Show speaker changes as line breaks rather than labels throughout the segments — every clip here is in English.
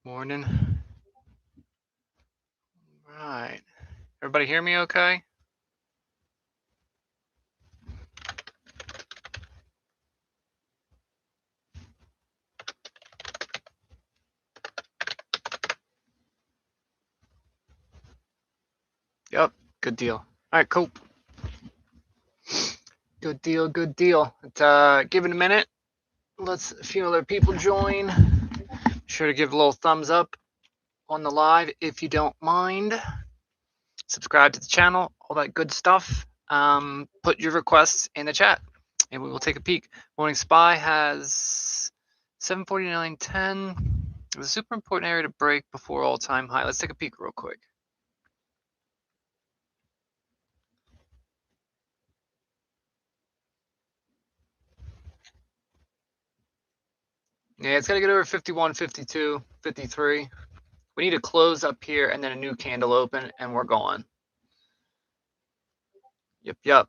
Morning. Right. Everybody hear me okay? Yep. Good deal. All right, cool. Good deal, good deal. Give it a minute. Let's a few other people join. Be sure to give a little thumbs up on the live if you don't mind. Subscribe to the channel, all that good stuff. Put your requests in the chat and we will take a peek. Morning Spy has 749.10. It was a super important area to break before all-time high. Let's take a peek real quick. Yeah, it's got to get over 51, 52, 53. We need to close up here and then a new candle open and we're gone. Yep.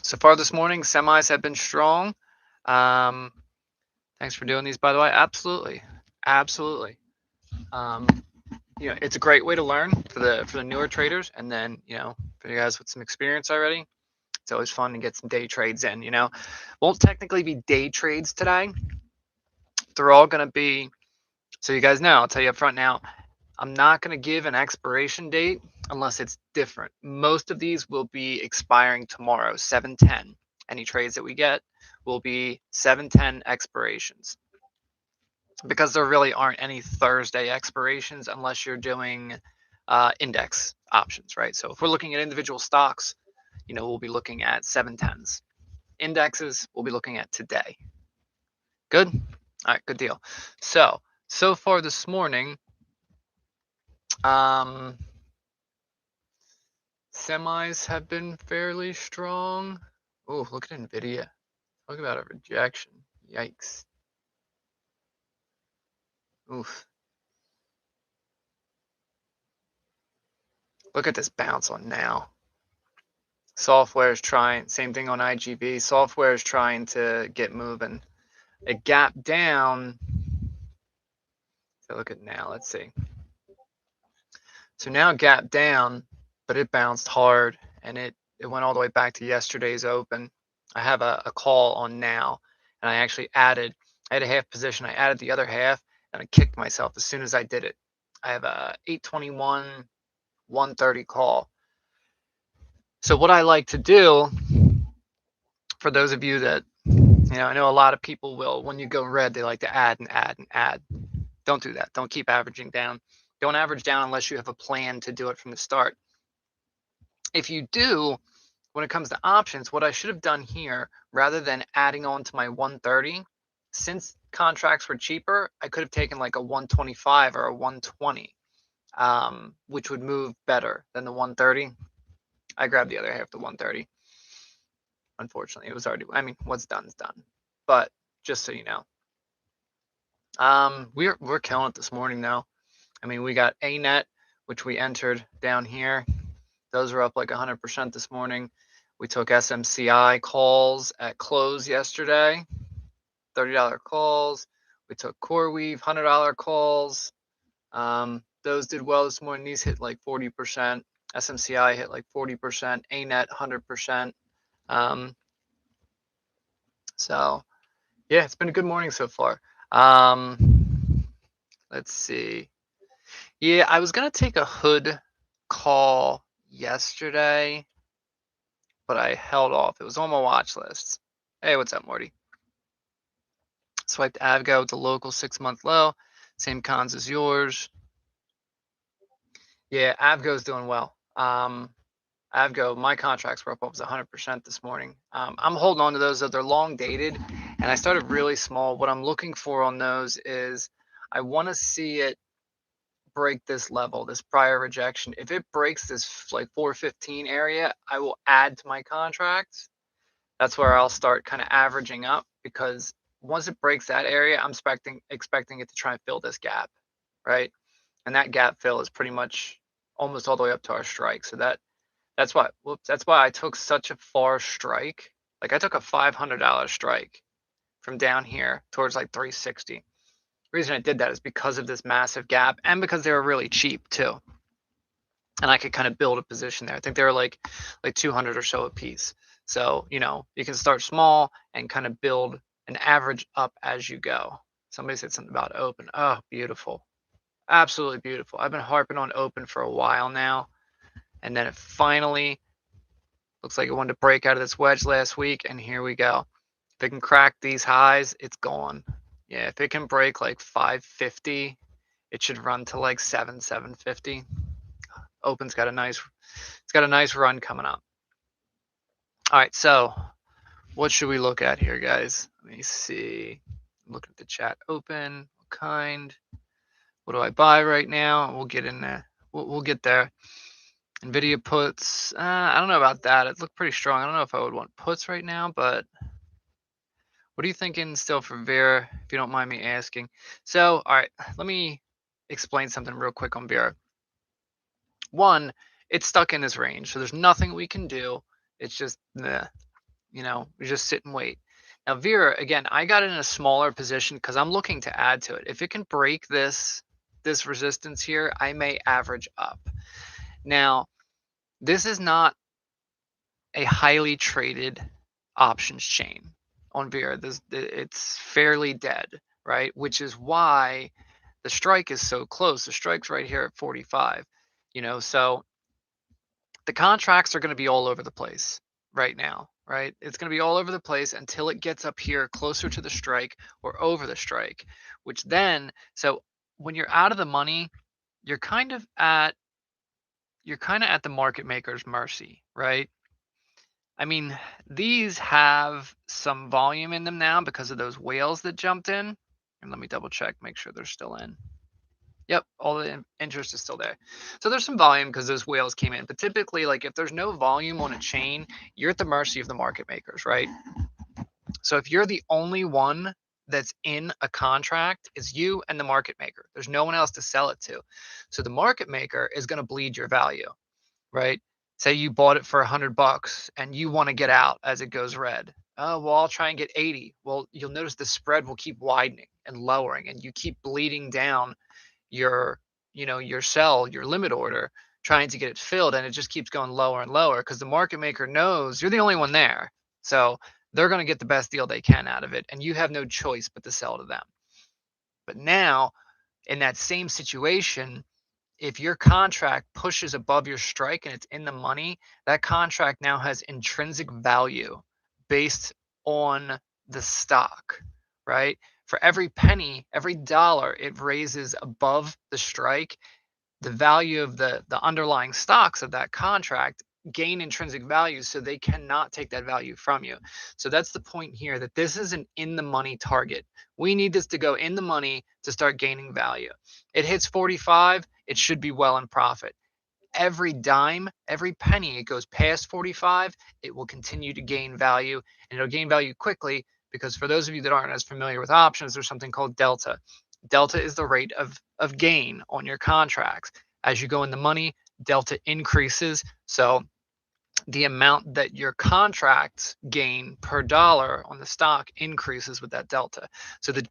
So far this morning, semis have been strong. Thanks for doing these, by the way. Absolutely. It's a great way to learn for the newer traders, and then for you guys with some experience already, it's always fun to get some day trades in. Won't technically be day trades today. They're all going to be, so you guys know, I'll tell you up front now, I'm not going to give an expiration date unless it's different. Most of these will be expiring tomorrow, 7/10. Any trades that we get will be 7/10 expirations, because there really aren't any Thursday expirations unless you're doing index options, right? So if we're looking at individual stocks, we'll be looking at 7/10s. Indexes, we'll be looking at today. Good? All right, good deal. So far this morning, semis have been fairly strong. Oh, look at NVIDIA. Talk about a rejection. Yikes. Oof. Look at this bounce on now. Software is trying, same thing on IGB. Software is trying to get moving. It gapped down. So look at now, let's see. So now it gapped down, but it bounced hard and it went all the way back to yesterday's open. I have a call on now, and I actually I had a half position. I added the other half and I kicked myself as soon as I did it. I have a 821, 130 call. So what I like to do, for those of you that, I know a lot of people will, when you go red, they like to add and add and add. Don't do that. Don't keep averaging down. Don't average down unless you have a plan to do it from the start. If you do, when it comes to options, what I should have done here, rather than adding on to my 130, since contracts were cheaper, I could have taken like a 125 or a 120, which would move better than the 130. I grabbed the other half, the 130. Unfortunately, it was already, what's done is done. But just so you know, we're killing it this morning though. We got ANET, which we entered down here. Those are up like 100% this morning. We took SMCI calls at close yesterday, $30 calls. We took CoreWeave $100 calls. Those did well this morning. These hit like 40%. SMCI hit like 40%. ANET 100%. So yeah, it's been a good morning so far. Let's see. Yeah, I was gonna take a hood call yesterday, but I held off. It was on my watch list. Hey, what's up, Morty? Swiped Avgo with the local 6-month low. Same cons as yours. Yeah, Avgo's doing well. Avgo, my contracts were up almost 100% this morning. I'm holding on to those, though they're long dated, and I started really small. What I'm looking for on those is I want to see it break this level, this prior rejection. If it breaks this like 415 area, I will add to my contracts. That's where I'll start kind of averaging up, because once it breaks that area, I'm expecting it to try and fill this gap, right? And that gap fill is pretty much almost all the way up to our strike. So that's why I took such a far strike. Like I took a $500 strike from down here towards like 360. The reason I did that is because of this massive gap and because they were really cheap too. And I could kind of build a position there. I think they were like 200 or so a piece. So, you know, you can start small and kind of build an average up as you go. Somebody said something about open. Oh, beautiful. Absolutely beautiful. I've been harping on open for a while now. And then it finally looks like it wanted to break out of this wedge last week. And here we go. If it can crack these highs, it's gone. Yeah, if it can break like 550, it should run to like 750. Open's got a nice run coming up. All right, so what should we look at here, guys? Let me see. Look at the chat open. What kind? What do I buy right now? We'll get in there. We'll get there. NVIDIA puts. I don't know about that. It looked pretty strong. I don't know if I would want puts right now, but what are you thinking still for Vera, if you don't mind me asking? So, all right, let me explain something real quick on Vera. One, it's stuck in this range, so there's nothing we can do. It's just, you know, we just sit and wait. Now, Vera, again, I got it in a smaller position because I'm looking to add to it. If it can break this resistance here, I may average up. Now, this is not a highly traded options chain on Vera. It's fairly dead, right? Which is why the strike is so close. The strike's right here at 45, you know, so the contracts are going to be all over the place right now, right? It's going to be all over the place until it gets up here closer to the strike or over the strike, which then, so when you're out of the money, you're kind of at the market maker's mercy, right? I mean, these have some volume in them now because of those whales that jumped in. And let me double check, make sure they're still in. Yep, all the interest is still there. So there's some volume because those whales came in. But typically, like if there's no volume on a chain, you're at the mercy of the market makers, right? So if you're the only one that's in a contract, it's you and the market maker. There's no one else to sell it to. So the market maker is going to bleed your value, right? Say you bought it for $100 and you want to get out as it goes red. Oh, well, I'll try and get 80. Well, you'll notice the spread will keep widening and lowering, and you keep bleeding down your, you know, your sell, your limit order, trying to get it filled, and it just keeps going lower and lower because the market maker knows you're the only one there. So they're going to get the best deal they can out of it, and you have no choice but to sell to them. But now, in that same situation, if your contract pushes above your strike and it's in the money, that contract now has intrinsic value based on the stock, right? For every penny, every dollar it raises above the strike, the value of the underlying stocks of that contract gain intrinsic value, so they cannot take that value from you. So that's the point here, that this is an in the money target. We need this to go in the money to start gaining value. It hits 45, it should be well in profit. Every dime, every penny it goes past 45, it will continue to gain value, and it'll gain value quickly, because for those of you that aren't as familiar with options, there's something called delta. Delta is the rate of gain on your contracts. As you go in the money, delta increases. So the amount that your contracts gain per dollar on the stock increases with that delta. So the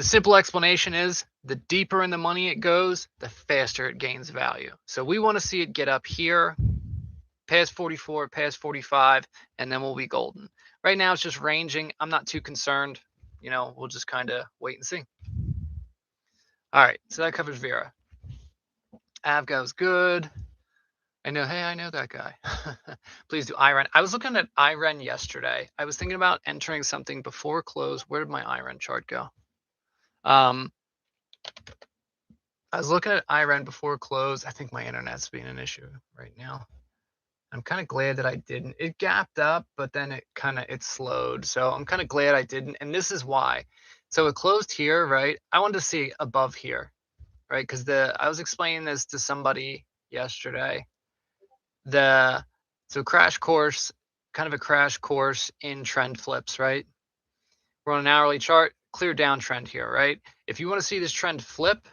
simple explanation is, the deeper in the money it goes, the faster it gains value. So we want to see it get up here, past 44, past 45, and then we'll be golden. Right now it's just ranging. I'm not too concerned. You know, we'll just kind of wait and see. All right, so that covers Vera. Avgo's good. I know, hey, I know that guy. Please do IREN. I was looking at IREN yesterday. I was thinking about entering something before close. Where did my IREN chart go? I was looking at IREN before close. I think my internet's being an issue right now. I'm kind of glad that I didn't. It gapped up, but then it slowed. So I'm kind of glad I didn't. And this is why. So it closed here, right? I wanted to see above here, right? Because I was explaining this to somebody yesterday. So crash course, kind of a crash course in trend flips, right? We're on an hourly chart, clear downtrend here, right? If you want to see this trend flip,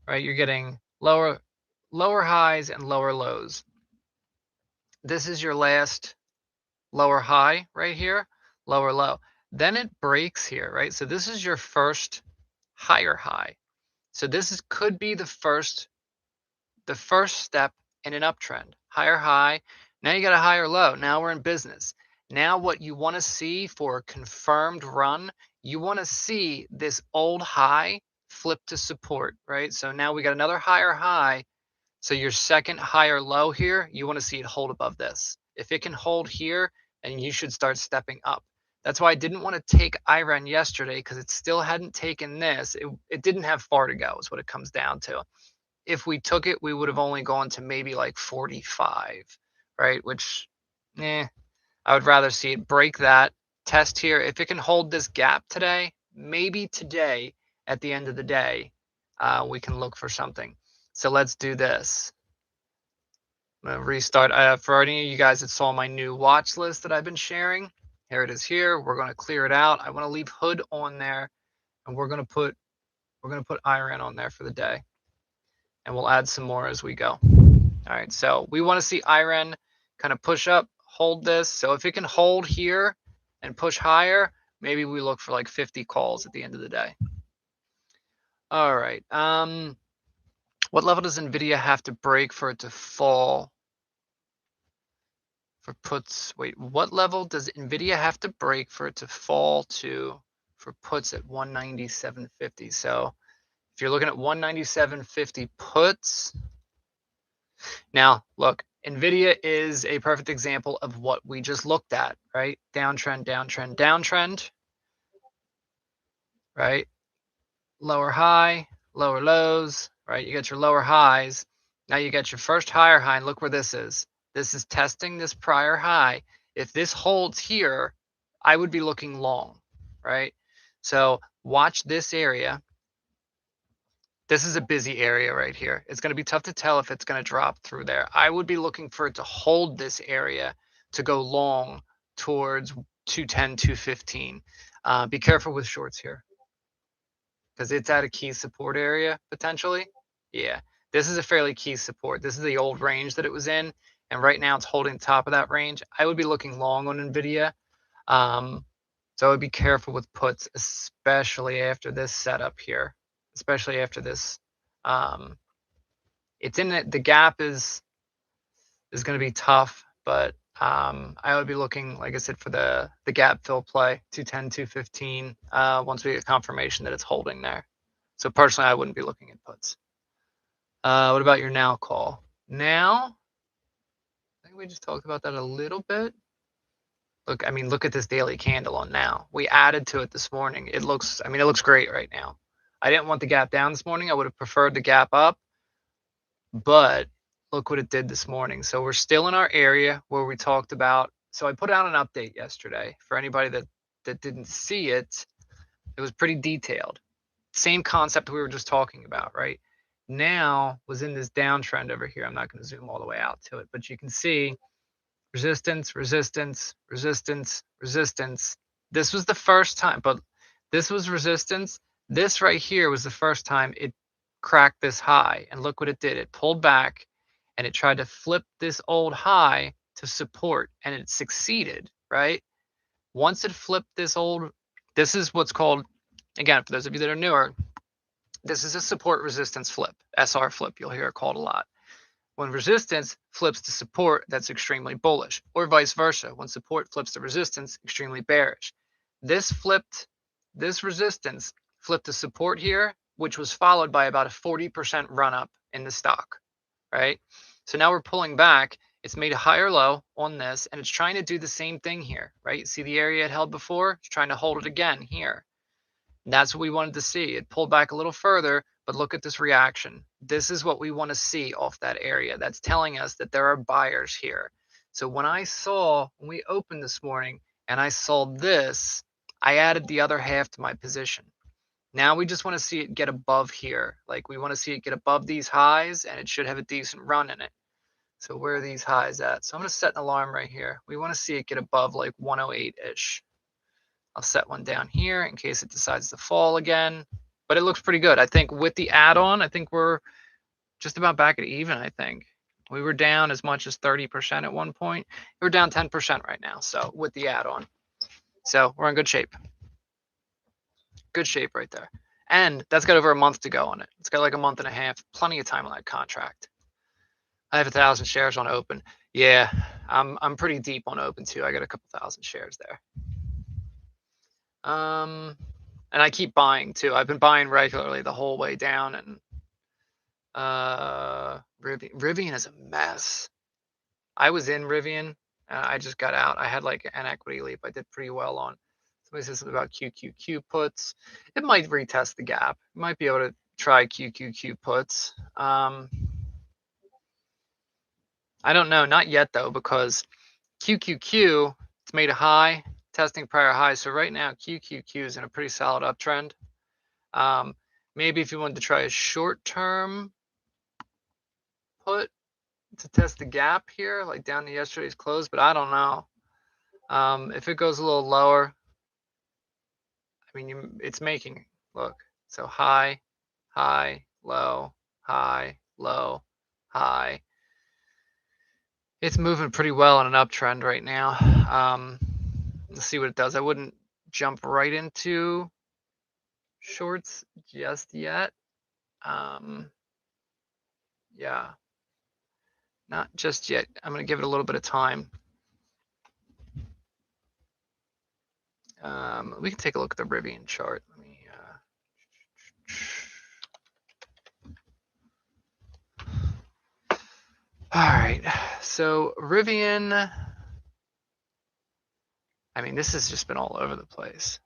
right, you're getting lower highs and lower lows. This is your last lower high right here, lower low. Then it breaks here, right? So this is your first higher high. So this could be the first step in an uptrend. Higher high. Now you got a higher low. Now we're in business. Now what you want to see for a confirmed run, you want to see this old high flip to support, right? So now we got another higher high. So your second higher low here, you want to see it hold above this. If it can hold here, then you should start stepping up. That's why I didn't want to take IREN yesterday, because it still hadn't taken this. It didn't have far to go is what it comes down to. If we took it, we would have only gone to maybe like 45, right? Which, I would rather see it break that, test here. If it can hold this gap today, maybe today at the end of the day, we can look for something. So let's do this. I'm going to restart. For any of you guys that saw my new watch list that I've been sharing, here it is here. We're going to clear it out. I want to leave hood on there, and we're going to put IREN on there for the day. And we'll add some more as we go. All right, so we want to see IREN kind of push up, hold this. So if it can hold here and push higher, maybe we look for like 50 calls at the end of the day. All right. What level does NVIDIA have to break for it to fall? For puts, wait, what level does NVIDIA have to break for it to fall to for puts at 197.50? So if you're looking at 197.50 puts, now look, NVIDIA is a perfect example of what we just looked at, right? Downtrend, downtrend, downtrend, right? Lower high, lower lows, right? You got your lower highs. Now you got your first higher high, and look where this is. This is testing this prior high. If this holds here, I would be looking long, right? So watch this area. This is a busy area right here. It's going to be tough to tell if it's going to drop through there. I would be looking for it to hold this area to go long towards 210, 215. Be careful with shorts here, because it's at a key support area potentially. Yeah, this is a fairly key support. This is the old range that it was in, and right now it's holding top of that range. I would be looking long on NVIDIA. So I would be careful with puts, especially after this setup here, especially after this. It's in it. The gap is going to be tough, but I would be looking, like I said, for the gap fill play, 210, 215, once we get confirmation that it's holding there. So personally, I wouldn't be looking at puts. What about your now call? Now, I think we just talked about that a little bit. Look, I mean, look at this daily candle on now. We added to it this morning. It looks great right now. I didn't want the gap down this morning. I would have preferred the gap up, but look what it did this morning. So we're still in our area where we talked about. So I put out an update yesterday for anybody that didn't see it. It was pretty detailed. Same concept we were just talking about, right? Now was in this downtrend over here. I'm not going to zoom all the way out to it, but you can see resistance, resistance, resistance, resistance. This was the first time, but this was resistance. This right here was the first time it cracked this high, and look what it did. It pulled back and it tried to flip this old high to support, and it succeeded, right? Once it flipped this is what's called, again, for those of you that are newer, this is a support resistance flip, SR flip. You'll hear it called a lot. When resistance flips to support, that's extremely bullish, or vice versa. When support flips to resistance, extremely bearish. This resistance flipped to support here, which was followed by about a 40% run up in the stock, right? So now we're pulling back. It's made a higher low on this, and it's trying to do the same thing here, right? See the area it held before? It's trying to hold it again here. And that's what we wanted to see. It pulled back a little further, but look at this reaction. This is what we want to see off that area. That's telling us that there are buyers here. So when we opened this morning and I saw this, I added the other half to my position. Now we just want to see it get above here. Like, we want to see it get above these highs, and it should have a decent run in it. So where are these highs at? So I'm going to set an alarm right here. We want to see it get above like 108-ish. I'll set one down here in case it decides to fall again. But it looks pretty good. I think with the add-on, I think we're just about back at even, I think. We were down as much as 30% at one point. We're down 10% right now, so with the add-on. So we're in good shape. Good shape right there. And that's got over a month to go on it. It's got like a month and a half, plenty of time on that contract. I have 1,000 shares on open. Yeah, I'm pretty deep on open too. I got a couple thousand shares there. And I keep buying too. I've been buying regularly the whole way down, and Rivian is a mess. I was in Rivian. I just got out. I had like an equity leap. I did pretty well on. Somebody says something about QQQ puts. It might retest the gap. It might be able to try QQQ puts. I don't know, not yet though, because QQQ, it's made a high, testing prior high. So right now QQQ is in a pretty solid uptrend. Maybe if you wanted to try a short-term put to test the gap here, like down to yesterday's close, but I don't know. If it goes a little lower, I mean, it's making, look, so high, high, low, high, low, high. It's moving pretty well on an uptrend right now. Let's see what it does. I wouldn't jump right into shorts just yet. Yeah, not just yet. I'm going to give it a little bit of time. We can take a look at the Rivian chart. Let me. All right, so Rivian. I mean, this has just been all over the place.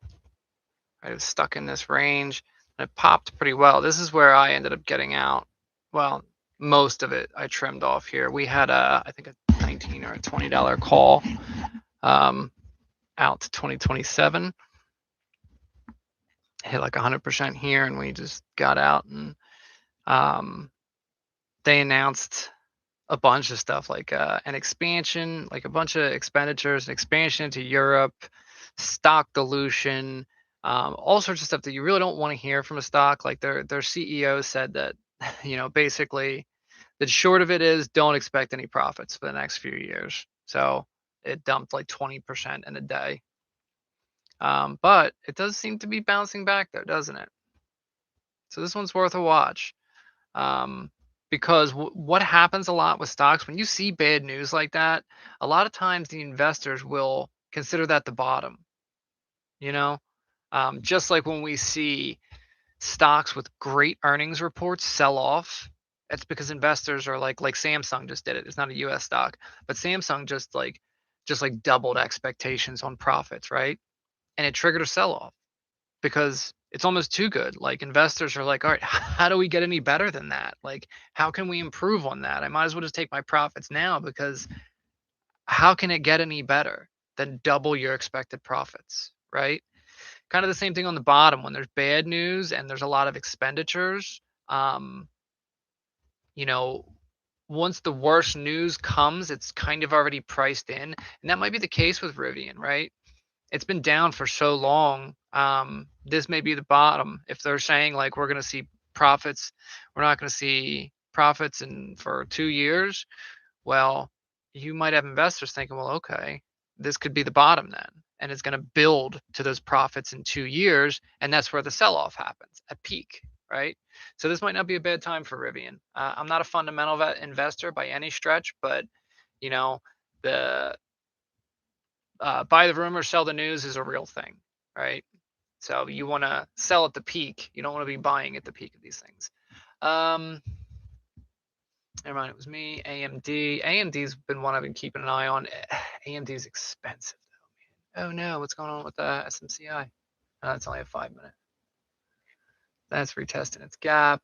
I was stuck in this range, and it popped pretty well. This is where I ended up getting out. Well, most of it I trimmed off here. We had I think a $19 or a $20 call out to 2027. Hit like 100% here, and we just got out, and they announced a bunch of stuff like an expansion, like a bunch of expenditures, an expansion to Europe, stock dilution, all sorts of stuff that you really don't want to hear from a stock. Like their CEO said that, basically the short of it is don't expect any profits for the next few years. So it dumped like 20% in a day. But it does seem to be bouncing back there, doesn't it? So this one's worth a watch. Because what happens a lot with stocks, when you see bad news like that, a lot of times the investors will consider that the bottom, just like when we see stocks with great earnings reports sell off, it's because investors are like Samsung just did it. It's not a US stock, but Samsung just like doubled expectations on profits, right? And it triggered a sell off because it's almost too good. Like investors are like, all right, how do we get any better than that? Like, how can we improve on that? I might as well just take my profits now, because how can it get any better than double your expected profits, right? Kind of the same thing on the bottom when there's bad news and there's a lot of expenditures. You know, once the worst news comes, it's kind of already priced in. And that might be the case with Rivian, right? It's been down for so long. This may be the bottom. If they're saying like we're going to see profits, we're not going to see profits for 2 years. Well, you might have investors thinking, well, okay, this could be the bottom then, and it's going to build to those profits in 2 years, and that's where the sell-off happens at peak, right? So this might not be a bad time for Rivian. I'm not a fundamental investor by any stretch, but the buy the rumor, sell the news is a real thing, right? So you want to sell at the peak. You don't want to be buying at the peak of these things. Never mind, it was me. AMD. AMD's been one I've been keeping an eye on. AMD's expensive though, man. Oh no, what's going on with the SMCI? Oh, that's only a 5-minute. That's retesting its gap.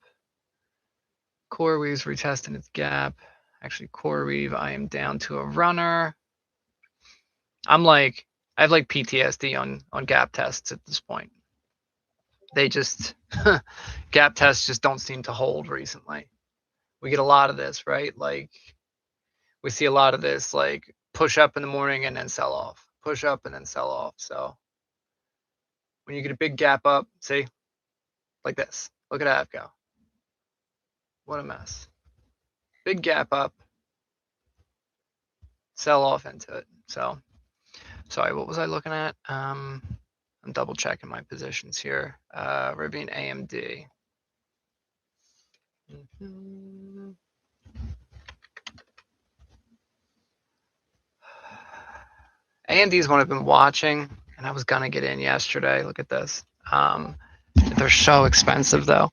CoreWeave's retesting its gap. Actually, CoreWeave, I am down to a runner. I have like PTSD on gap tests at this point. They just gap tests just don't seem to hold recently. We get a lot of this, right? Like we see a lot of this, like push up in the morning and then sell off, push up and then sell off. So when you get a big gap up, see, like this, look at that go. What a mess. Big gap up, sell off into it. So Sorry, what was I looking at? I'm double checking my positions here. Rivian AMD. AMD is one I've been watching, and I was gonna get in yesterday. Look at this. They're so expensive though.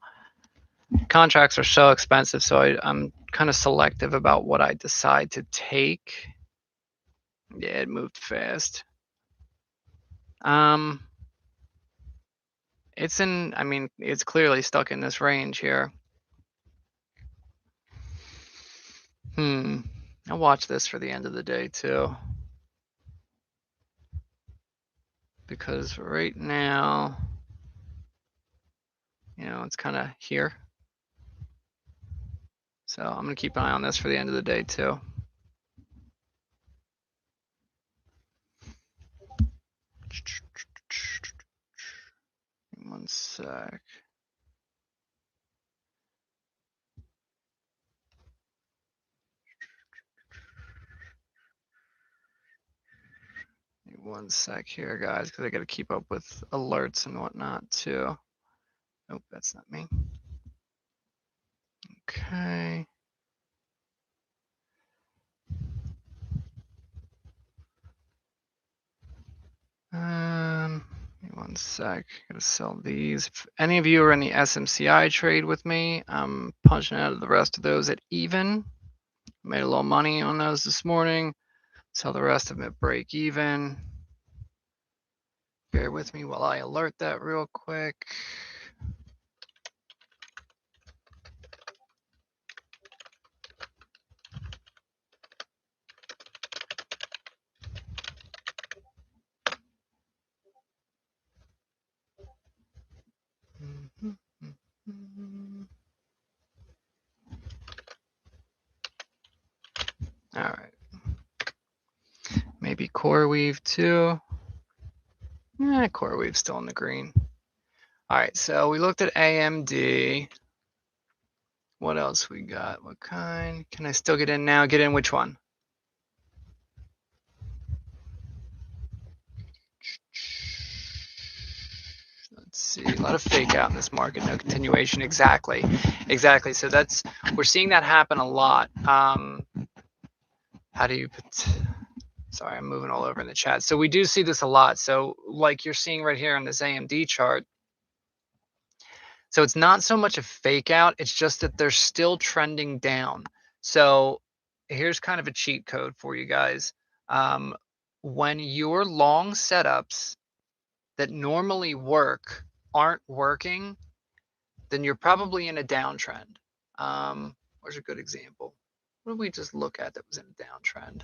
Contracts are so expensive, so I'm kind of selective about what I decide to take. Yeah, it moved fast. It's clearly stuck in this range here. I'll watch this for the end of the day too. Because right now, it's kind of here. So I'm going to keep an eye on this for the end of the day too. One sec. One sec here, guys, because I got to keep up with alerts and whatnot too. Nope, that's not me. Okay. One sec. Gotta sell these. If any of you are in the SMCI trade with me, I'm punching out of the rest of those at even. Made a little money on those this morning. Sell the rest of them at break even. Bear with me while I alert that real quick. All right. Maybe core weave too. Core weave still in the green. All right, so we looked at AMD. What else we got? What kind? Can I still get in now? Get in which one? Let's see, a lot of fake out in this market, no continuation. Exactly. So we're seeing that happen a lot. How do you put? Sorry, I'm moving all over in the chat. So we do see this a lot. So like you're seeing right here on this AMD chart. So it's not so much a fake out, it's just that they're still trending down. So here's kind of a cheat code for you guys. When your long setups that normally work aren't working, then you're probably in a downtrend. Where's a good example? What did we just look at that was in a downtrend?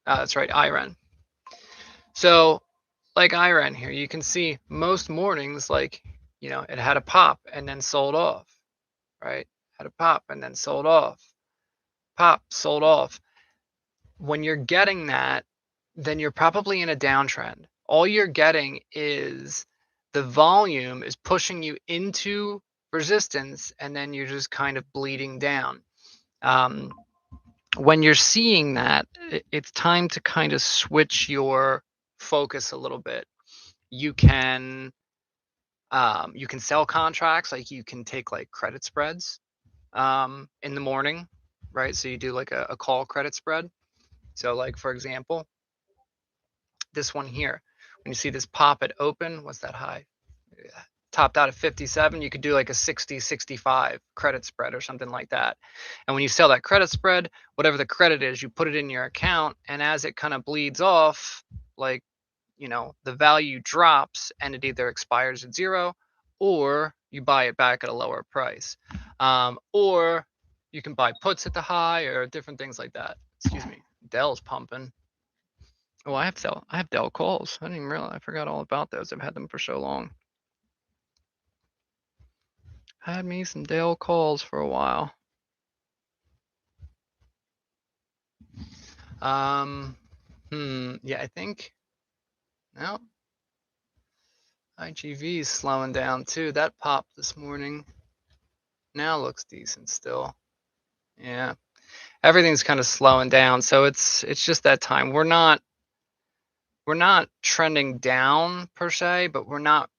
That's right, IREN. So like IREN here, you can see most mornings, like, it had a pop and then sold off, right? Had a pop and then sold off. Pop, sold off. When you're getting that, then you're probably in a downtrend. All you're getting is the volume is pushing you into resistance, and then you're just kind of bleeding down. When you're seeing that, it's time to kind of switch your focus a little bit. You can sell contracts, like you can take like credit spreads in the morning, right? So you do like a call credit spread. So like, for example, this one here, when you see this pop at open, what's that high? Topped out at 57, you could do like a 60-65 credit spread or something like that. And when you sell that credit spread, whatever the credit is, you put it in your account, and as it kind of bleeds off, like, the value drops and it either expires at zero, or you buy it back at a lower price, or you can buy puts at the high, or different things like that. Excuse me, Dell's pumping. Oh, I have Dell calls. I didn't even realize. I forgot all about those. I've had them for so long. Had me some Dell calls for a while. Yeah, I think. No. IGV is slowing down too. That pop this morning now looks decent still. Yeah. everything's kind of slowing down. So it's just that time. We're not trending down per se, but we're not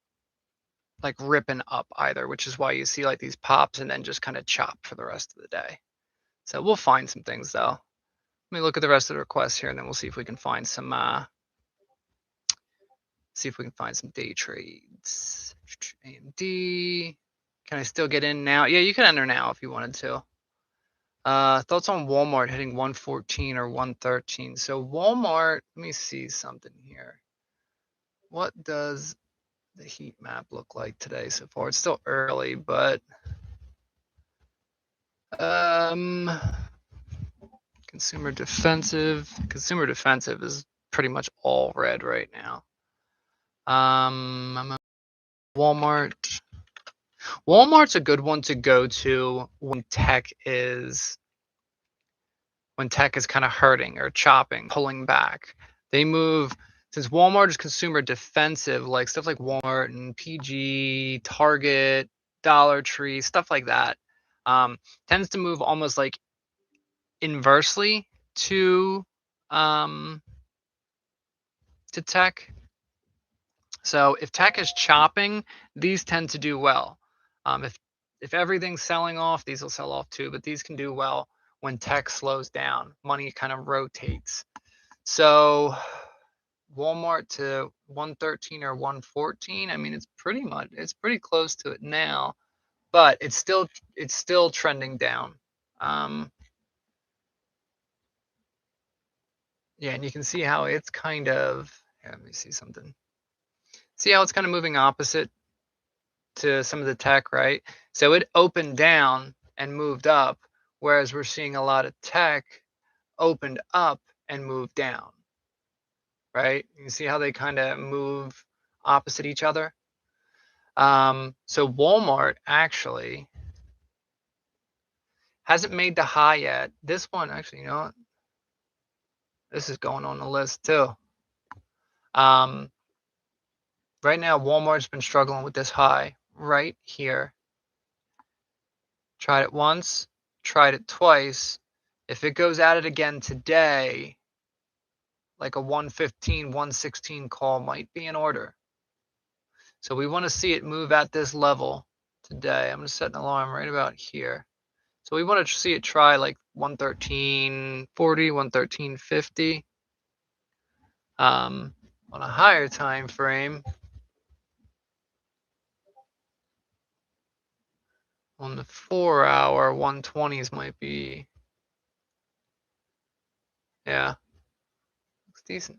like ripping up either, which is why you see like these pops and then just kind of chop for the rest of the day. So we'll find some things though. Let me look at the rest of the requests here, and then we'll see if we can find some day trades. AMD. Can I still get in now? Yeah, you can enter now if you wanted to. Thoughts on Walmart hitting 114 or 113. So Walmart, let me see something here. What does the heat map look like today so far? It's still early, but consumer defensive is pretty much all red right now. Walmart's a good one to go to when tech is kind of hurting or chopping, pulling back. They move, since Walmart is consumer defensive, like stuff like Walmart and PG, Target, Dollar Tree, stuff like that, tends to move almost like inversely to tech. So if tech is chopping, these tend to do well. If everything's selling off, these will sell off too, but these can do well when tech slows down. Money kind of rotates. So Walmart to 113 or 114, I mean, it's pretty close to it now, but it's still trending down. Yeah, and you can see how it's kind of, here, let me see something. See how it's kind of moving opposite to some of the tech, right? So it opened down and moved up, whereas we're seeing a lot of tech opened up and moved down, right? You see how they kind of move opposite each other? So Walmart actually hasn't made the high yet. This one, actually, you know what? This is going on the list too. Right now, Walmart's been struggling with this high right here. Tried it once, tried it twice. If it goes at it again today, like a 115, 116 call might be in order. So we want to see it move at this level today. I'm going to set an alarm right about here. So we want to see it try like 113.40, 113.50. On a higher time frame, on the 4-hour, 120s might be, yeah, looks decent.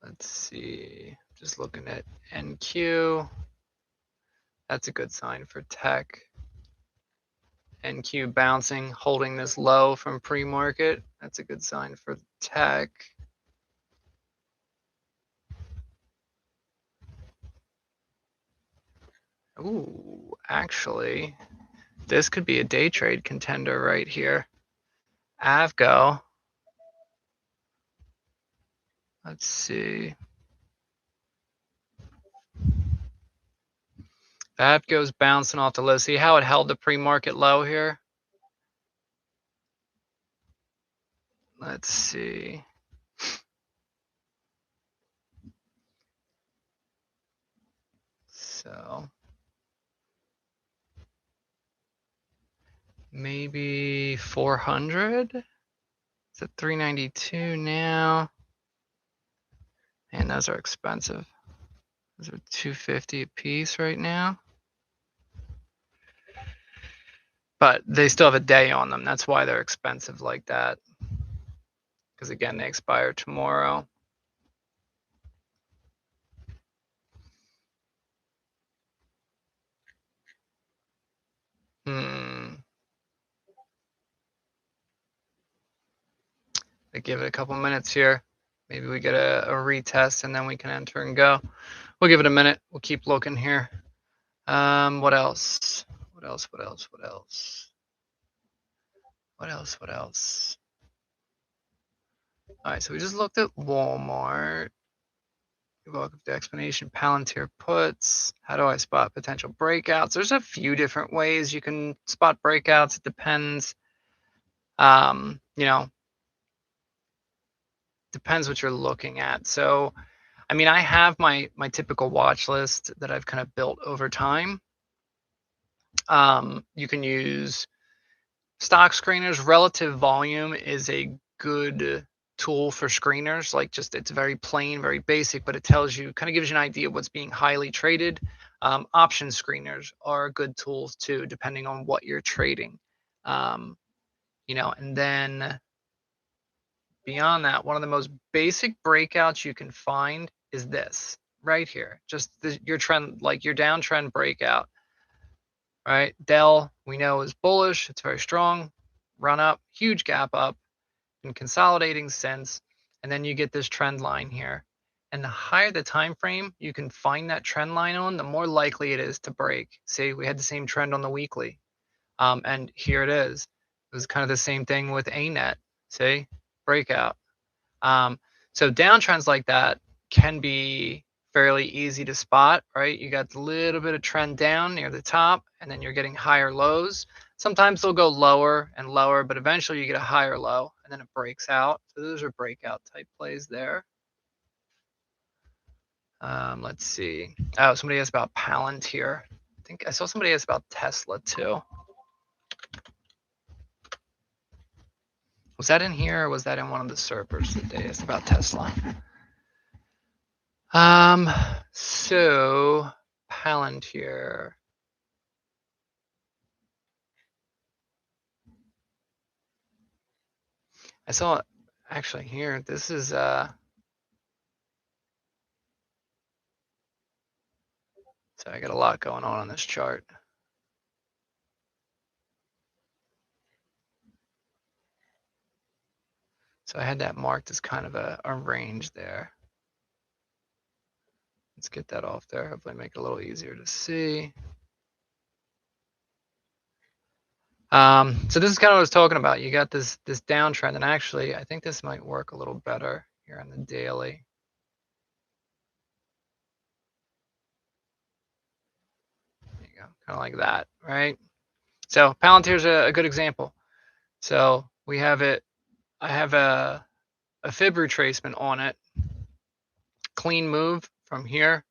Let's see, just looking at NQ. That's a good sign for tech. NQ bouncing, holding this low from pre-market. That's a good sign for tech. Ooh, actually, this could be a day trade contender right here. Avgo. Let's see. Avgo's bouncing off the low. See how it held the pre-market low here? Let's see. So maybe 400. It's at 392 now. And those are expensive. Those are 250 a piece right now. But they still have a day on them. That's why they're expensive like that. Because again, they expire tomorrow. I give it a couple minutes here. Maybe we get a retest and then we can enter and go. We'll give it a minute. We'll keep looking here. What else? What else? What else? What else? What else? What else? All right, so we just looked at Walmart. welcome to the explanation. Palantir puts. How do I spot potential breakouts? There's a few different ways you can spot breakouts. It depends. You know, depends what you're looking at. So, I mean, I have my typical watch list that I've kind of built over time. You can use stock screeners. Relative volume is a good tool for screeners. Like, just it's very plain, very basic, but it tells you, kind of gives you an idea of what's being highly traded. Option screeners are good tools too, depending on what you're trading. You know, and then beyond that, one of the most basic breakouts you can find is this right here. Just your trend, like your downtrend breakout. Right, Dell we know is bullish. It's very strong. Run up, huge gap up, and consolidating since, and then you get this trend line here. And the higher the time frame you can find that trend line on, the more likely it is to break. See, we had the same trend on the weekly, and here it is. It was kind of the same thing with ANET. See, breakout. So downtrends like that can be fairly easy to spot, right? You got a little bit of trend down near the top, and then you're getting higher lows. Sometimes they'll go lower and lower, but eventually you get a higher low, and then it breaks out. So those are breakout type plays there. Let's see. Oh, somebody asked about Palantir. I think I saw somebody asked about Tesla too. Was that in here, or was that in one of the servers that they asked about Tesla? So Palantir. I saw actually here. This is so I got a lot going on this chart. So I had that marked as kind of a range there. Let's get that off there. Hopefully make it a little easier to see. So this is kind of what I was talking about. You got this downtrend, and actually I think this might work a little better here on the daily. There you go, kind of like that, right? So Palantir's a good example. So we have it. I have a fib retracement on it. Clean move from here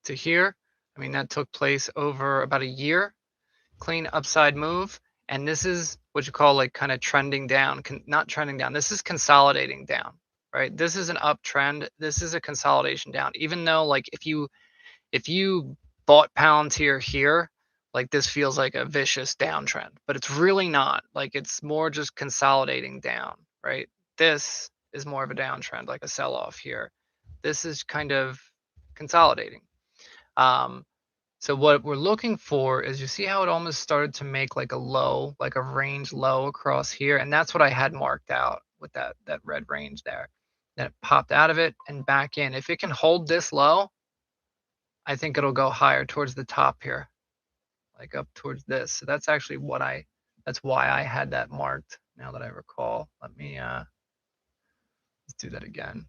to here. I mean, that took place over about a year. Clean upside move. And this is what you call like kind of trending down, not trending down. This is consolidating down, right? This is an uptrend. This is a consolidation down. Even though like if you bought Palantir here, like this feels like a vicious downtrend, but it's really not. Like it's more just consolidating down, right? This is more of a downtrend, like a sell-off here. This is kind of consolidating. So what we're looking for is, you see how it almost started to make like a low, like a range low across here, and that's what I had marked out with that red range there. Then it popped out of it and back in. If it can hold this low, I think it'll go higher towards the top here, like up towards this. So that's actually what that's why I had that marked, now that I recall. Let me let's do that again.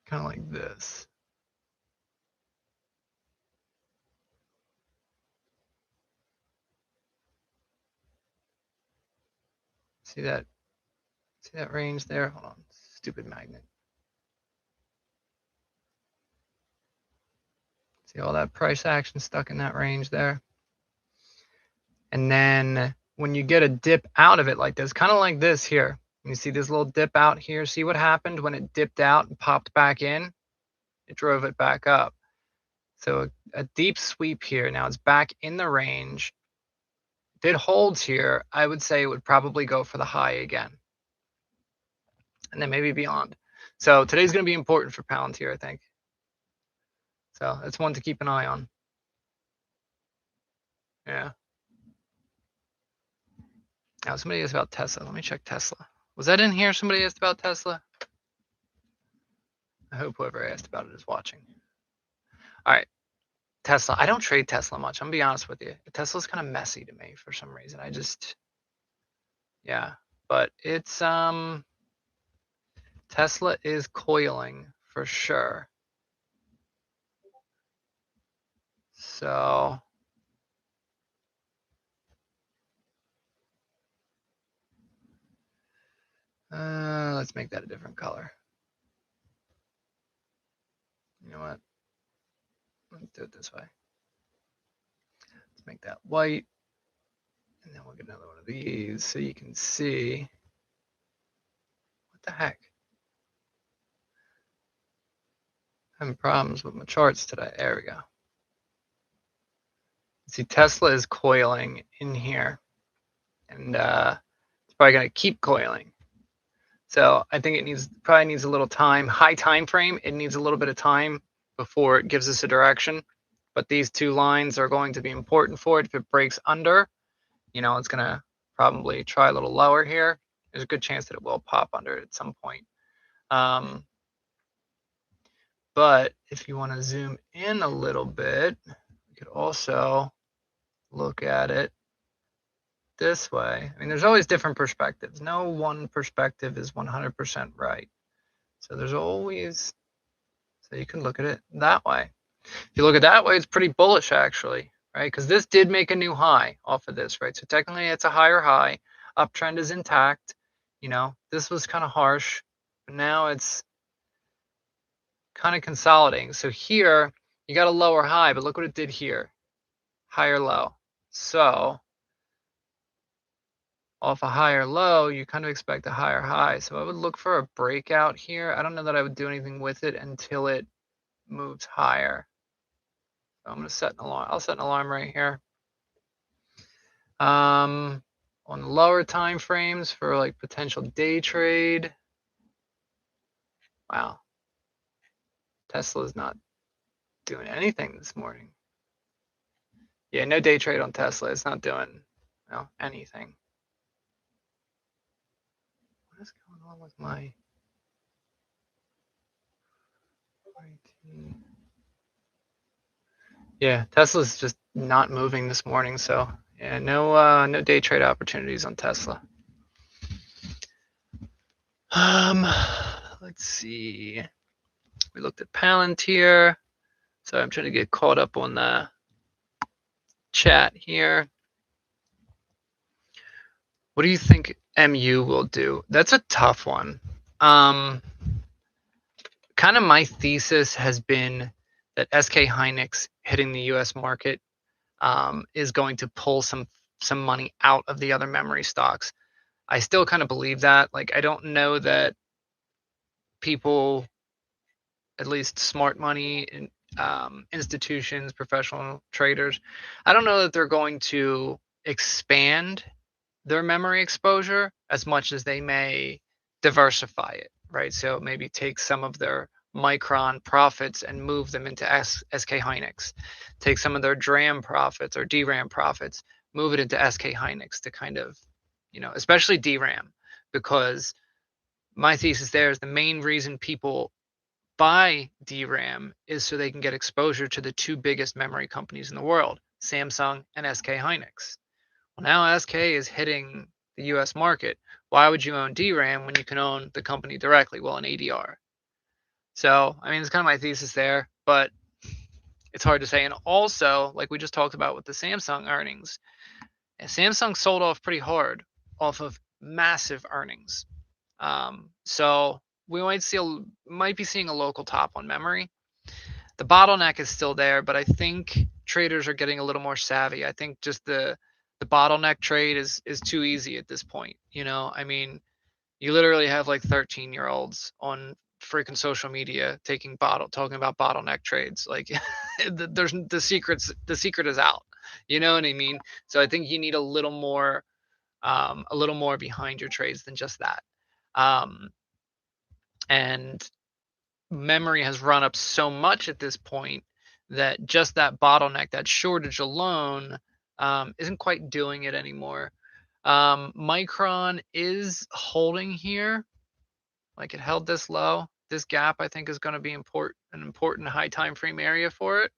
Kind of like this. See that range there? Hold on, stupid magnet. See all that price action stuck in that range there? And then when you get a dip out of it like this, kind of like this here, you see this little dip out here. See what happened when it dipped out and popped back in? It drove it back up. So a deep sweep here. Now it's back in the range. If it holds here, I would say it would probably go for the high again, and then maybe beyond. So today's going to be important for Palantir, I think. So that's one to keep an eye on. Yeah. Now somebody asked about Tesla. Let me check Tesla. Was that in here? Somebody asked about Tesla? I hope whoever asked about it is watching. All right. Tesla. I don't trade Tesla much. I'm gonna be honest with you. Tesla's kind of messy to me for some reason. Yeah. But it's Tesla is coiling for sure. So let's make that a different color. You know what? Let's do it this way. Let's make that white. And then we'll get another one of these so you can see. What the heck? I'm having problems with my charts today. There we go. See, Tesla is coiling in here. And it's probably going to keep coiling. So I think it probably needs a little time. High time frame, it needs a little bit of time before it gives us a direction. But these two lines are going to be important for it. If it breaks under, it's going to probably try a little lower here. There's a good chance that it will pop under it at some point. But if you want to zoom in a little bit, you could also look at it this way. I mean, there's always different perspectives. No one perspective is 100% right. So there's always, so you can look at it that way. If you look at it that way, it's pretty bullish actually, right? Because this did make a new high off of this, right? So technically it's a higher high. Uptrend is intact. This was kind of harsh, but now it's kind of consolidating. So here you got a lower high, but look what it did here. Higher low. So off a higher low, you kind of expect a higher high. So I would look for a breakout here. I don't know that I would do anything with it until it moves higher. So I'm going to set an alarm. I'll set an alarm right here. On the lower time frames for like potential day trade. Wow. Tesla's not doing anything this morning. Yeah, no day trade on Tesla. It's not doing anything. What is going on with my IT? Yeah, Tesla's just not moving this morning, so yeah, no day trade opportunities on Tesla. Let's see. We looked at Palantir. So I'm trying to get caught up on the chat here. What do you think MU will do? That's a tough one. Kind of my thesis has been that SK Hynix hitting the US market is going to pull some money out of the other memory stocks. I still kind of believe that. Like, I don't know that people, at least smart money institutions, professional traders, I don't know that they're going to expand their memory exposure as much as they may diversify it, right? So maybe take some of their Micron profits and move them into SK Hynix. Take some of their DRAM profits or DRAM profits, move it into SK Hynix to kind of, especially DRAM, because my thesis there is the main reason people buy DRAM is so they can get exposure to the two biggest memory companies in the world, Samsung and SK Hynix. Well, now SK is hitting the US market. Why would you own DRAM when you can own the company directly? Well, an ADR. So, I mean, it's kind of my thesis there, but it's hard to say. And also, like we just talked about with the Samsung earnings, Samsung sold off pretty hard off of massive earnings. So we might be seeing a local top on memory. The bottleneck is still there, but I think traders are getting a little more savvy. I think just the bottleneck trade is too easy at this point. I mean, you literally have like 13-year-olds on freaking social media talking about bottleneck trades. Like there's the secret is out. You know what I mean? So I think you need a little more behind your trades than just that. And memory has run up so much at this point that just that bottleneck, that shortage alone, isn't quite doing it anymore. Micron is holding here, like it held this low. This gap, I think, is going to be an important high time frame area for it.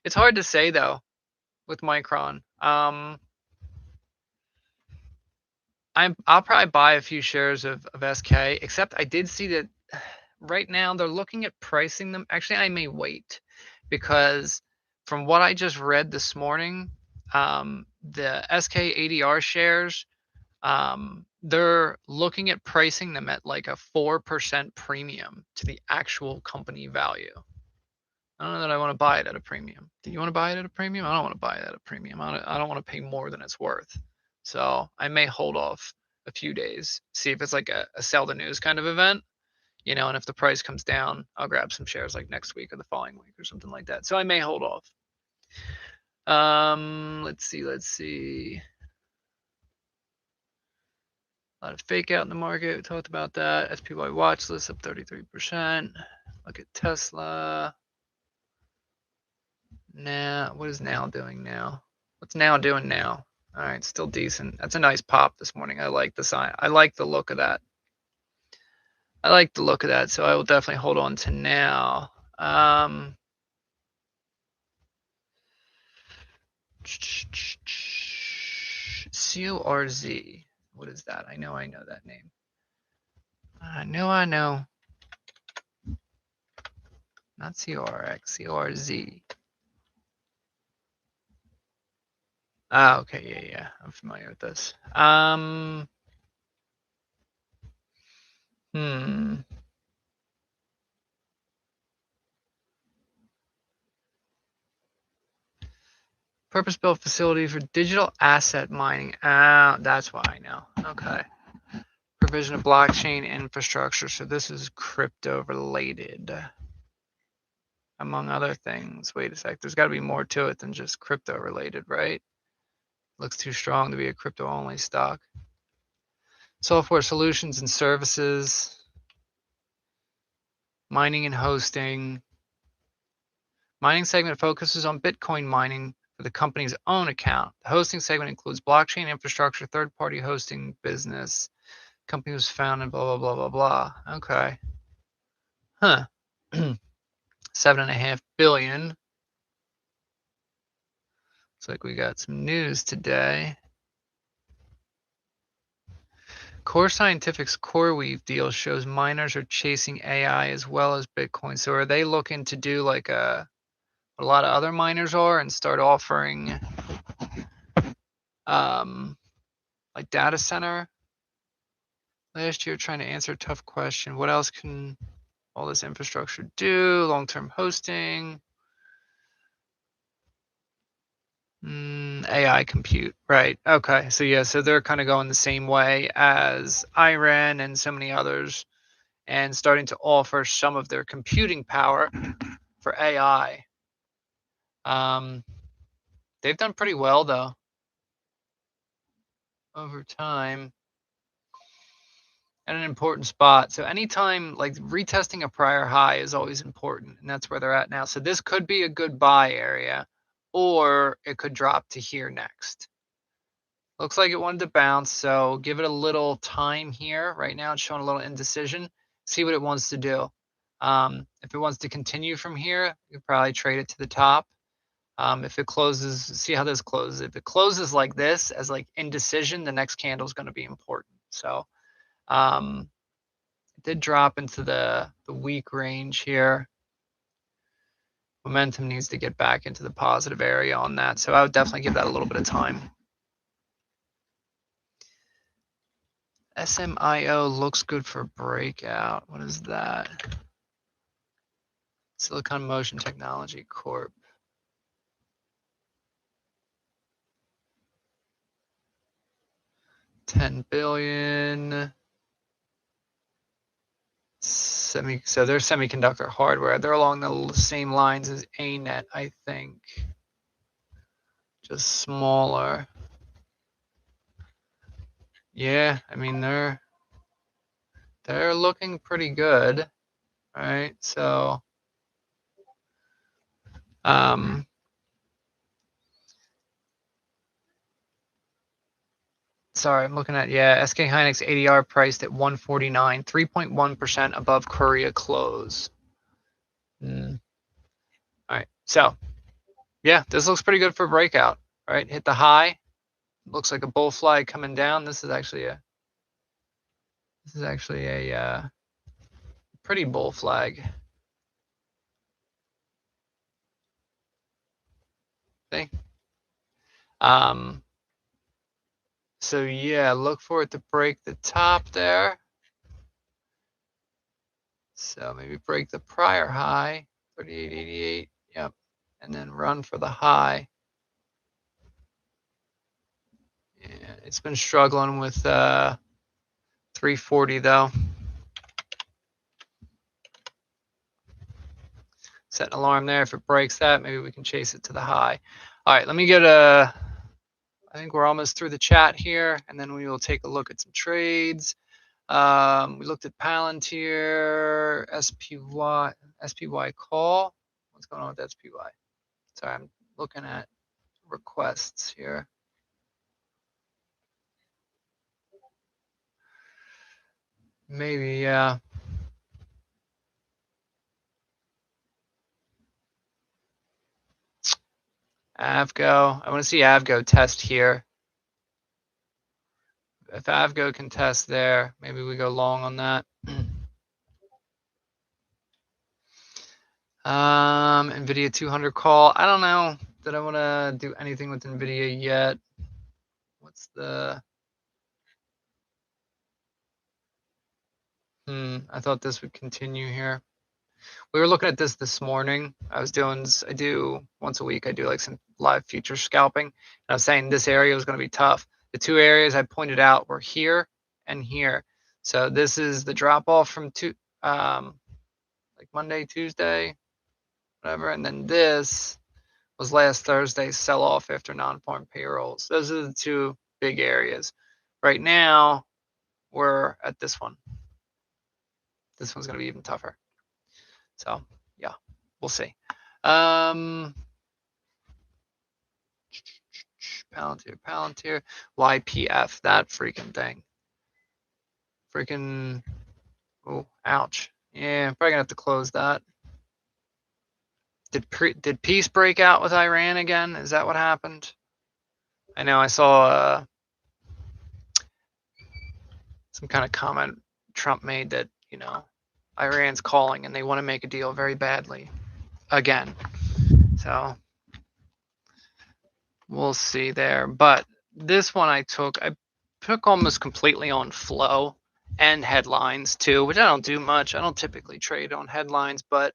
It's hard to say though with Micron. I'll probably buy a few shares of SK, except I did see that right now they're looking at pricing them. Actually, I may wait because from what I just read this morning, the SK ADR shares, they're looking at pricing them at like a 4% premium to the actual company value. I don't know that I want to buy it at a premium. Do you want to buy it at a premium? I don't want to buy it at a premium. I don't want to pay more than it's worth. So I may hold off a few days, see if it's like a sell the news kind of event, and if the price comes down, I'll grab some shares like next week or the following week or something like that. So I may hold off. Let's see. A lot of fake out in the market. We talked about that. SPY watch list up 33%. Look at Tesla. Now, what is Now doing now? What's Now doing now? All right, still decent. That's a nice pop this morning. I like the sign. I like the look of that. So I will definitely hold on to Now. CORZ. What is that? I know that name. I know. Not CORX, CORZ. Ah, okay, yeah. I'm familiar with this. Purpose-built facility for digital asset mining. That's why I know. Okay. Provision of blockchain infrastructure. So this is crypto related, among other things. Wait a sec. There's got to be more to it than just crypto related, right? Looks too strong to be a crypto only stock. Software solutions and services. Mining and hosting. Mining segment focuses on Bitcoin mining for the company's own account. The hosting segment includes blockchain infrastructure, third-party hosting business. Company was founded, blah, blah, blah, blah, blah. Okay. Huh. $7.5 billion. Looks like we got some news today. Core Scientific's CoreWeave deal shows miners are chasing AI as well as Bitcoin. So are they looking to do like what a lot of other miners are and start offering like data center? Last year trying to answer a tough question. What else can all this infrastructure do? Long-term hosting. AI compute, right? Okay, so yeah, so they're kind of going the same way as IREN and so many others, and starting to offer some of their computing power for AI. They've done pretty well though over time. At an important spot. So anytime like retesting a prior high is always important, and that's where they're at now. So this could be a good buy area, or it could drop to here next. Looks like it wanted to bounce, so give it a little time here. Right now it's showing a little indecision. See what it wants to do. If it wants to continue from here, you could probably trade it to the top. If it closes, see how this closes. If it closes like this as like indecision, the next candle is going to be important. So it did drop into the weak range here. Momentum needs to get back into the positive area on that. So I would definitely give that a little bit of time. SMIO looks good for breakout. What is that? Silicon Motion Technology Corp. $10 billion. So they're semiconductor hardware. They're along the same lines as ANET, I think. Just smaller. Yeah, I mean they're looking pretty good, right? So sorry, I'm looking at SK Hynix ADR priced at 149, 3.1% above Korea close. All right, so yeah, this looks pretty good for breakout, right? Hit the high. Looks like a bull flag coming down. This is actually a This is actually a pretty bull flag. See? So yeah, look for it to break the top there. So maybe break the prior high, 38.88. Yep. And then run for the high. Yeah, it's been struggling with 340 though. Set an alarm there. If it breaks that, maybe we can chase it to the high. All right, let me get I think we're almost through the chat here, and then we will take a look at some trades. We looked at Palantir, SPY call. What's going on with SPY? Sorry, I'm looking at requests here. Maybe, yeah. Avgo. I want to see Avgo test here. If Avgo can test there, maybe we go long on that. NVIDIA 200 call. I don't know that I want to do anything with NVIDIA yet. What's the... I thought this would continue here. We were looking at this morning. I do once a week, I do like some live future scalping. And I was saying this area was going to be tough. The two areas I pointed out were here and here. So this is the drop off from like Monday, Tuesday, whatever. And then this was last Thursday's sell off after non-farm payrolls. Those are the two big areas. Right now, we're at this one. This one's going to be even tougher. So yeah, we'll see. Palantir, YPF, that freaking thing. Freaking, oh, ouch. Yeah, probably gonna have to close that. Did peace break out with Iran again? Is that what happened? I know I saw some kind of comment Trump made that, you know, Iran's calling and they want to make a deal very badly again. So we'll see there. But this one I took almost completely on flow and headlines too, which I don't do much. I don't typically trade on headlines, but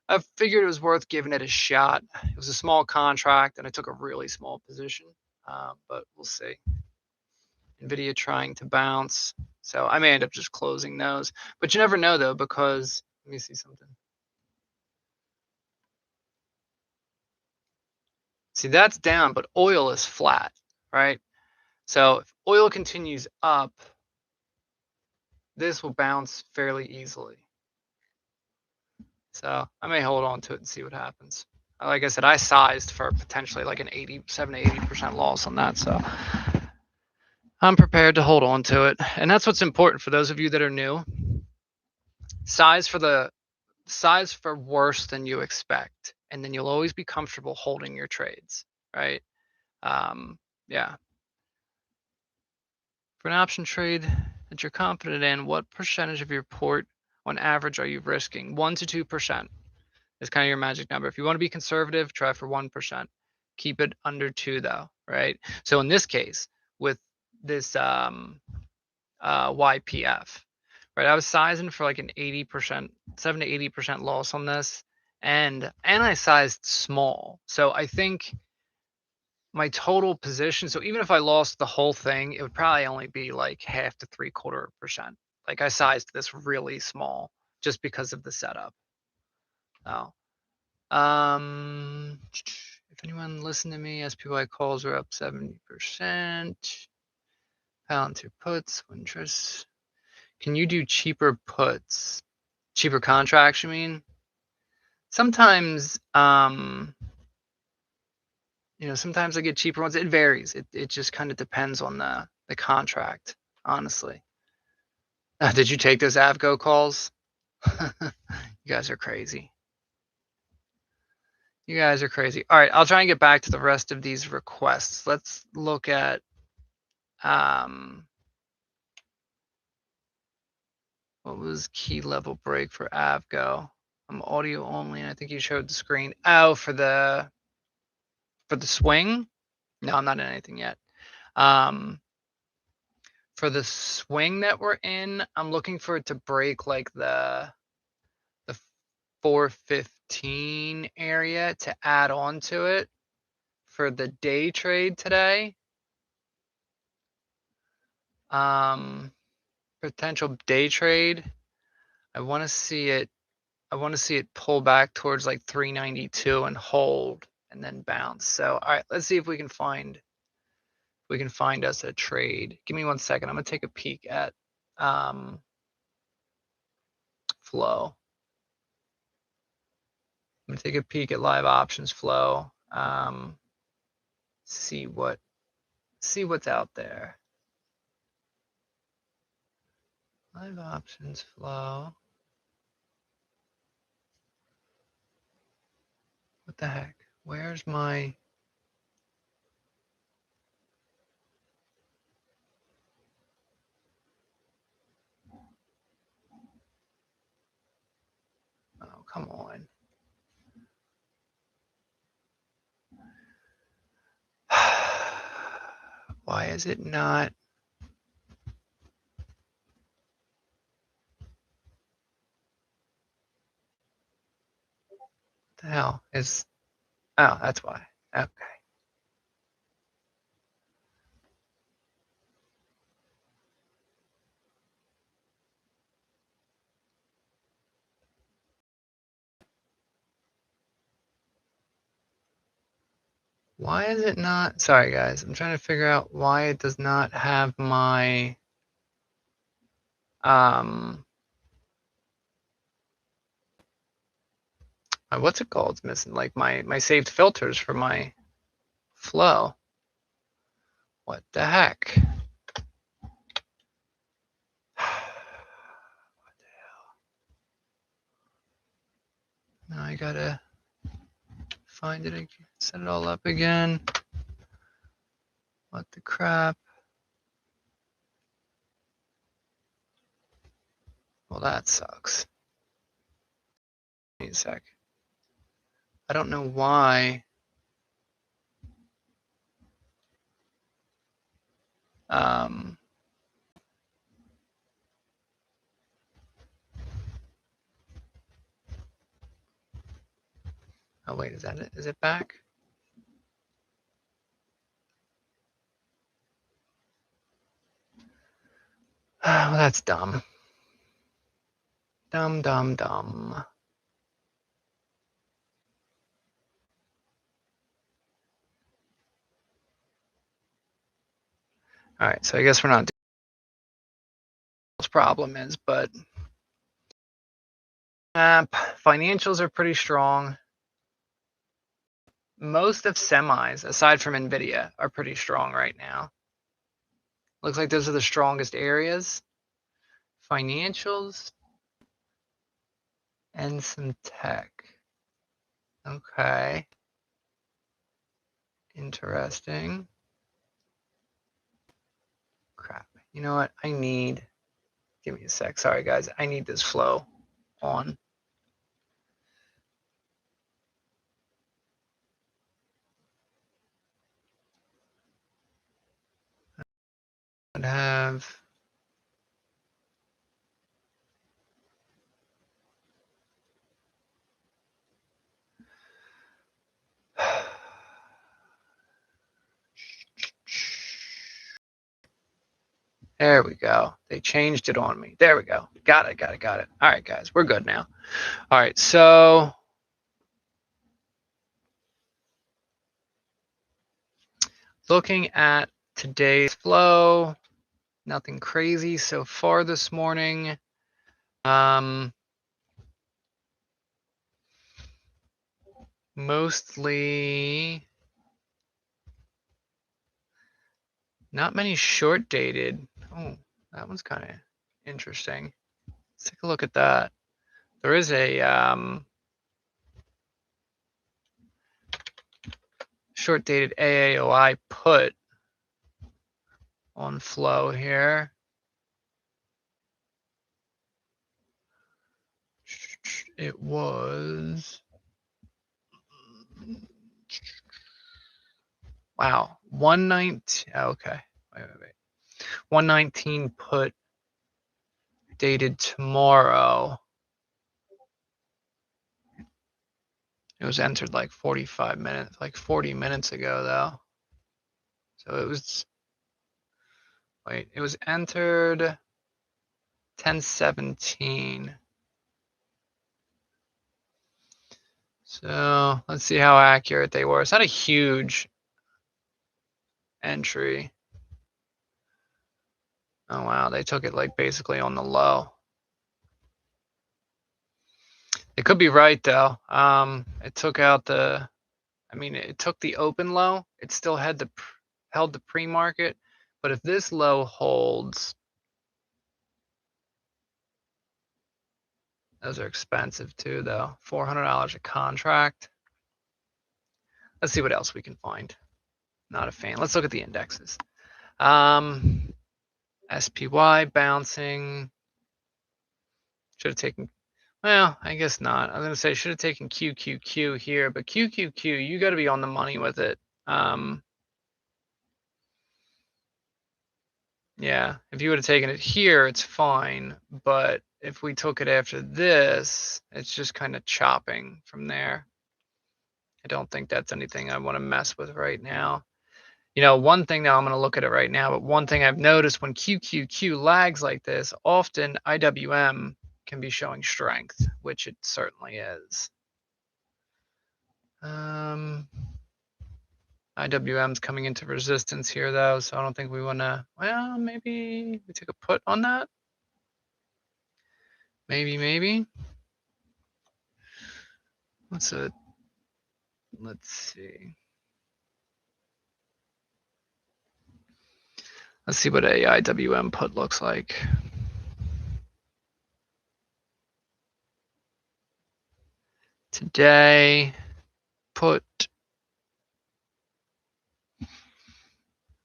I figured it was worth giving it a shot. It was a small contract and I took a really small position, but we'll see. NVIDIA trying to bounce. So I may end up just closing those, but you never know though, because let me see something. See, that's down, but oil is flat, right? So if oil continues up, this will bounce fairly easily. So I may hold on to it and see what happens. Like I said, I sized for potentially like an 87 to 80% loss on that. So I'm prepared to hold on to it. And that's what's important for those of you that are new. Size for worse than you expect. And then you'll always be comfortable holding your trades, right? Yeah. For an option trade that you're confident in, what percentage of your port on average are you risking? 1 to 2% is kind of your magic number. If you want to be conservative, try for 1%. Keep it under 2 though, right? So in this case, with this YPF, right? I was sizing for like an 80%, 7 to 80% loss on this, and I sized small. So I think my total position, so even if I lost the whole thing, it would probably only be like 0.5 to 0.75%. Like I sized this really small just because of the setup. Oh. If anyone listened to me, SPY calls are up 70%. Palantir puts, interest. Can you do cheaper puts? Cheaper contracts, you mean? Sometimes, sometimes I get cheaper ones. It varies. It just kind of depends on the contract, honestly. Did you take those Avgo calls? You guys are crazy. You guys are crazy. All right, I'll try and get back to the rest of these requests. Let's look at What was key level break for Avgo? I'm audio only, and I think you showed the screen. Oh, for the swing? No, I'm not in anything yet. For the swing that we're in, I'm looking for it to break like the 415 area to add on to it for the day trade today. Potential day trade. I want to see it pull back towards like 392 and hold and then bounce. So, all right, let's see if we can find us a trade. Give me 1 second. I'm going to take a peek at flow. I'm going to take a peek at live options flow. See what's out there. Live options flow. What the heck? Where's my... Oh, come on. Why is it not? What the hell is... Oh, that's why. Okay. Why is it not? Sorry, guys. I'm trying to figure out why it does not have my what's it called? It's missing like my saved filters for my flow. What the heck? What the hell? Now I gotta find it again, set it all up again. What the crap? Well, that sucks. Wait a sec. I don't know why. Oh wait, is that it? Is it back? Well, that's dumb. Dumb. All right, so I guess we're not doing what the problem is, but financials are pretty strong. Most of semis, aside from NVIDIA, are pretty strong right now. Looks like those are the strongest areas. Financials and some tech. Okay. Interesting. Crap. You know what? Give me a sec. Sorry, guys. I need this flow on. I'd have... There we go. They changed it on me. There we go. Got it. All right, guys. We're good now. All right, so... looking at today's flow, nothing crazy so far this morning. Mostly not many short dated. Oh, that one's kind of interesting. Let's take a look at that. There is a short dated AAOI put on flow here. It was, wow, 119. Okay, wait. 119 put dated tomorrow. It was entered like 45 minutes, like 40 minutes ago though. So it was, wait, it was entered 10:17. So let's see how accurate they were. It's not a huge entry. Oh wow, they took it like basically on the low. It could be right though. It took out the, I mean, it took the open low. It still had held the pre-market, but if this low holds, those are expensive too though. $400 a contract. Let's see what else we can find. Not a fan. Let's look at the indexes. SPY bouncing. Should have taken, well, I guess not. I'm going to say should have taken QQQ here, but QQQ, you got to be on the money with it. Yeah, if you would have taken it here, it's fine. But if we took it after this, it's just kind of chopping from there. I don't think that's anything I want to mess with right now. You know, one thing now, I'm going to look at it right now, but one thing I've noticed when QQQ lags like this, often IWM can be showing strength, which it certainly is. IWM's coming into resistance here though, so I don't think we want to, well, maybe we take a put on that. Maybe. Let's see. Let's see what a IWM put looks like. Today, put,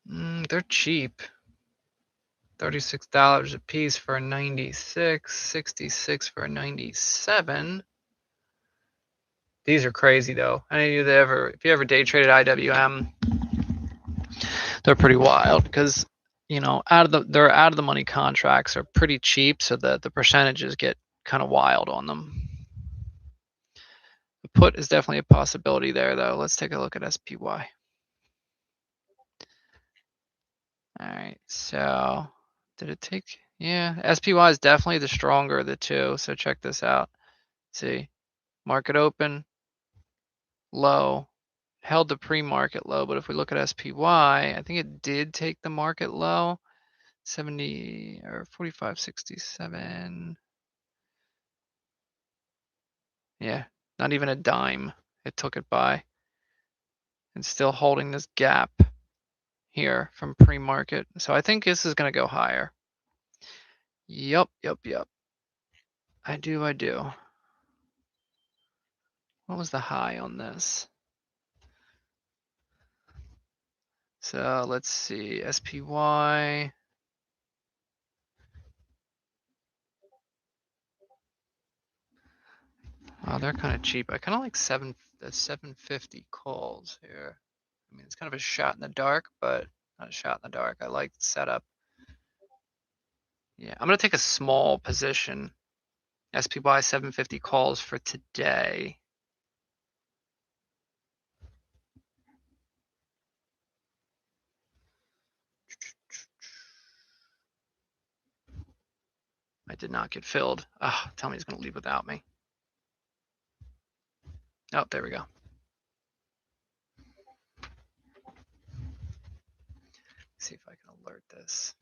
they're cheap. $36 a piece for a 96, 66 for a 97. These are crazy though. Any of you that if you ever day traded IWM, they're pretty wild because, you know, their out of the money contracts are pretty cheap, so that the percentages get kind of wild on them. The put is definitely a possibility there though. Let's take a look at SPY. All right, so did it take? Yeah, SPY is definitely the stronger of the two. So check this out. See, market open, low, held the pre-market low, but if we look at SPY, I think it did take the market low, 70 or 45.67. Yeah, not even a dime. It took it by. And still holding this gap here from pre-market. So I think this is going to go higher. Yep. I do. What was the high on this? So let's see, SPY. Oh, they're kind of cheap. I kind of like the 750 calls here. I mean, it's kind of a shot in the dark, but not a shot in the dark. I like the setup. Yeah, I'm going to take a small position. SPY 750 calls for today. I did not get filled. Oh, tell me he's going to leave without me. Oh, there we go. See if I can alert this.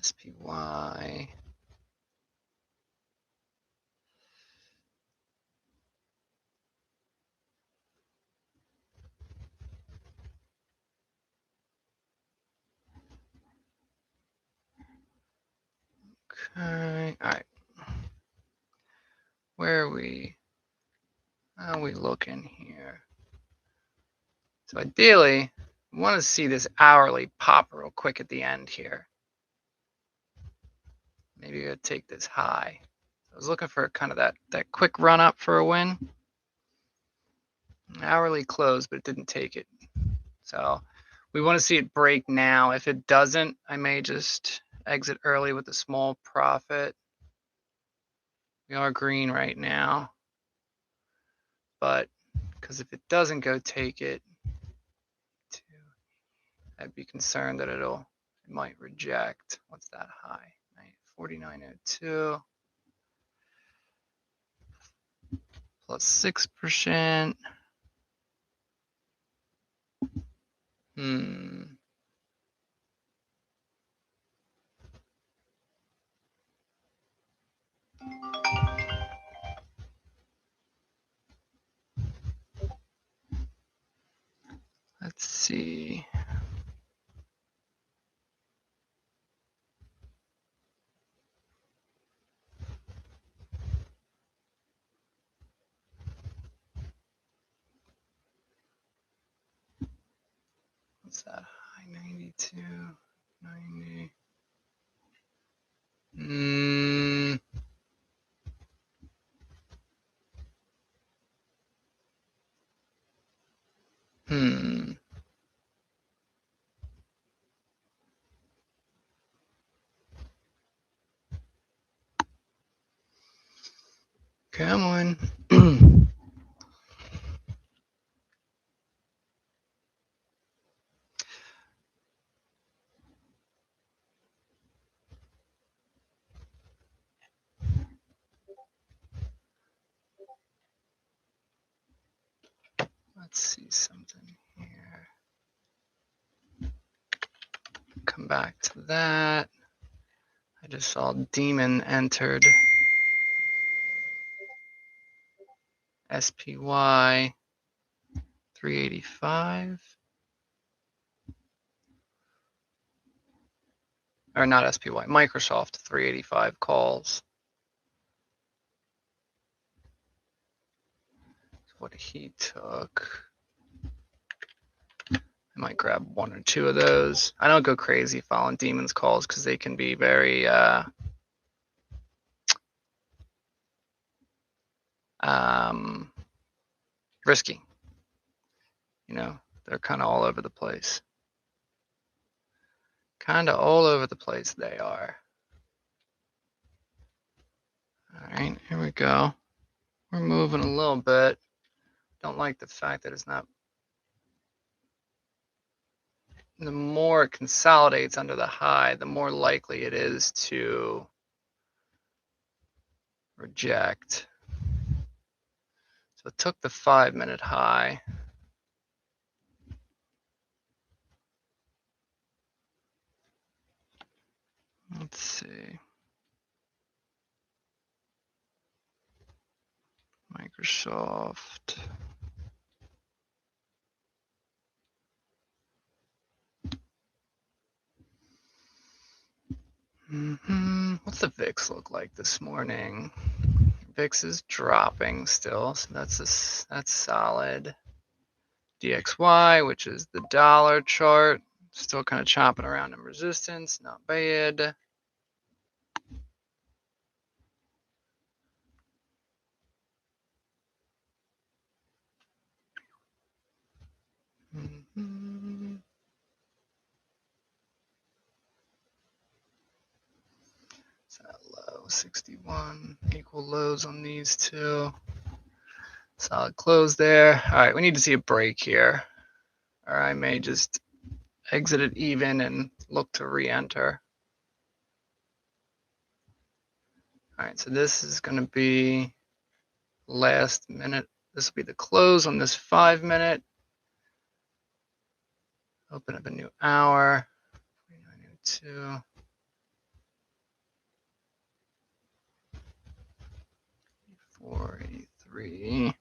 SPY. All right. Where are we? How are we looking here? So ideally, we want to see this hourly pop real quick at the end here. Maybe we'll take this high. I was looking for kind of that quick run up for a win. Hourly close, but it didn't take it. So we want to see it break now. If it doesn't, I may just exit early with a small profit. We are green right now, but because if it doesn't go take it, I'd be concerned that it might reject. What's that high? 49.02 plus 6%. Let's see. What's that high? 92, 90. Come on. Let's see something here. Come back to that. I just saw Demon entered. SPY 385. Or not SPY, Microsoft 385 calls. What he took. I might grab one or two of those. I don't go crazy following Demon's calls because they can be very risky. You know, they're kind of all over the place. Kind of all over the place they are. All right, here we go. We're moving a little bit. Don't like the fact that it's not. The more it consolidates under the high, the more likely it is to reject. So it took the 5-minute high. Let's see. Microsoft. What's the VIX look like this morning? VIX is dropping still, so that's solid. DXY, which is the dollar chart, still kind of chopping around in resistance, not bad. Is that low? 61. Equal lows on these two. Solid close there. All right, we need to see a break here, or I may just exit it even and look to re-enter. All right, so this is going to be last minute. This will be the close on this 5-minute. Open up a new hour. 49.02. 483.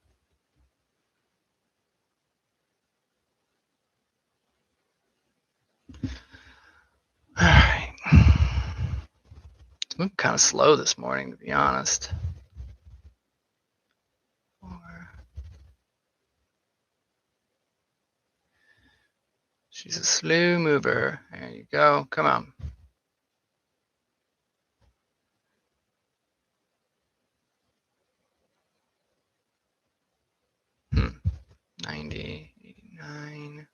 All right. I'm kind of slow this morning, to be honest. She's a slow mover. There you go. Come on. Hmm. 90, 89.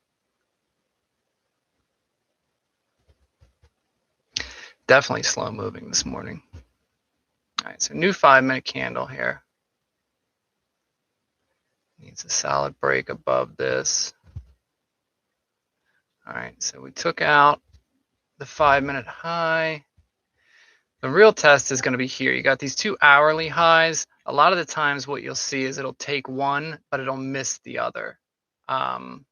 Definitely slow moving this morning. All right, so new 5-minute candle here. Needs a solid break above this. All right, so we took out the 5-minute high. The real test is going to be here. You got these 2 hourly highs. A lot of the times what you'll see is it'll take one, but it'll miss the other. So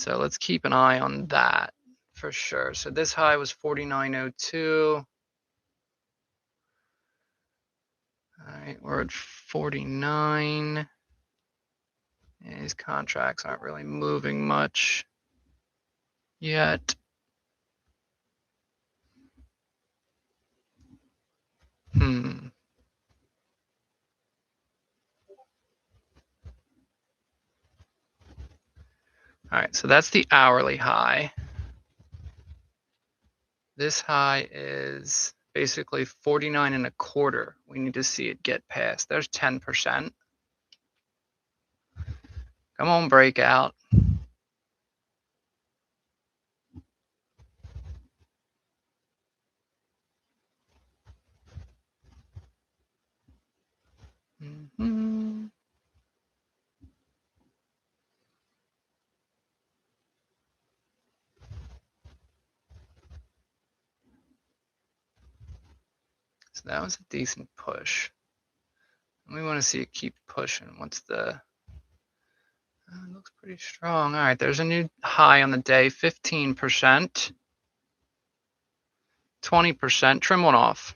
let's keep an eye on that for sure. So this high was 49.02. All right, we're at 49. And these contracts aren't really moving much yet. All right, so that's the hourly high. This high is basically 49.25. We need to see it get past. There's 10%. Come on, breakout. So that was a decent push. We want to see it keep pushing. What's the... it looks pretty strong. All right, there's a new high on the day, 15%. 20%. Trim one off.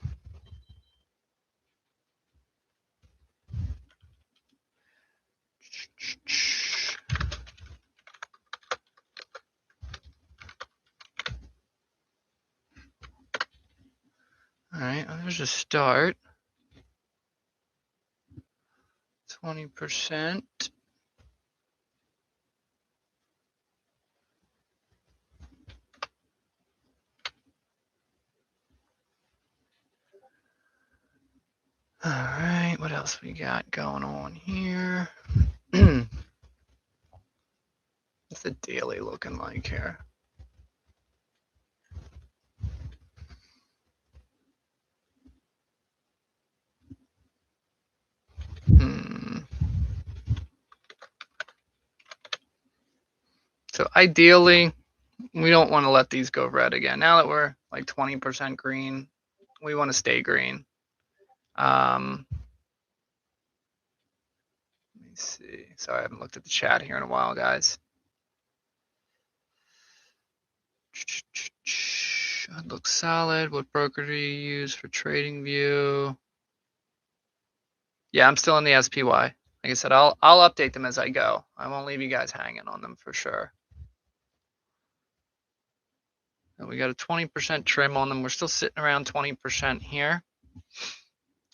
All right, there's a start. 20%. All right, what else we got going on here? What's the daily looking like here? So ideally, we don't want to let these go red again. Now that we're like 20% green, we want to stay green. Let me see. Sorry, I haven't looked at the chat here in a while, guys. It looks solid. What broker do you use for trading view? Yeah, I'm still in the SPY. Like I said, I'll update them as I go. I won't leave you guys hanging on them for sure. And we got a 20% trim on them. We're still sitting around 20% here.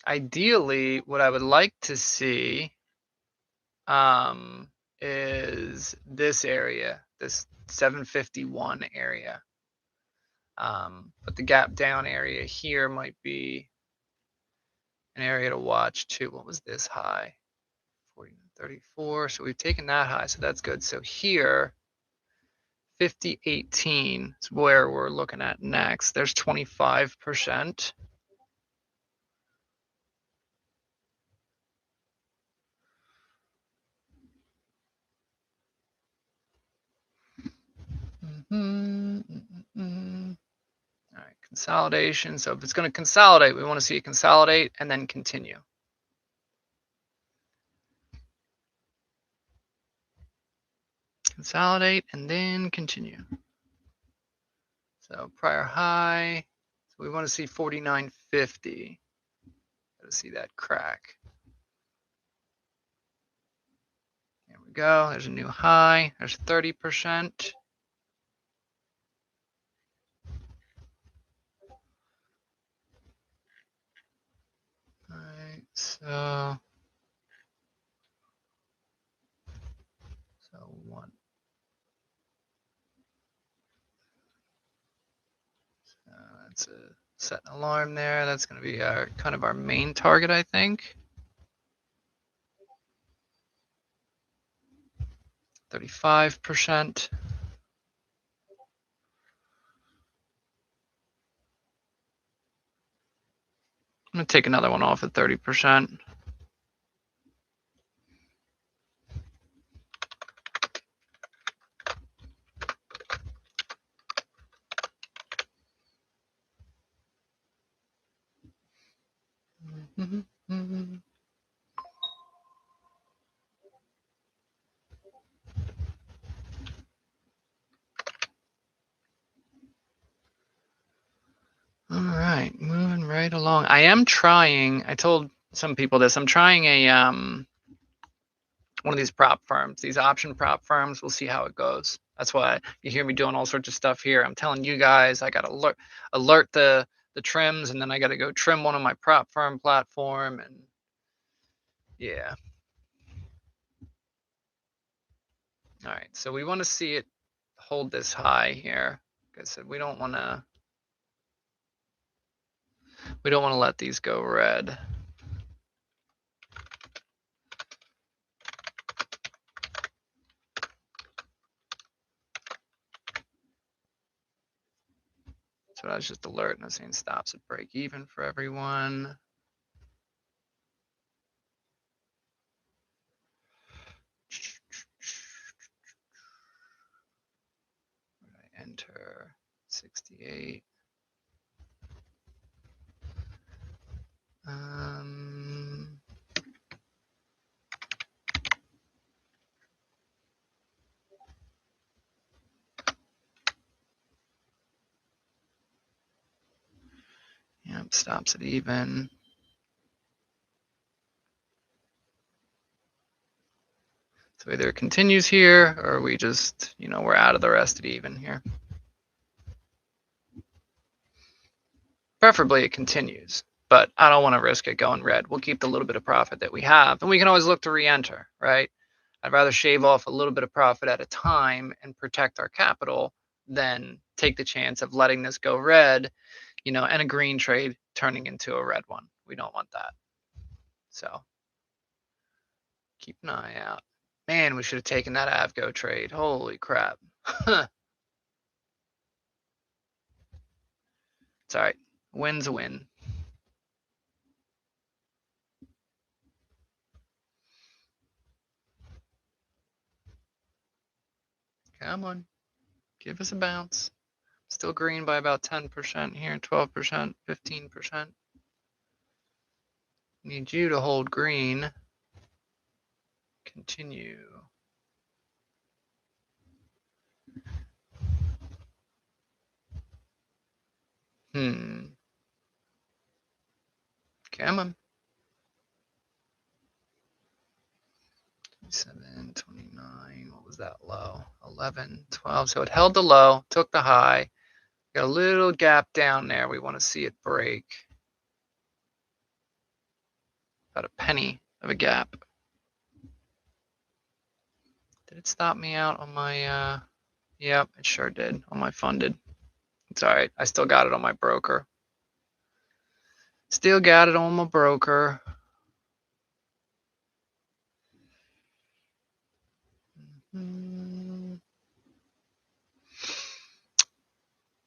Ideally, what I would like to see is this area, this 751 area. But the gap down area here might be an area to watch too. What was this high? 40.34. So we've taken that high, so that's good. So here, 50.18 is where we're looking at next. There's 25%. All right, consolidation. So if it's going to consolidate, we want to see it consolidate and then continue. Consolidate and then continue. So prior high. So we want to see 49.50. Got to see that crack. There we go. There's a new high. There's 30%. . So one. That's a set an alarm there. That's going to be our kind of our main target, I think. 35%. I'm going to take another one off at 30%. All right, moving right along. I am trying, I told some people this, I'm trying a one of these prop firms, these option prop firms. We'll see how it goes. That's why you hear me doing all sorts of stuff here. I'm telling you guys, I got to alert the trims, and then I got to go trim one on my prop firm platform, and yeah. All right, so we want to see it hold this high here. Like I said, we don't want to let these go red. So I was just alerting, saying stops at break even for everyone. Enter 68. Yep, stops at even. So either it continues here, or we just, we're out of the rest at even here. Preferably it continues, but I don't want to risk it going red. We'll keep the little bit of profit that we have, and we can always look to re-enter, right? I'd rather shave off a little bit of profit at a time and protect our capital than take the chance of letting this go red, and a green trade turning into a red one. We don't want that. So keep an eye out. Man, we should have taken that Avgo trade. Holy crap. It's all right. Win's a win. Come on. Give us a bounce. Still green by about 10% here, 12%, 15%. Need you to hold green. Continue. Come on. 27, 29. What was that low? 11, 12. So it held the low, took the high. Got a little gap down there. We want to see it break. About a penny of a gap. Did it stop me out on my, yep, it sure did on my funded. It's all right. I still got it on my broker. Still got it on my broker.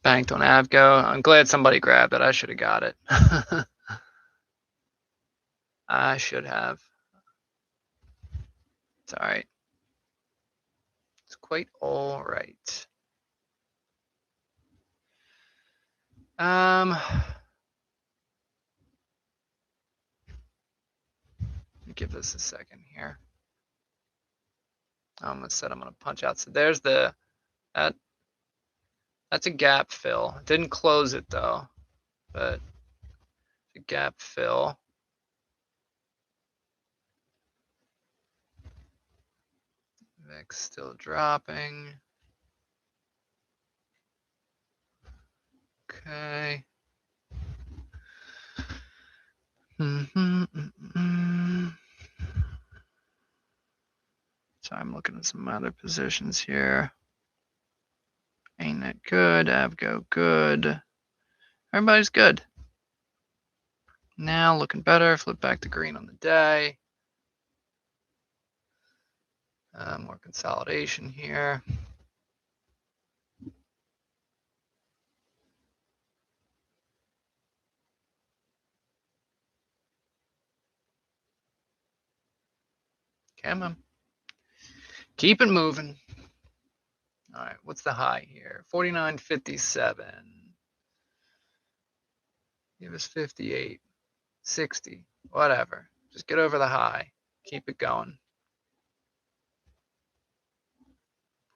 Banked on Avgo. I'm glad somebody grabbed it. I should have got it. I should have. It's all right. It's quite all right. Let me give this a second here. I'm gonna punch out. So there's that's a gap fill. Didn't close it though, but a gap fill. VIX still dropping. Okay. So I'm looking at some other positions here. Ain't that good? Avgo good. Everybody's good. Now looking better. Flip back to green on the day. More consolidation here. Come on. Keep it moving. All right, what's the high here? 49.57. Give us 58, 60, whatever. Just get over the high. Keep it going.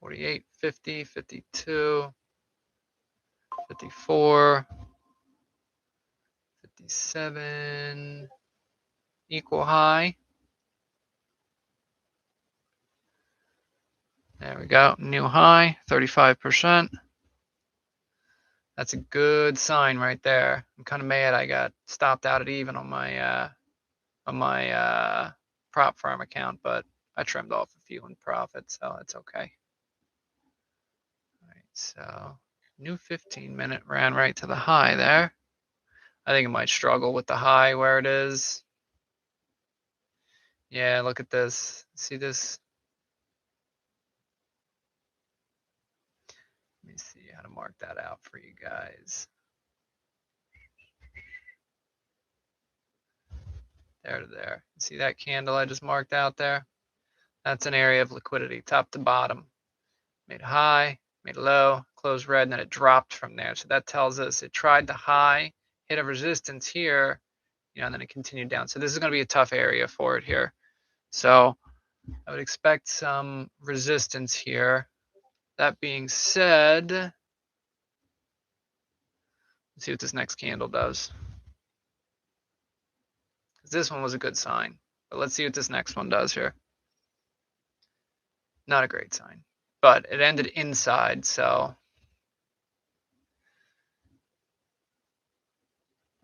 48, 50, 52, 54, 57. Equal high. There we go. New high, 35%. That's a good sign right there. I'm kind of mad I got stopped out at even on my prop firm account, but I trimmed off a few in profit, so it's okay. All right, so new 15-minute ran right to the high there. I think it might struggle with the high where it is. Yeah, look at this. See this? Let me see how to mark that out for you guys. There to there. See that candle I just marked out there? That's an area of liquidity, top to bottom. Made a high, made a low, closed red, and then it dropped from there. So that tells us it tried the high, hit a resistance here, and then it continued down. So this is going to be a tough area for it here. So I would expect some resistance here. That being said, let's see what this next candle does. This one was a good sign, but let's see what this next one does here. Not a great sign, but it ended inside, so. All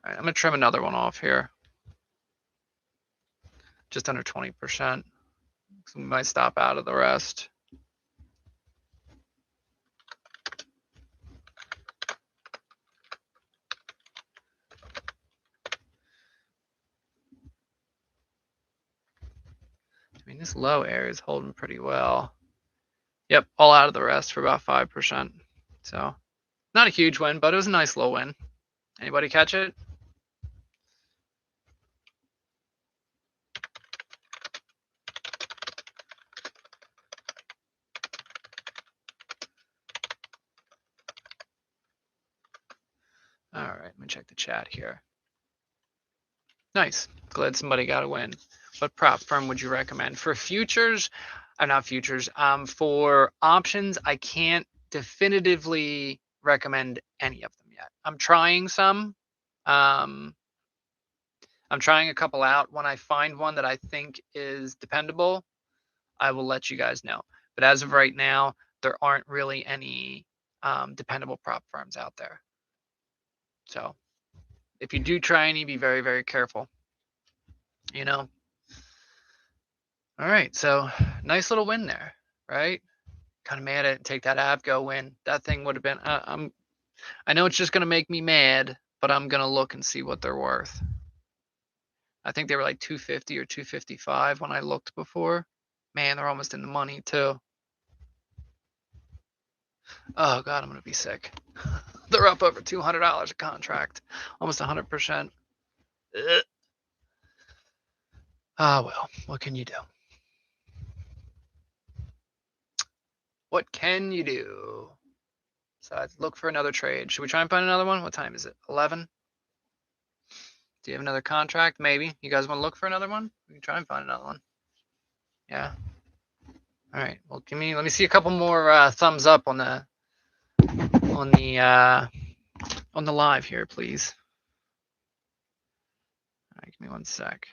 right, I'm going to trim another one off here. Just under 20%. So we might stop out of the rest. I mean, this low area is holding pretty well. Yep, all out of the rest for about 5%. So not a huge win, but it was a nice low win. Anybody catch it? All right, let me check the chat here. Nice. Glad somebody got a win. What prop firm would you recommend? For futures, not futures, for options, I can't definitively recommend any of them yet. I'm trying some. I'm trying a couple out. When I find one that I think is dependable, I will let you guys know. But as of right now, there aren't really any dependable prop firms out there. So if you do try any, be very, very careful. All right, so nice little win there, right? Kind of mad I didn't take that Avgo win. That thing would have been, I know it's just going to make me mad, but I'm going to look and see what they're worth. I think they were like 250 or 255 when I looked before. Man, they're almost in the money too. Oh God, I'm going to be sick. They're up over $200 a contract, almost 100%. Ah, well, what can you do? What can you do? So I'd look for another trade. Should we try and find another one? What time is it? 11? Do you have another contract? Maybe. You guys want to look for another one? We can try and find another one. Yeah. All right. Well, let me see a couple more thumbs up on the live here, please. All right, give me one sec.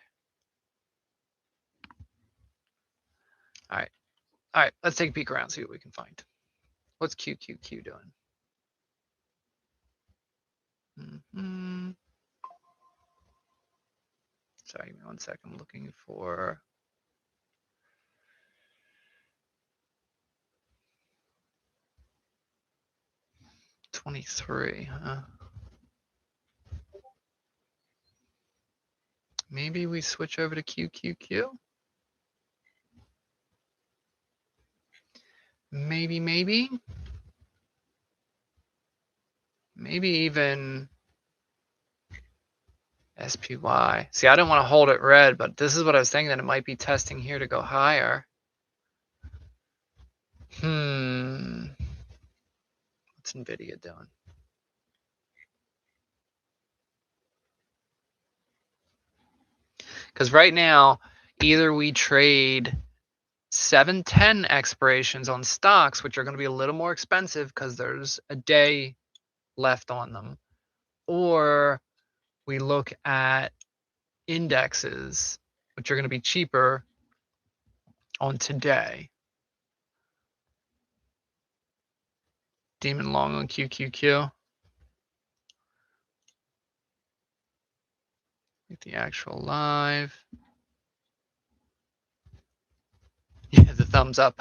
All right. Let's take a peek around, see what we can find. What's QQQ doing? Sorry, give me one sec. I'm looking for. 23, huh? Maybe we switch over to QQQ? Maybe. Maybe even SPY. See, I don't want to hold it red, but this is what I was thinking, that it might be testing here to go higher. What's NVIDIA doing? Because right now, either we trade 7-10 expirations on stocks, which are going to be a little more expensive because there's a day left on them, or we look at indexes, which are going to be cheaper on today. Demon long on QQQ. Get the actual live. Yeah, the thumbs up.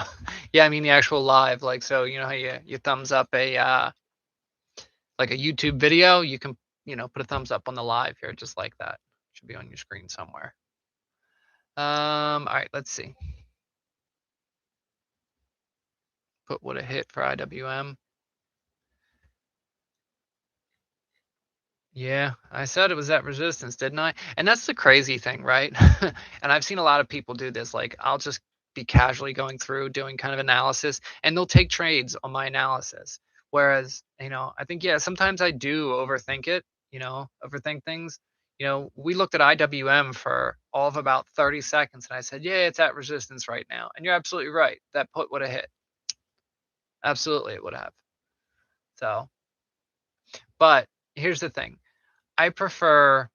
Yeah, I mean the actual live. Like, so you know how you thumbs up a like a YouTube video, you can put a thumbs up on the live here, just like that. Should be on your screen somewhere. All right, let's see. Put what a hit for IWM. Yeah, I said it was at resistance, didn't I? And that's the crazy thing, right? And I've seen a lot of people do this. Like, I'll just be casually going through doing kind of analysis, and they'll take trades on my analysis. Whereas, I think, yeah, sometimes I do overthink it, overthink things. We looked at IWM for all of about 30 seconds, and I said, yeah, it's at resistance right now. And you're absolutely right. That put would have hit. Absolutely, it would have. So, but here's the thing. I prefer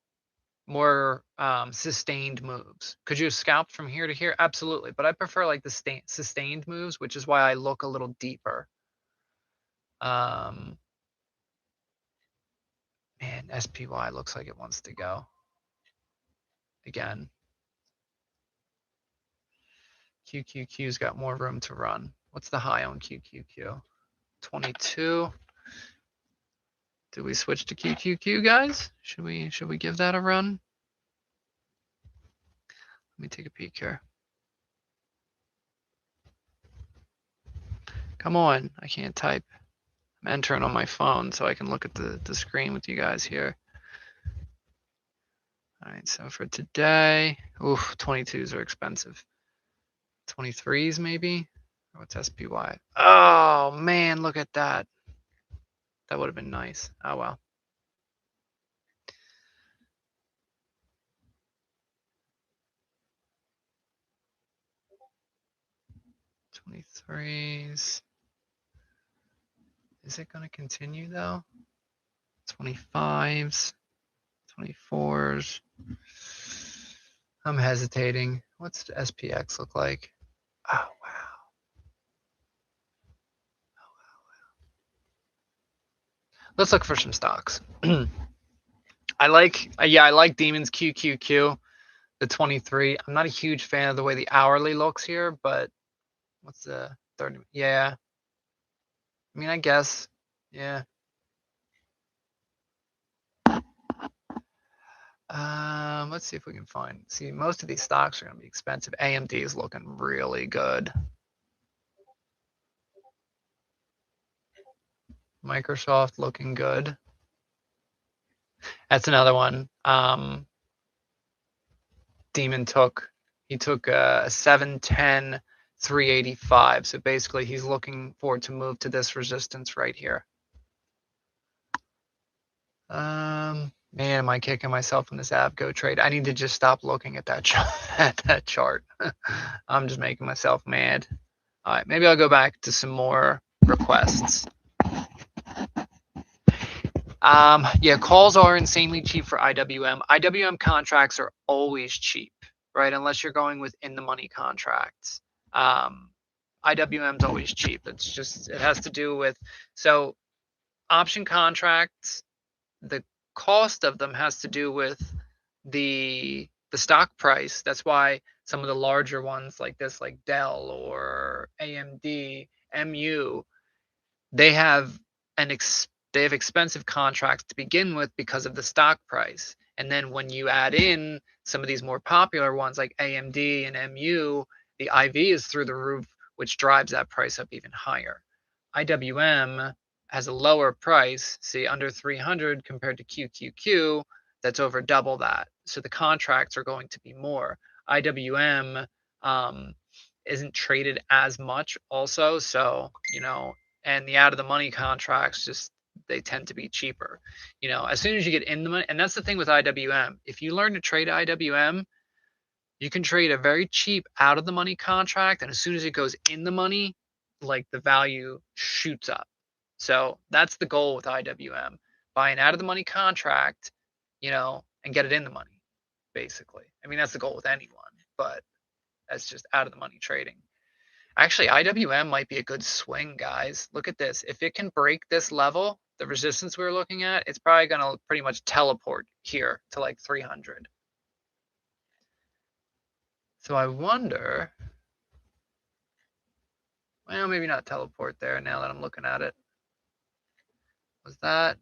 more sustained moves. Could you have scalped from here to here? Absolutely. But I prefer like the sustained moves, which is why I look a little deeper. Man, SPY looks like it wants to go again. QQQ's got more room to run. What's the high on QQQ? 22. Do we switch to QQQ, guys? Should we give that a run? Let me take a peek here. Come on, I can't type. I'm entering on my phone so I can look at the screen with you guys here. All right, so for today, 22s are expensive. 23s maybe? What's SPY? Oh man, look at that. That would have been nice. Oh well. $23s. Is it going to continue though? 25s, 24s. I'm hesitating. What's the SPX look like? Oh wow. Let's look for some stocks. I like Demon's QQQ, the 23. I'm not a huge fan of the way the hourly looks here, but what's the 30? Yeah. I mean, I guess. Yeah. Let's see if we can find. See, most of these stocks are going to be expensive. AMD is looking really good. Microsoft looking good. That's another one. Demon took a 710 385. So basically he's looking forward to move to this resistance right here. Man, am I kicking myself in this Avgo trade? I need to just stop looking at that chart. I'm just making myself mad. All right, maybe I'll go back to some more requests. Yeah, calls are insanely cheap for IWM. IWM contracts are always cheap, right? Unless you're going with in the money contracts. IWM's always cheap. It's just, it has to do with, so option contracts, the cost of them has to do with the stock price. That's why some of the larger ones like this, like Dell or AMD, MU, they have they have expensive contracts to begin with because of the stock price. And then when you add in some of these more popular ones like AMD and MU, the IV is through the roof, which drives that price up even higher. IWM has a lower price, see under 300 compared to QQQ, that's over double that. So the contracts are going to be more. IWM isn't traded as much also, so, and the out of the money contracts just they tend to be cheaper. As soon as you get in the money, and that's the thing with IWM. If you learn to trade IWM, you can trade a very cheap out of the money contract, and as soon as it goes in the money, like the value shoots up. So that's the goal with IWM. Buy an out of the money contract, and get it in the money, basically. I mean, that's the goal with anyone, but that's just out of the money trading. Actually, IWM might be a good swing, guys. Look at this. If it can break this level, the resistance we were looking at, it's probably going to pretty much teleport here to like 300. So I wonder, well, maybe not teleport there now that I'm looking at it. Was that?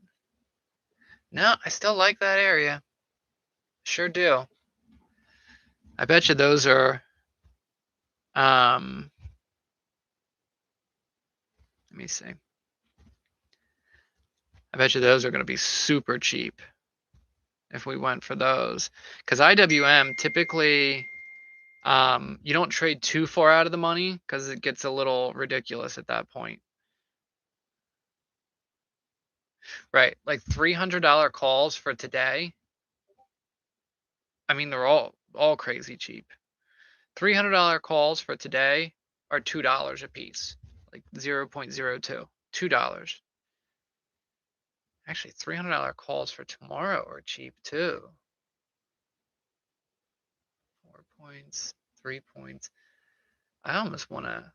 No, I still like that area. Sure do. I bet you those are, let me see. I bet you those are going to be super cheap if we went for those. Because IWM typically, you don't trade too far out of the money because it gets a little ridiculous at that point. Right, like $300 calls for today. I mean, they're all crazy cheap. $300 calls for today are $2 a piece, like 0.02, $2. Actually, $300 calls for tomorrow are cheap too. 4 points, 3 points. I almost want to.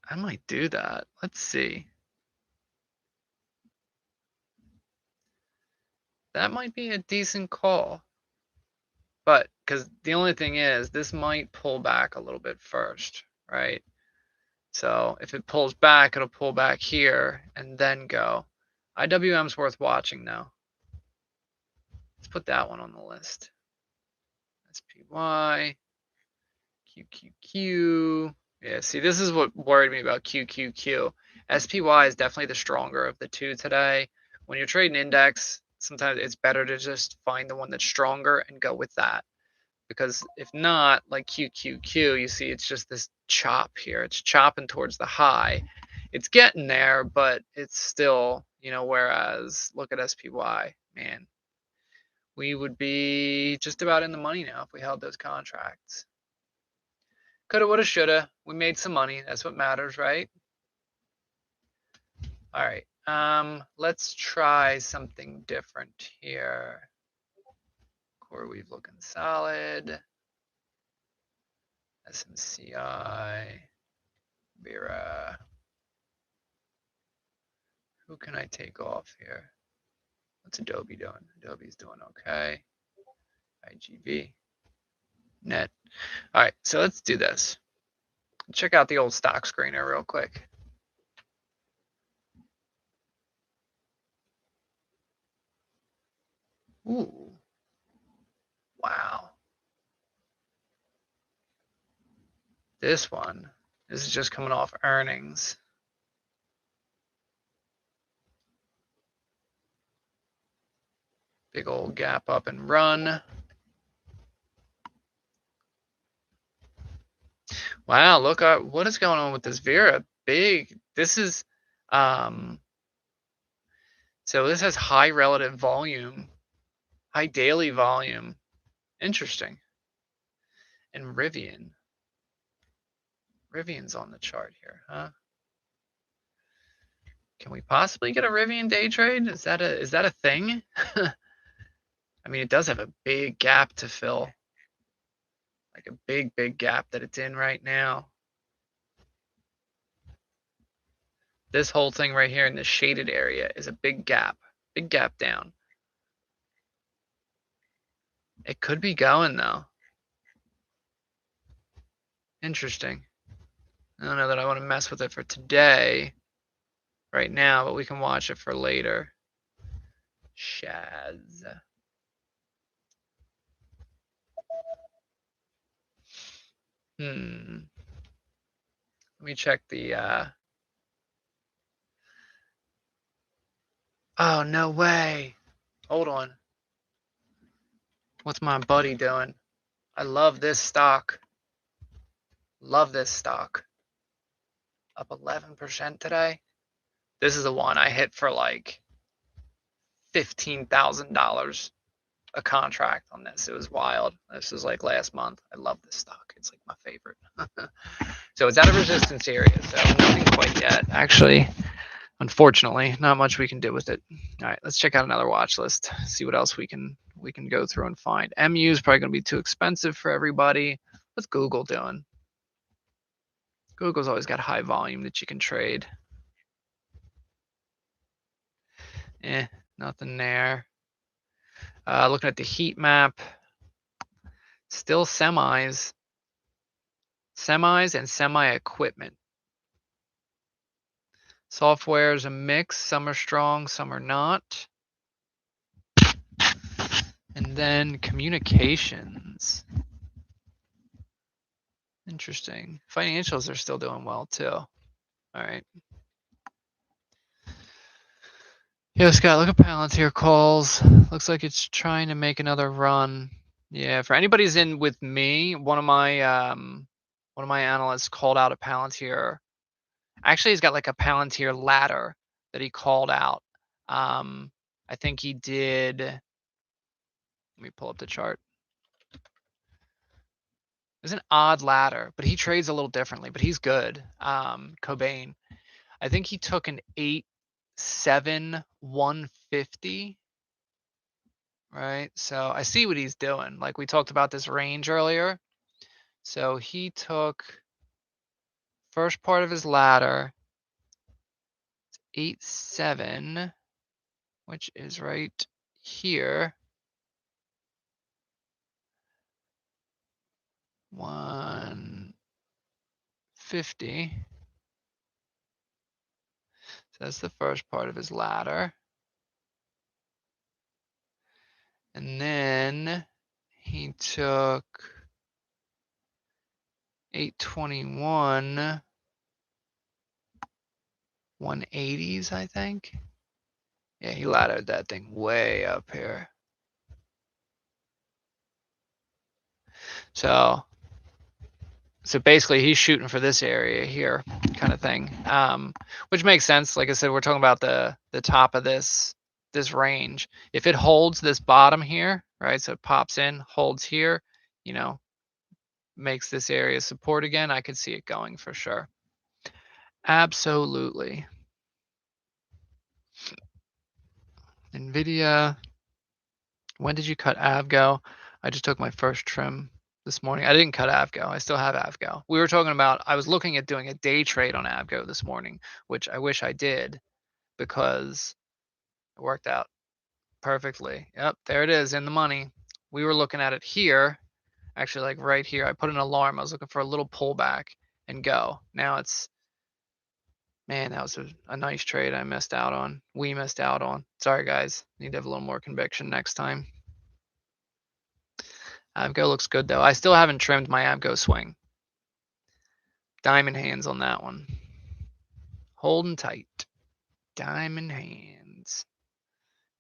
I might do that. Let's see. That might be a decent call. But because the only thing is, this might pull back a little bit first, right? So if it pulls back, it'll pull back here and then go. IWM's worth watching though. Let's put that one on the list. SPY, QQQ. Yeah, see, this is what worried me about QQQ. SPY is definitely the stronger of the two today. When you're trading index, sometimes it's better to just find the one that's stronger and go with that. Because if not, like QQQ, you see it's just this chop here. It's chopping towards the high. It's getting there, but it's still, whereas look at SPY, man. We would be just about in the money now if we held those contracts. Coulda, woulda, shoulda. We made some money. That's what matters, right? All right. Let's try something different here. Core weave looking solid. SMCI. Vera. Who can I take off here? What's Adobe doing? Adobe's doing okay. IGV. Net. All right, so let's do this. Check out the old stock screener real quick. Ooh. Wow. This is just coming off earnings. Big old gap up and run. Wow, look at what is going on with this Vera. Big. This is so this has high relative volume, high daily volume. Interesting. And Rivian. Rivian's on the chart here, huh? Can we possibly get a Rivian day trade? Is that a thing? I mean, it does have a big gap to fill. Like a big gap that it's in right now. This whole thing right here in the shaded area is a big gap down. It could be going though. Interesting. I don't know that I want to mess with it for today. right now, but we can watch it for later. Shaz. Let me check the oh, no way. Hold on. What's my buddy doing? I love this stock. Love this stock. Up 11% today. This is the one I hit for like $15,000 a contract on this. It was wild. This was like last month. I love this stock. It's like my favorite. So it's at a resistance area. So nothing quite yet. Actually, unfortunately, not much we can do with it. All right, let's check out another watch list. See what else we can go through and find. MU is probably going to be too expensive for everybody. What's Google doing? Google's always got high volume that you can trade. Nothing there. Looking at the heat map, still semis and semi equipment. Software is a mix. Some are strong, some are not. And then communications. Interesting. Financials are still doing well too. All right. Yeah, Scott, look at Palantir calls. Looks like it's trying to make another run. Yeah, for anybody's in with me, one of my analysts called out a Palantir. Actually, he's got like a Palantir ladder that he called out. I think he did. Let me pull up the chart. It's an odd ladder, but he trades a little differently, but he's good. Cobain. I think he took an 8-7-150. Right? So I see what he's doing. Like we talked about this range earlier. So he took first part of his ladder, 8-7, which is right here. 150. So that's the first part of his ladder. And then he took 821 180s, I think. Yeah, he laddered that thing way up here. So basically he's shooting for this area here, kind of thing, which makes sense. Like I said, we're talking about the top of this range. If it holds this bottom here, right, so it pops in, holds here, you know, makes this area support again, I could see it going for sure. Absolutely. NVIDIA. When did you cut Avgo? I just took my first trim this morning. I didn't cut Avgo. I still have Avgo. We were talking about, I was looking at doing a day trade on Avgo this morning, which I wish I did because it worked out perfectly. Yep, there it is in the money. We were looking at it here, actually like right here. I put an alarm. I was looking for a little pullback and go. Now it's, man, that was a nice trade I missed out on. We missed out on. Sorry, guys. Need to have a little more conviction next time. Avgo looks good, though. I still haven't trimmed my Avgo swing. Diamond hands on that one. Holding tight. Diamond hands.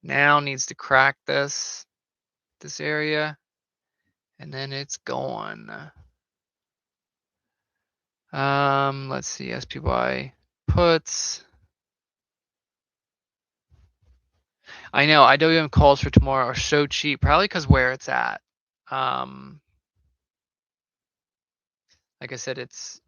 Now needs to crack this area, and then it's gone. Let's see, SPY puts. I know IWM calls for tomorrow are so cheap, probably because where it's at. Like I said, it's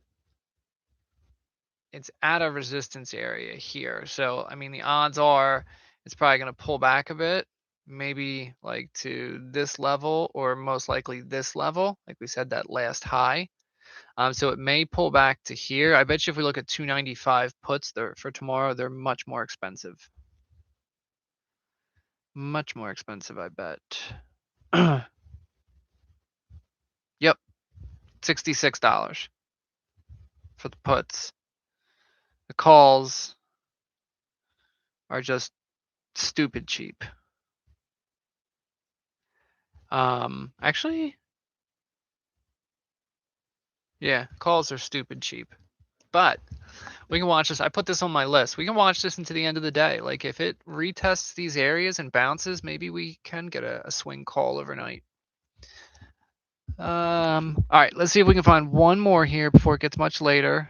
at a resistance area here. So, I mean, the odds are it's probably going to pull back a bit, maybe like to this level or most likely this level, like we said, that last high. So it may pull back to here. I bet you if we look at 295 puts for tomorrow, they're much more expensive. Much more expensive, I bet. Yep, $66 for the puts. The calls, are just stupid cheap. Actually, yeah, calls are stupid cheap. But we can watch this. I put this on my list. We can watch this into the end of the day. Like if it retests these areas and bounces, maybe we can get a swing call overnight. All right, let's see if we can find one more here before it gets much later.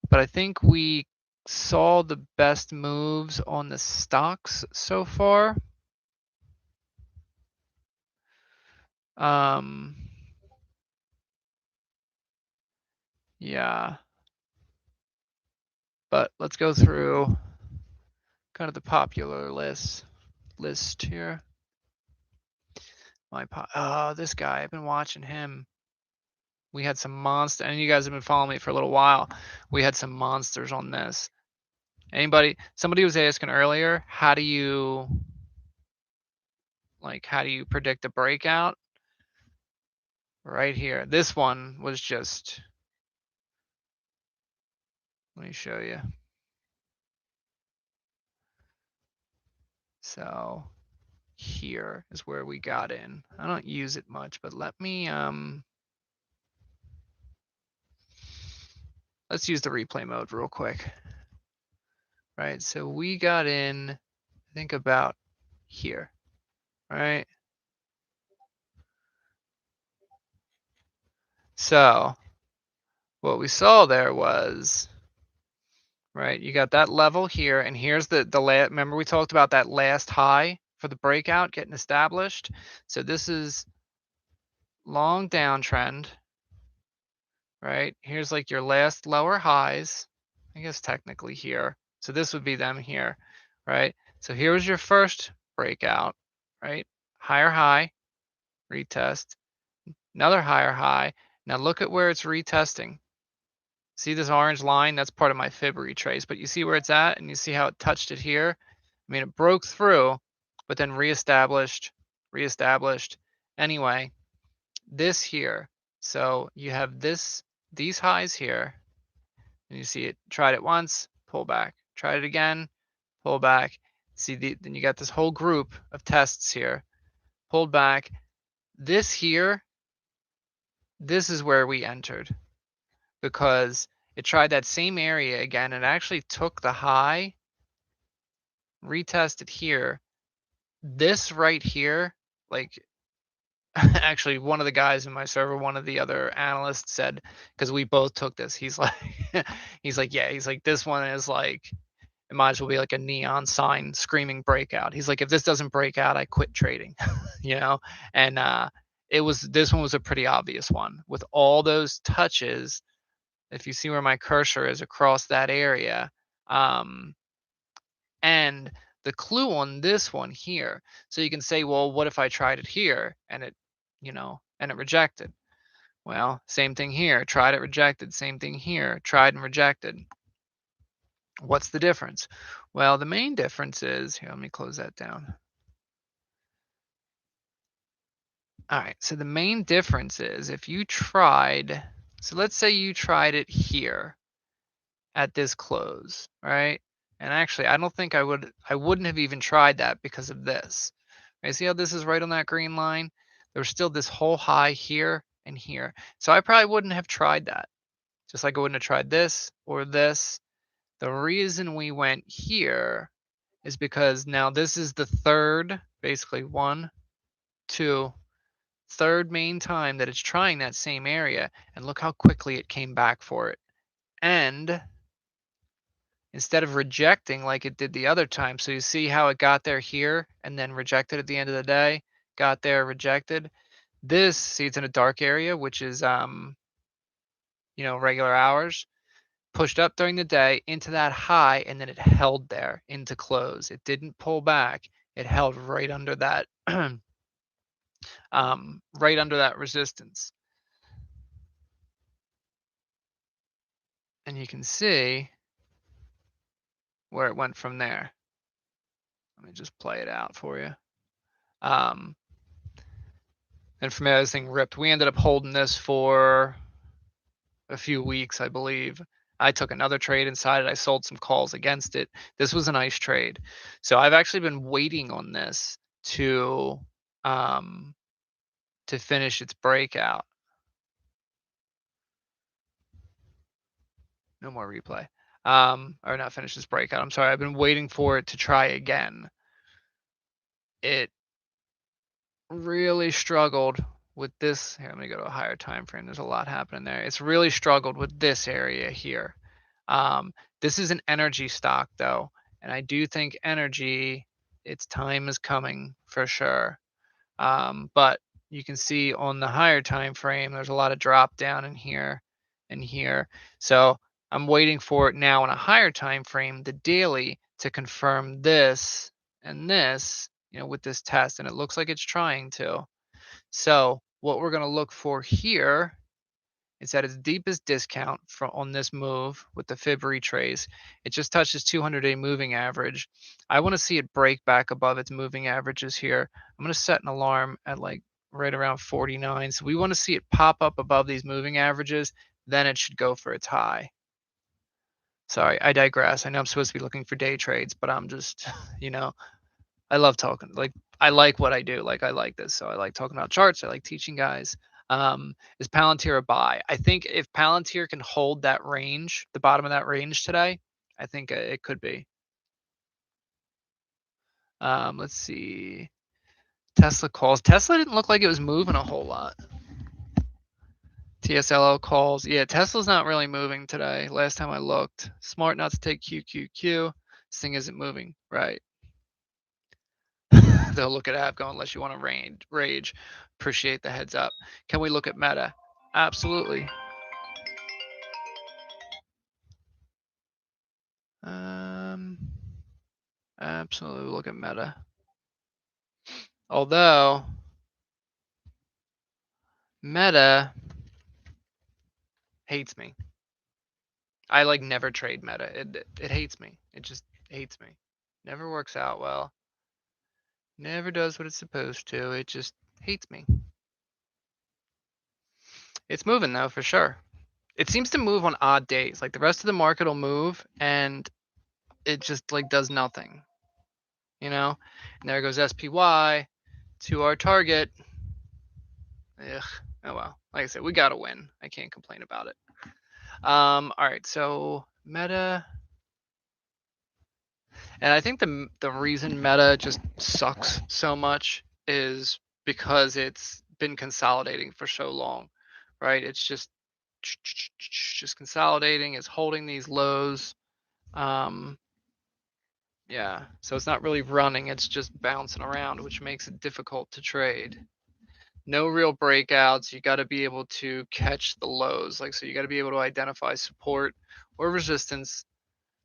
But I think we saw the best moves on the stocks so far. Yeah. But let's go through kind of the popular list here. Oh, this guy, I've been watching him. We had some monster, and you guys have been following me for a little while. We had some monsters on this. Somebody was asking earlier, how do you predict a breakout? Right here. This one was just, let me show you. So here is where we got in. I don't use it much, but let's use the replay mode real quick. Right, so we got in, I think about here, right? So what we saw there was, right, you got that level here, and here's the remember we talked about that last high for the breakout getting established? So this is long downtrend, right? Here's like your last lower highs, I guess technically here. So this would be them here, right? So here was your first breakout, right? Higher high, retest, another higher high. Now look at where it's retesting. See this orange line? That's part of my fib retrace, but you see where it's at and you see how it touched it here? I mean, it broke through, but then reestablished. Anyway, this here. So you have these highs here, and you see it tried it once, pull back, tried it again, pull back. See, then you got this whole group of tests here, pulled back. This here, this is where we entered because it tried that same area again and actually took the high, retested here. This right here, like actually one of the guys in my server, one of the other analysts said, because we both took this, he's like, yeah, he's like, this one is like, it might as well be like a neon sign screaming breakout. He's like, if this doesn't break out, I quit trading, you know? And this one was a pretty obvious one with all those touches. If you see where my cursor is across that area, and the clue on this one here. So you can say, well, what if I tried it here and it, and it rejected? Well, same thing here. Tried it, rejected. Same thing here. Tried and rejected. What's the difference? Well, the main difference is, here, let me close that down. All right, so the main difference is if you tried, so let's say you tried it here at this close, right? And actually, I don't think I wouldn't have even tried that because of this. Right, see how this is right on that green line? There's still this whole high here and here. So I probably wouldn't have tried that. Just like I wouldn't have tried this or this. The reason we went here is because now this is the third, basically third main time that it's trying that same area. And look how quickly it came back for it. And instead of rejecting like it did the other time. So you see how it got there here and then rejected at the end of the day, got there, rejected. This, see, it's in a dark area, which is, regular hours, pushed up during the day into that high, and then it held there into close. It didn't pull back. It held right under that, right under that resistance. And you can see where it went from there. Let me just play it out for you. And from there, this thing ripped. We ended up holding this for a few weeks, I believe. I took another trade inside it. I sold some calls against it. This was a nice trade. So I've actually been waiting on this um, to finish its breakout. No more replay. Or not finish this breakout. I'm sorry. I've been waiting for it to try again. It really struggled with this. Here, let me go to a higher time frame. There's a lot happening there. It's really struggled with this area here. This is an energy stock though, and I do think energy, its time is coming for sure. But you can see on the higher time frame, there's a lot of drop down in here and here. So I'm waiting for it now on a higher time frame, the daily, to confirm this and this, with this test, and it looks like it's trying to. So what we're going to look for here is at its deepest discount on this move with the fib retrace. It just touches 200-day moving average. I want to see it break back above its moving averages here. I'm going to set an alarm at like right around 49. So we want to see it pop up above these moving averages. Then it should go for its high. Sorry, I digress. I know I'm supposed to be looking for day trades, but I'm just, I love talking. Like I like what I do. Like I like this. So I like talking about charts. I like teaching guys. Is Palantir a buy? I think if Palantir can hold that range, the bottom of that range today, I think it could be. Let's see. Tesla calls. Tesla didn't look like it was moving a whole lot. TSLO calls. Yeah, Tesla's not really moving today. Last time I looked. Smart not to take QQQ. This thing isn't moving. Right. They'll look at Avgo unless you want to rage. Appreciate the heads up. Can we look at Meta? Absolutely. Absolutely look at Meta. Although Meta hates me. I like never trade Meta. It hates me. It just hates me. Never works out well. Never does what it's supposed to. It just hates me. It's moving though, for sure. It seems to move on odd days. Like the rest of the market will move and it just like does nothing. And there goes SPY to our target. Ugh. Oh well. Like I said, we gotta win. I can't complain about it. All right, so Meta, and I think the reason Meta just sucks so much is because it's been consolidating for so long, right? It's just consolidating. It's holding these lows. Yeah, so it's not really running. It's just bouncing around, which makes it difficult to trade. No real breakouts. You got to be able to catch the lows. So you got to be able to identify support or resistance.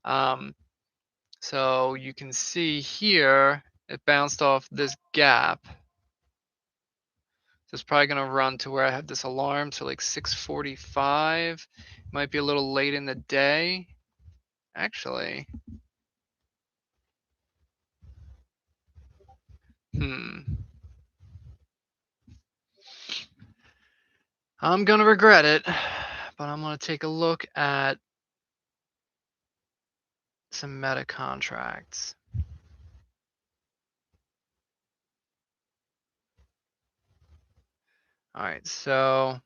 So you can see here, it bounced off this gap. So it's probably going to run to where I have this alarm. So like 6:45. Might be a little late in the day. Actually. I'm going to regret it, but I'm going to take a look at some Meta contracts. All right, so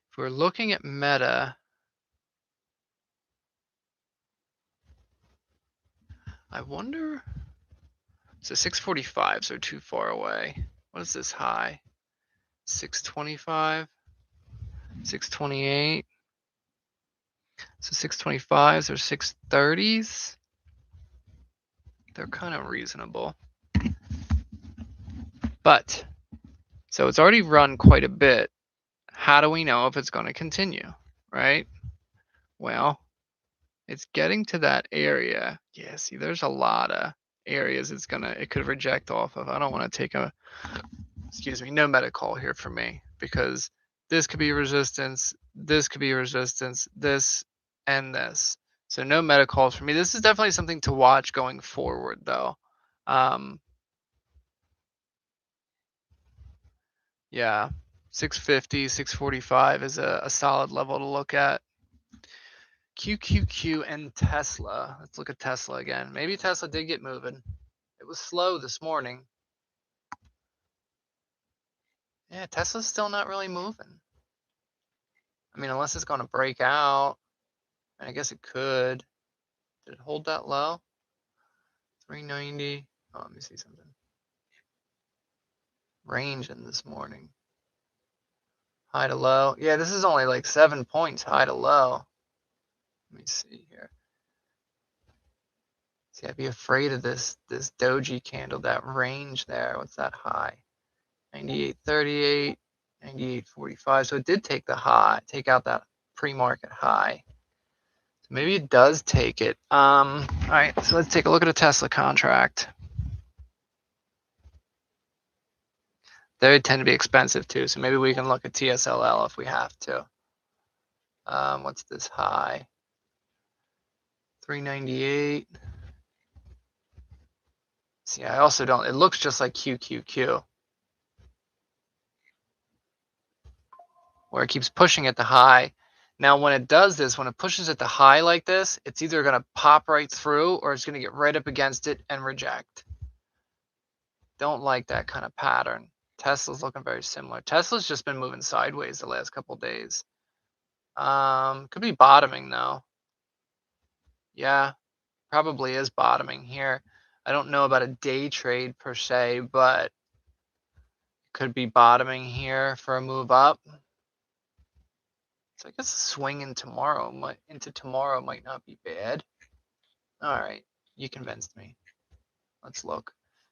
if we're looking at Meta, I wonder, so 645s are too far away. What is this high? 625, 628. So 625s or 630s. They're kind of reasonable. But, so it's already run quite a bit. How do we know if it's going to continue, right? Well, it's getting to that area. Yeah, see, there's a lot of areas it could reject off of. I don't want to take no Meta call here for me, because this could be resistance, this could be resistance, this and this. So no Meta calls for me. This is definitely something to watch going forward though. Yeah, 650, 645 is a solid level to look at. QQQ and Tesla. Let's look at Tesla again. Maybe Tesla did get moving. It was slow this morning. Yeah, Tesla's still not really moving. I mean, unless it's going to break out. And I guess it could. Did it hold that low? 390. Oh, let me see something. Range in this morning. High to low. Yeah, this is only like 7 points high to low. Let me see here. See, I'd be afraid of this doji candle, that range there. What's that high? 98.38, 98.45. So it did take the high, take out that pre-market high. So maybe it does take it. All right, so let's take a look at a Tesla contract. They tend to be expensive too, so maybe we can look at TSLL if we have to. What's this high? 398. See, I also don't, it looks just like QQQ, where it keeps pushing at the high. Now, when it does this, when it pushes at the high like this, it's either going to pop right through or it's going to get right up against it and reject. Don't like that kind of pattern. Tesla's looking very similar. Tesla's just been moving sideways the last couple of days. Could be bottoming though. Yeah, probably is bottoming here. I don't know about a day trade per se, but could be bottoming here for a move up. So I guess swinging tomorrow into tomorrow might not be bad. All right, you convinced me. Let's look.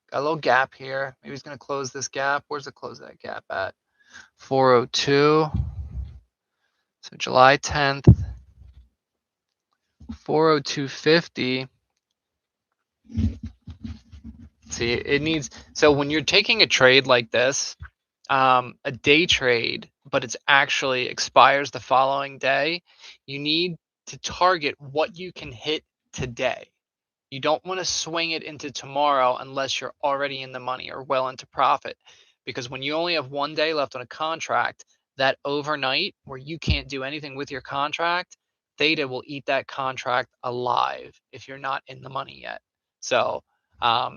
Got a little gap here. Maybe he's going to close this gap. Where's it close that gap at? 402. So July 10th, 402.50. See, it needs, so when you're taking a trade like this, a day trade, but it's actually expires the following day, you need to target what you can hit today. You don't want to swing it into tomorrow unless you're already in the money or well into profit. Because when you only have 1 day left on a contract, that overnight where you can't do anything with your contract, theta will eat that contract alive if you're not in the money yet. So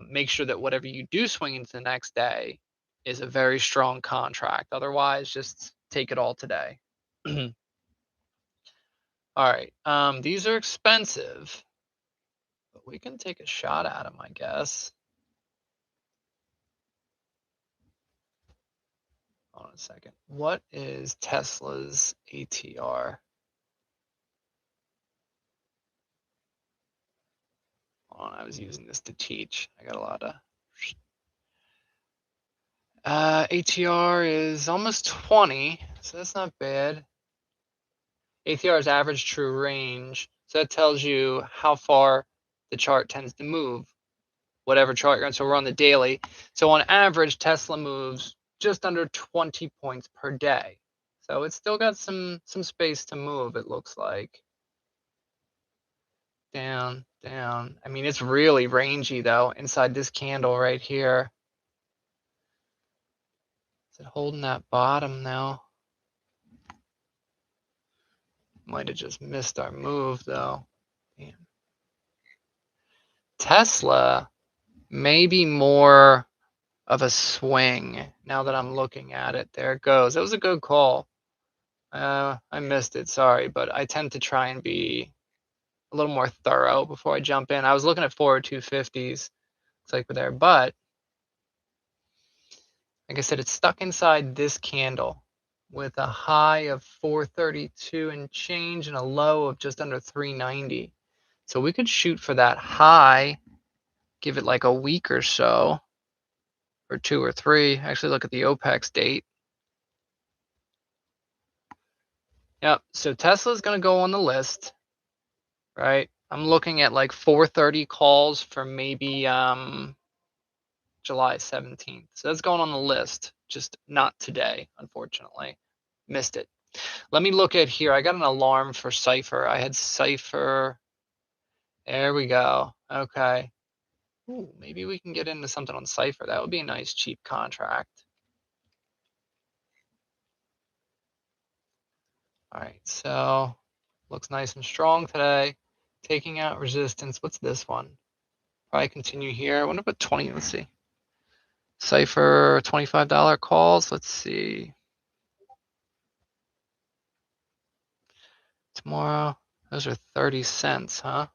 make sure that whatever you do swing into the next day is a very strong contract. Otherwise, just take it all today. All right. These are expensive, but we can take a shot at them, I guess. Hold on a second. What is Tesla's ATR? Hold on, I was using this to teach. I got a lot of. ATR is almost 20, so that's not bad. ATR is average true range, so that tells you how far the chart tends to move, whatever chart you're on. So we're on the daily. So on average, Tesla moves just under 20 points per day. So it's still got some space to move, it looks like. Down, down. I mean, it's really rangy though, inside this candle right here. Is it holding that bottom now? Might have just missed our move though. Damn. Tesla may be more of a swing now that I'm looking at it. There it goes. That was a good call. I missed it, sorry, but I tend to try and be a little more thorough before I jump in. I was looking at 402.50s. Looks like we're there, but like I said, it's stuck inside this candle with a high of 432 and change and a low of just under 390. So we could shoot for that high, give it like a week or so, or 2 or 3. Actually, look at the OPEX date. Yep, so Tesla's going to go on the list, right? I'm looking at like 430 calls for maybe July 17th. So that's going on the list, just not today, unfortunately. Missed it. Let me look at here. I got an alarm for Cypher. I had Cypher. There we go. Okay. Ooh, maybe we can get into something on Cypher. That would be a nice cheap contract. All right, so Looks nice and strong today. Taking out resistance. What's this one? Probably continue here. I wonder what 20, let's see. Cypher $25 calls. Let's see. Tomorrow. Those are 30 cents, huh?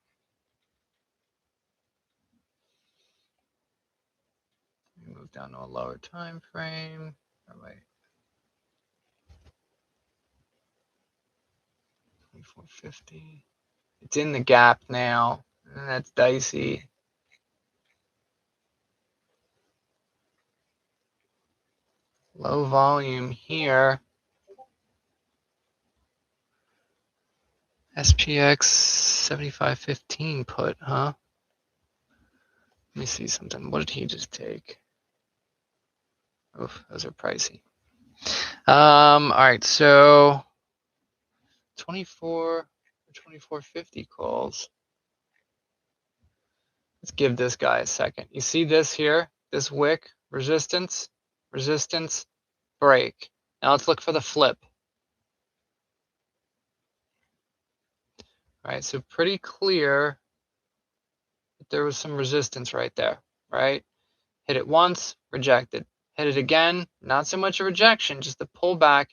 Move down to a lower time frame. Or wait. 24.50. It's in the gap now. And that's dicey. Low volume here. SPX 75.15 put, huh? Let me see something. What did he just take? Oof, those are pricey. All right, so 24.50 calls. Let's give this guy a second. You see this here? This wick, resistance, resistance, break. Now let's look for the flip. All right, so pretty clear that there was some resistance right there, right? Hit it once, rejected. Hit it again, not so much a rejection, just a pullback,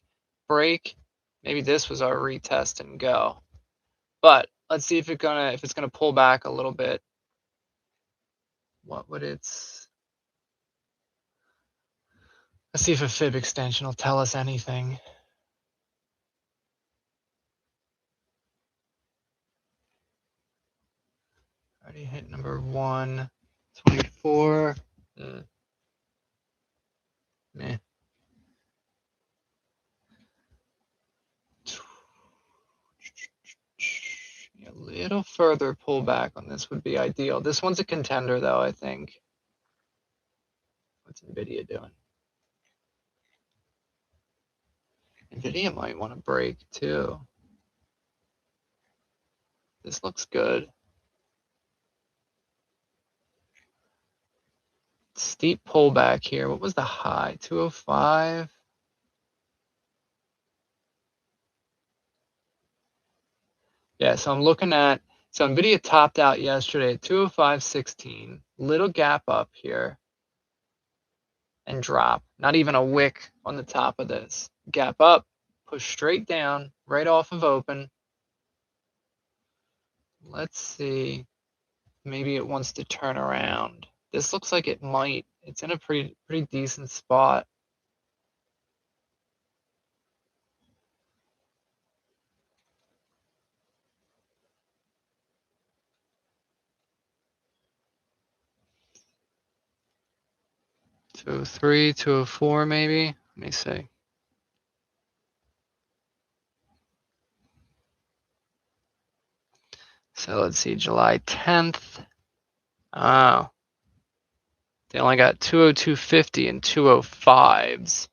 break. Maybe this was our retest and go. But let's see if it's gonna pull back a little bit. What would its? Let's see if a fib extension will tell us anything. Already hit number 124. Meh. A little further pullback on this would be ideal. This one's a contender, though, I think. What's NVIDIA doing? NVIDIA might want to break, too. This looks good. Steep pullback here. What was the high? 205? Yeah, so I'm looking at, so NVIDIA topped out yesterday at 205.16. Little gap up here. And drop. Not even a wick on the top of this. Gap up, push straight down, right off of open. Let's see. Maybe it wants to turn around. This looks like it might. It's in a pretty decent spot. $203, $204 maybe. Let me see. So let's see, July 10th. Oh. They only got 202.50 and 205s.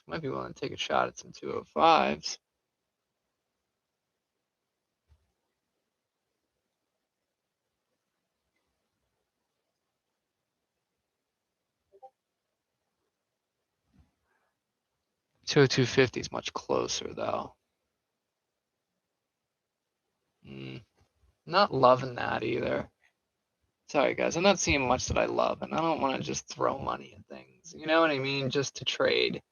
Might be willing to take a shot at some 205s. $202.50 is much closer though. Not loving that either. Sorry guys, I'm not seeing much that I love, and I don't want to just throw money at things. You know what I mean? Just to trade.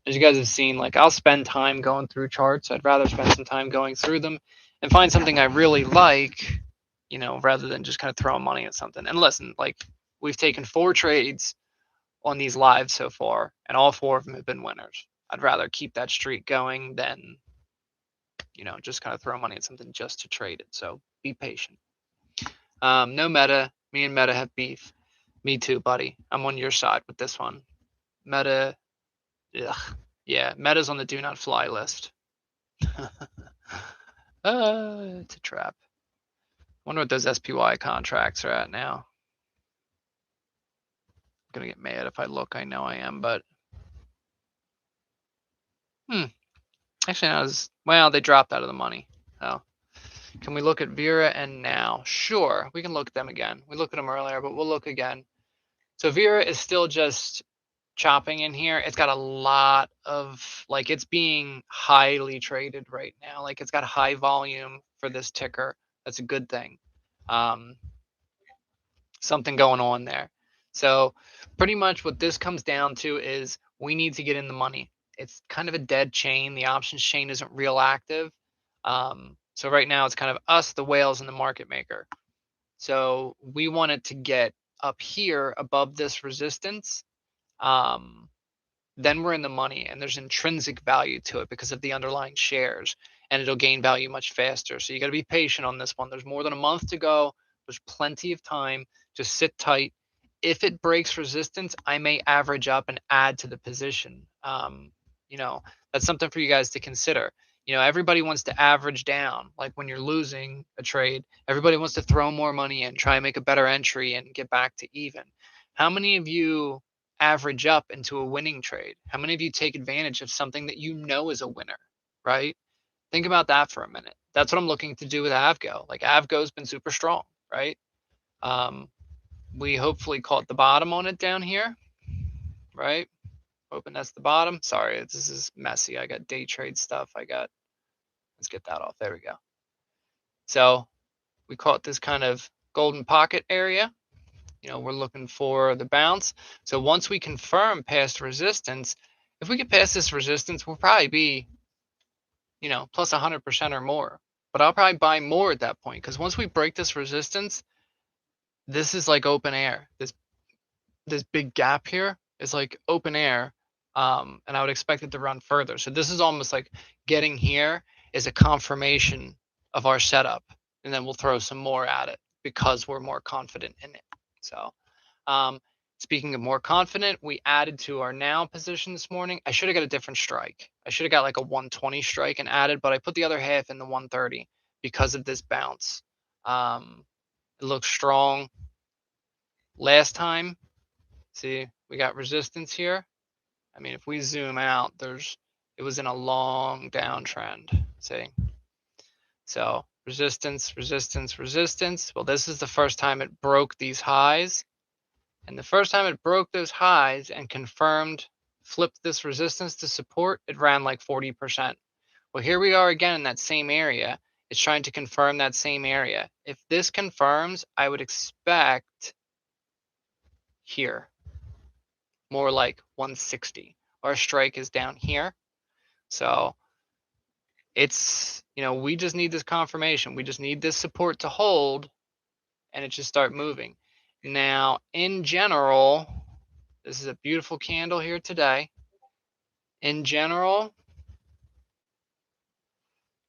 As you guys have seen, like I'll spend time going through charts. I'd rather spend some time going through them and find something I really like, you know, rather than just kind of throwing money at something. And listen, like we've taken 4 trades on these lives so far, and all 4 of them have been winners. I'd rather keep that streak going than, you know, just kind of throw money at something just to trade it. So be patient. No Meta. Me and Meta have beef. Me too, buddy. I'm on your side with this one. Meta. Ugh. Yeah, Meta's on the do not fly list. It's a trap. Wonder what those SPY contracts are at now. I'm gonna get mad if I look. I know I am, but actually, well, they dropped out of the money. Oh, can we look at Vera and now? Sure, we can look at them again. We looked at them earlier, but we'll look again. So Vera is still just chopping in here. It's got a lot of, like, it's being highly traded right now. Like, it's got high volume for this ticker. That's a good thing. Something going on there. So pretty much what this comes down to is we need to get in the money. It's kind of a dead chain. The options chain isn't real active. So right now it's kind of us, the whales, and the market maker. So we want it to get up here above this resistance. Then we're in the money, and there's intrinsic value to it because of the underlying shares, and it'll gain value much faster. So you got to be patient on this one. There's more than a month to go. There's plenty of time. Just sit tight. If it breaks resistance, I may average up and add to the position. That's something for you guys to consider. Everybody wants to average down. Like when you're losing a trade, everybody wants to throw more money in, try and make a better entry and get back to even. How many of you average up into a winning trade? How many of you take advantage of something that you know is a winner, right? Think about that for a minute. That's what I'm looking to do with Avgo. Like Avgo's been super strong, right? We hopefully caught the bottom on it down here, right? Hoping that's the bottom. Sorry, this is messy. I got day trade stuff. Let's get that off. There we go. So we caught this kind of golden pocket area. We're looking for the bounce. So once we confirm past resistance, if we get past this resistance, we'll probably be, plus 100% or more. But I'll probably buy more at that point because once we break this resistance, this is like open air. This big gap here is like open air, and I would expect it to run further. So this is almost like getting here is a confirmation of our setup, and then we'll throw some more at it because we're more confident in it. So speaking of more confident, we added to our now position this morning. I should have got a different strike. I should have got like a 120 strike and added, but I put the other half in the 130 because of this bounce. It looks strong. Last time, see, we got resistance here. I mean, if we zoom out, it was in a long downtrend. See? So resistance, resistance, resistance. Well, this is the first time it broke these highs. And the first time it broke those highs and confirmed, flipped this resistance to support, it ran like 40%. Well, here we are again in that same area. It's trying to confirm that same area. If this confirms, I would expect here, more like 160. Our strike is down here. So it's, we just need this confirmation. We just need this support to hold and it just start moving. Now, in general, this is a beautiful candle here today. In general,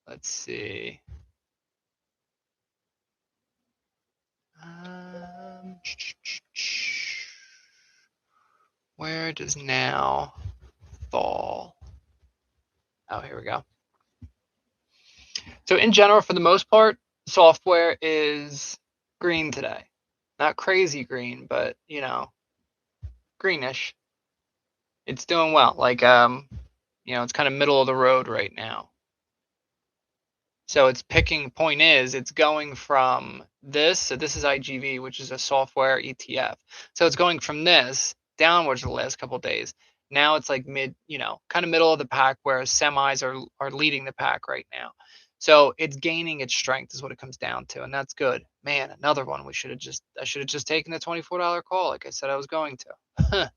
let's see. Where does now fall? Oh, here we go. So in general, for the most part, software is green today. Not crazy green, but, greenish. It's doing well. Like, it's kind of middle of the road right now. So its picking point is it's going from this. So this is IGV, which is a software ETF. So it's going from this downwards the last couple of days. Now it's like mid, kind of middle of the pack, where semis are leading the pack right now. So it's gaining its strength is what it comes down to, and that's good. Man, another one I should have just taken the $24 call like I said I was going to.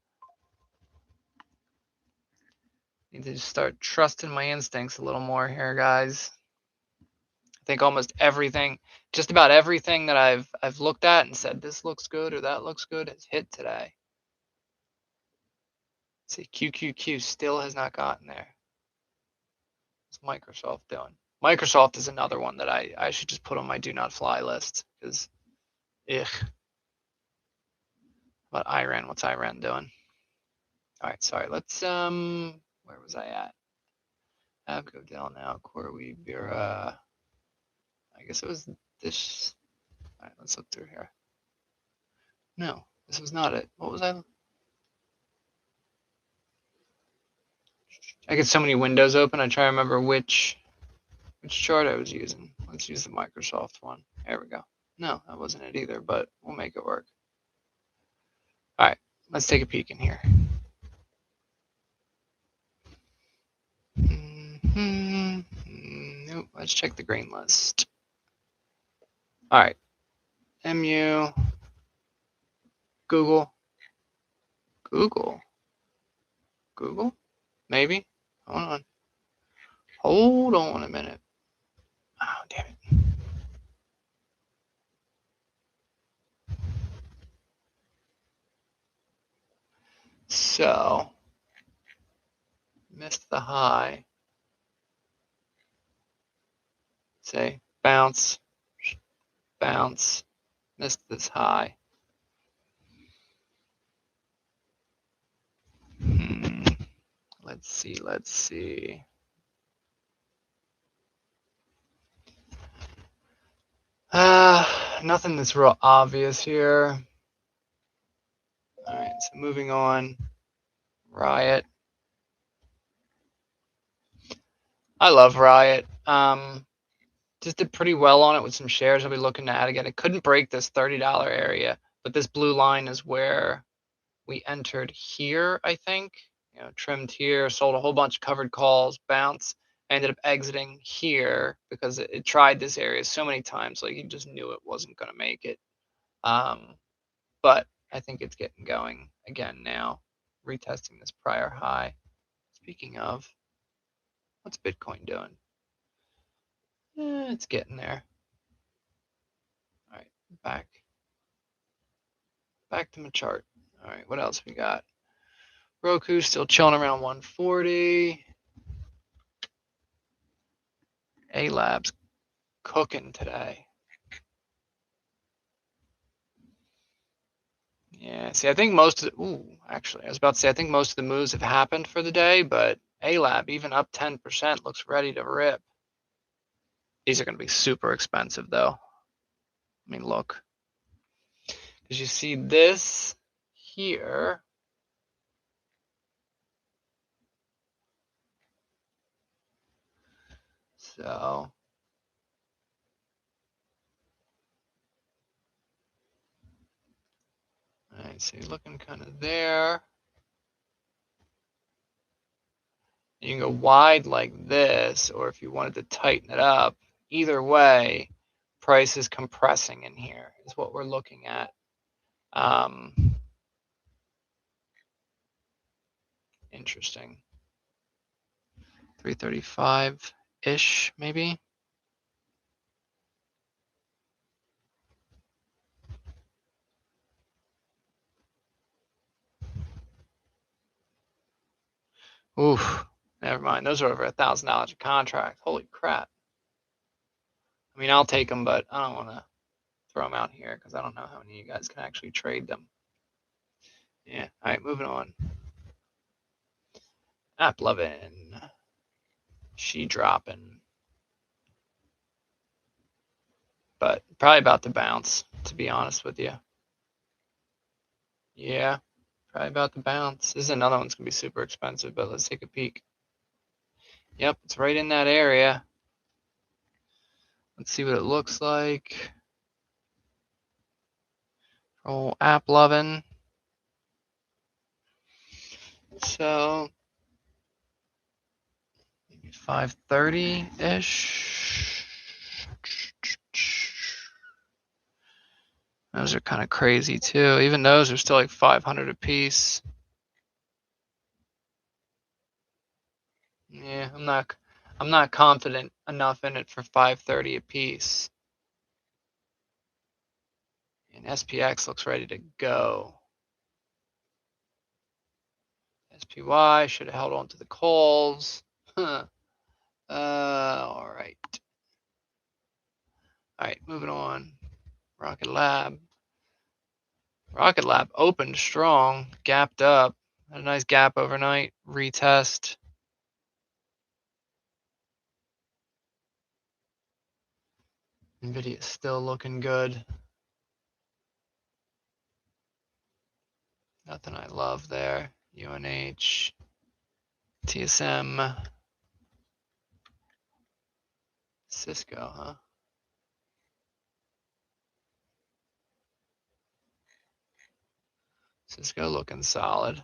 Need to just start trusting my instincts a little more here, guys. I think almost everything, just about everything that I've looked at and said this looks good or that looks good has hit today. Let's see, QQQ still has not gotten there. What's Microsoft doing? Microsoft is another one that I should just put on my do not fly list because, ugh. But Iran, what's Iran doing? All right, sorry. Let's where was I at? Avgo down now. CoreWeave, Vera. I guess it was this. All right, let's look through here. No, this was not it. What was I? I get so many windows open. I try to remember which chart I was using. Let's use the Microsoft one. There we go. No, that wasn't it either, but we'll make it work. All right, let's take a peek in here. let's check the green list. All right, MU, Google, maybe. Hold on a minute. Oh, damn it. So, missed the high. Say, bounce, bounce, missed this high. Let's see. Nothing that's real obvious here. All right, so moving on. Riot. I love Riot. Just did pretty well on it with some shares I'll be looking at. Again, it couldn't break this $30 area, but this blue line is where we entered here, I think. Trimmed here, sold a whole bunch of covered calls, bounce. I ended up exiting here because it tried this area so many times, like you just knew it wasn't going to make it. But I think it's getting going again now, retesting this prior high. Speaking of, what's Bitcoin doing? It's getting there. All right, back to my chart. All right, what else we got? Roku still chilling around 140. A-Lab's cooking today. Yeah, see, I think most of actually, I was about to say, I think most of the moves have happened for the day, but A-Lab, even up 10%, looks ready to rip. These are going to be super expensive, though. I mean, look. Because you see this here. So, all right, so you're looking kind of there. You can go wide like this, or if you wanted to tighten it up, either way, price is compressing in here is what we're looking at. Interesting. 335-ish, maybe. Oof, never mind. Those are over $1,000 a contract. Holy crap. I mean, I'll take them, but I don't want to throw them out here because I don't know how many of you guys can actually trade them. Yeah, all right, moving on. App loving. She dropping. But probably about to bounce, to be honest with you. Yeah, probably about to bounce. This is another one's going to be super expensive, but let's take a peek. Yep, it's right in that area. Let's see what it looks like. Oh, app loving. So, maybe 530-ish. Those are kind of crazy too. Even those are still like 500 a piece. Yeah, I'm not confident enough in it for 530 a piece. And SPX looks ready to go. SPY should have held on to the calls. All right. All right, moving on. Rocket Lab. Rocket Lab opened strong, gapped up, had a nice gap overnight, retest. NVIDIA still looking good. Nothing I love there. UNH, TSM, Cisco, huh? Cisco looking solid.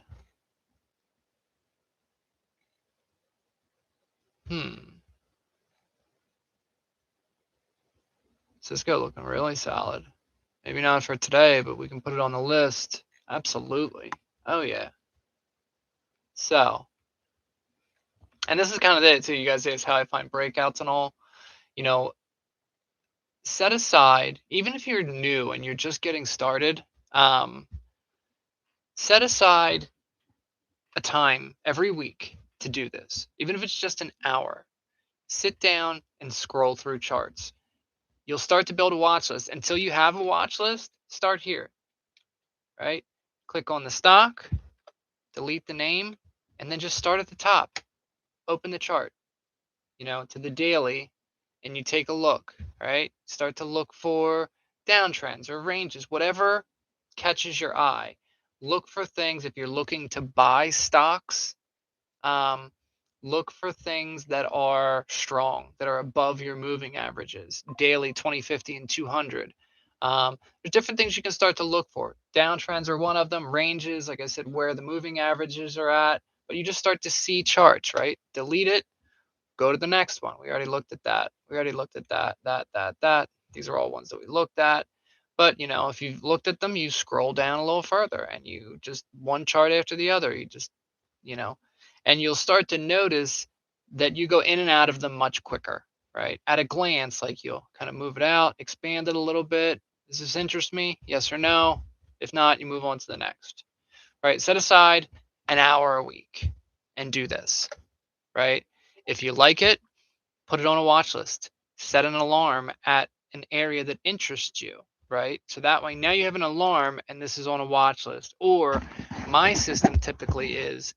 Cisco looking really solid. Maybe not for today, but we can put it on the list. Absolutely. Oh yeah. So, and this is kind of it too. You guys say it's how I find breakouts and all. You know, set aside, even if you're new and you're just getting started, set aside a time every week to do this, even if it's just an hour. Sit down and scroll through charts. You'll start to build a watch list. Until you have a watch list, start here, right? Click on the stock, delete the name, and then just start at the top. Open the chart, to the daily, and you take a look, right? Start to look for downtrends or ranges, whatever catches your eye. Look for things if you're looking to buy stocks. Look for things that are strong, that are above your moving averages, daily 20, 50, and 200. There's different things you can start to look for. Downtrends are one of them. Ranges, like I said, where the moving averages are at. But you just start to see charts, right? Delete it. Go to the next one. We already looked at that. We already looked at that. These are all ones that we looked at. But, if you've looked at them, you scroll down a little further and you just one chart after the other. You just, and you'll start to notice that you go in and out of them much quicker, right? At a glance, like you'll kind of move it out, expand it a little bit. Does this interest me? Yes or no? If not, you move on to the next, right? Set aside an hour a week and do this, right? If you like it, put it on a watch list. Set an alarm at an area that interests you, right? So that way now you have an alarm and this is on a watch list. Or my system typically is,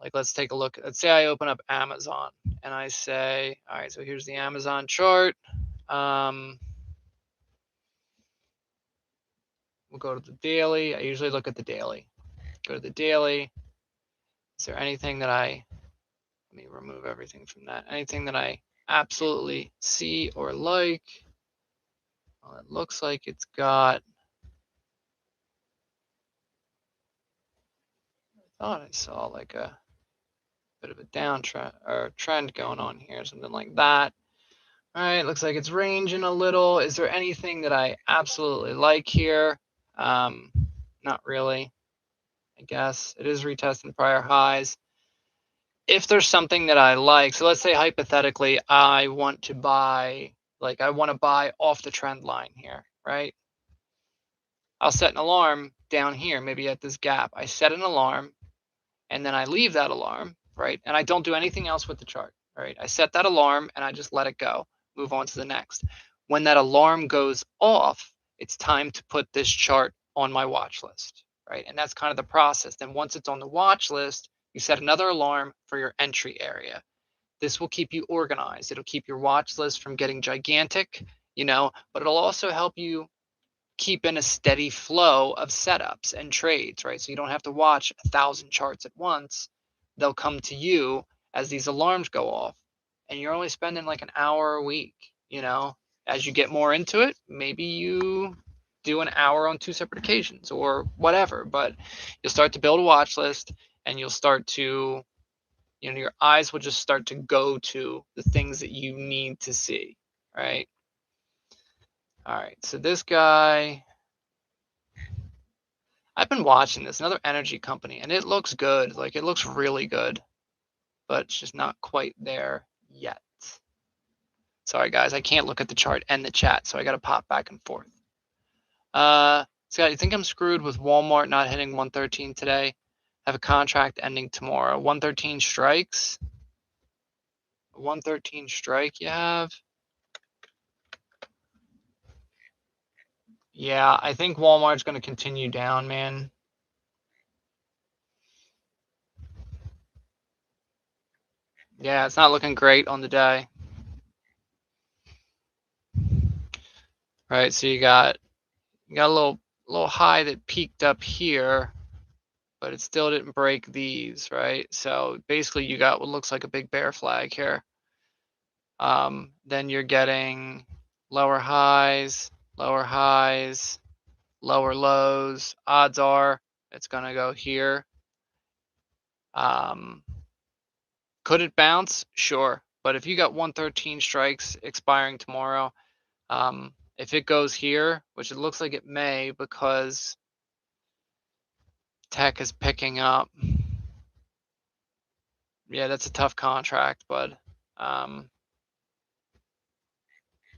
like let's take a look. Let's say I open up Amazon and I say, all right, so here's the Amazon chart. We'll go to the daily. I usually look at the daily. Go to the daily. Is there anything that let me remove everything from that. Anything that I absolutely see or like? Well, it looks like it's got, I thought I saw like a bit of a downtrend or trend going on here, something like that. All right, looks like it's ranging a little. Is there anything that I absolutely like here? Not really, I guess. It is retesting prior highs. If there's something that I like, so let's say hypothetically, I want to buy off the trend line here, right? I'll set an alarm down here, maybe at this gap. I set an alarm and then I leave that alarm, right? And I don't do anything else with the chart, right? I set that alarm and I just let it go, move on to the next. When that alarm goes off, it's time to put this chart on my watch list, right? And that's kind of the process. Then once it's on the watch list, you set another alarm for your entry area. This will keep you organized. It'll keep your watch list from getting gigantic, but it'll also help you keep in a steady flow of setups and trades, right? So you don't have to watch 1,000 charts at once. They'll come to you as these alarms go off. And you're only spending like an hour a week, As you get more into it, maybe you do an hour on 2 separate occasions or whatever, but you'll start to build a watch list and you'll start to, your eyes will just start to go to the things that you need to see, right? All right, so this guy, I've been watching this, another energy company, and it looks good. Like, it looks really good, but it's just not quite there yet. Sorry, guys, I can't look at the chart and the chat, so I got to pop back and forth. Scott, you think I'm screwed with Walmart not hitting 113 today? Have a contract ending tomorrow. 113 strikes? 113 strike you have? Yeah, I think Walmart's going to continue down, man. Yeah, it's not looking great on the day. Right, so you got a little high that peaked up here, but it still didn't break these, right? So basically you got what looks like a big bear flag here. Then you're getting lower highs, lower lows. Odds are it's going to go here. Could it bounce? Sure. But if you got 113 strikes expiring tomorrow, If it goes here, which it looks like it may because tech is picking up. Yeah, that's a tough contract, but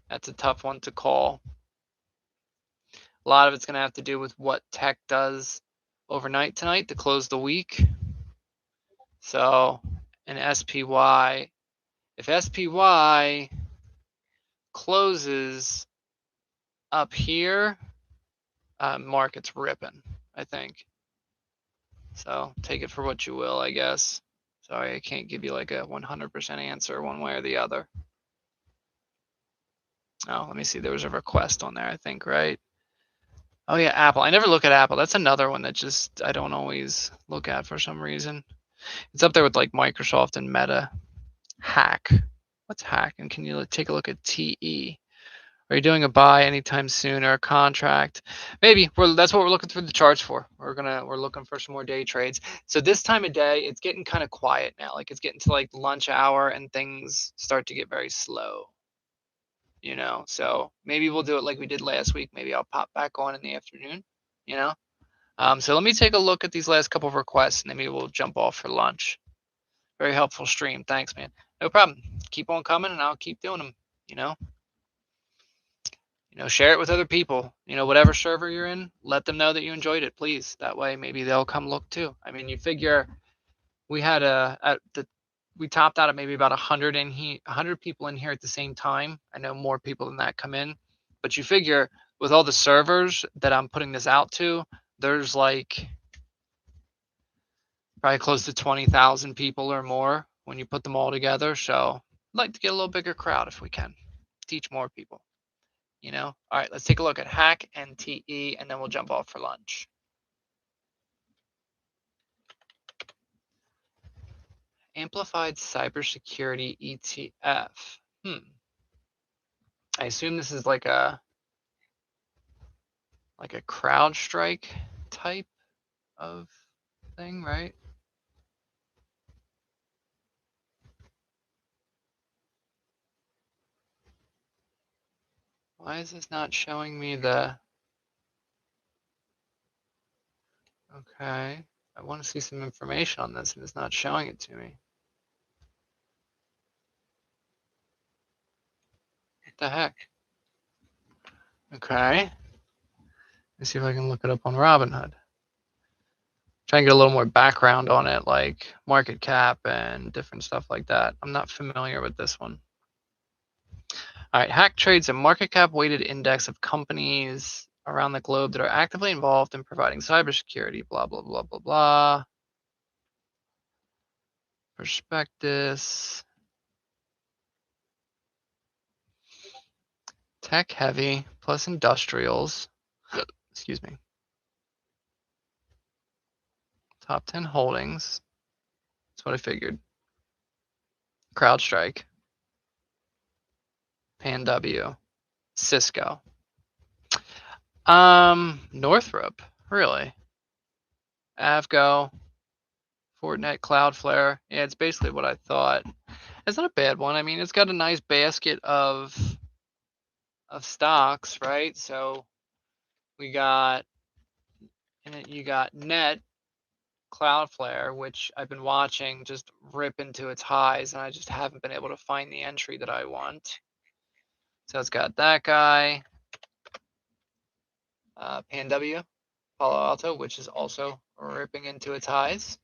that's a tough one to call. A lot of it's going to have to do with what tech does overnight tonight to close the week. So, an SPY, if SPY closes up here, market's ripping, I think. So, take it for what you will, I guess. Sorry, I can't give you like a 100% answer one way or the other. Oh, let me see. There was a request on there, I think, right? Oh yeah, Apple. I never look at Apple. That's another one that just I don't always look at for some reason. It's up there with like Microsoft and Meta. Hack. What's hack? And can you take a look at TE? Are you doing a buy anytime soon or a contract? Maybe. That's what we're looking through the charts for. We're looking for some more day trades. So this time of day, it's getting kind of quiet now. Like it's getting to like lunch hour and things start to get very slow. You know, so maybe we'll do it like we did last week. Maybe I'll pop back on in the afternoon. You know. So let me take a look at these last couple of requests, and then maybe we'll jump off for lunch. Very helpful stream. Thanks, man. No problem. Keep on coming, and I'll keep doing them. You know, share it with other people. Whatever server you're in, let them know that you enjoyed it, please. That way, maybe they'll come look too. I mean, you figure we had we topped out at maybe about 100 in here, 100 people in here at the same time. I know more people than that come in, but you figure with all the servers that I'm putting this out to, there's like probably close to 20,000 people or more when you put them all together. So I'd like to get a little bigger crowd if we can. Teach more people. All right, let's take a look at hack and TE, and then we'll jump off for lunch. Amplified cybersecurity ETF. I assume this is like a CrowdStrike type of thing, right? Why is this not showing me the... Okay, I want to see some information on this, and it's not showing it to me. What the heck? Okay. Let's see if I can look it up on Robinhood. Try and get a little more background on it, like market cap and different stuff like that. I'm not familiar with this one. All right, Hack trades a market cap weighted index of companies around the globe that are actively involved in providing cybersecurity, blah, blah, blah, blah, blah. Prospectus. Tech heavy plus industrials. Excuse me. Top 10 holdings. That's what I figured. CrowdStrike. PanW. Cisco. Northrop. Really? Avgo. Fortinet, Cloudflare. Yeah, it's basically what I thought. It's not a bad one. I mean, it's got a nice basket of stocks, right? So we got, and you got Net, Cloudflare, which I've been watching just rip into its highs, and I just haven't been able to find the entry that I want. So it's got that guy, PanW, Palo Alto, which is also ripping into its highs.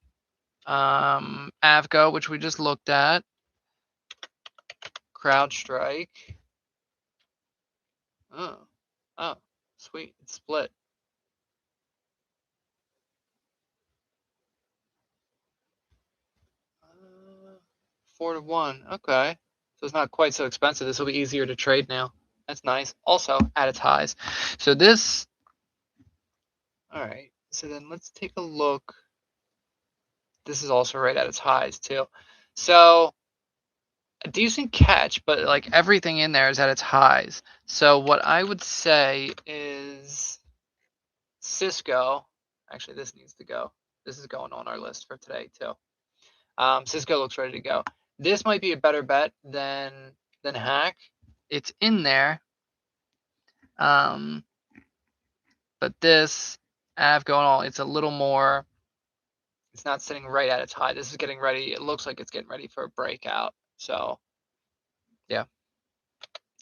Avgo, which we just looked at. CrowdStrike. Oh, sweet, it's split. 4-1. Okay. So it's not quite so expensive. This will be easier to trade now. That's nice. Also at its highs. So this, all right. So then let's take a look. This is also right at its highs too. So a decent catch, but like everything in there is at its highs. So what I would say is Cisco. Actually, this needs to go. This is going on our list for today too. Cisco looks ready to go. This might be a better bet than Hack. It's in there. But this AV going all, it's a little more, it's not sitting right at its high. This is getting ready. It looks like it's getting ready for a breakout. So yeah.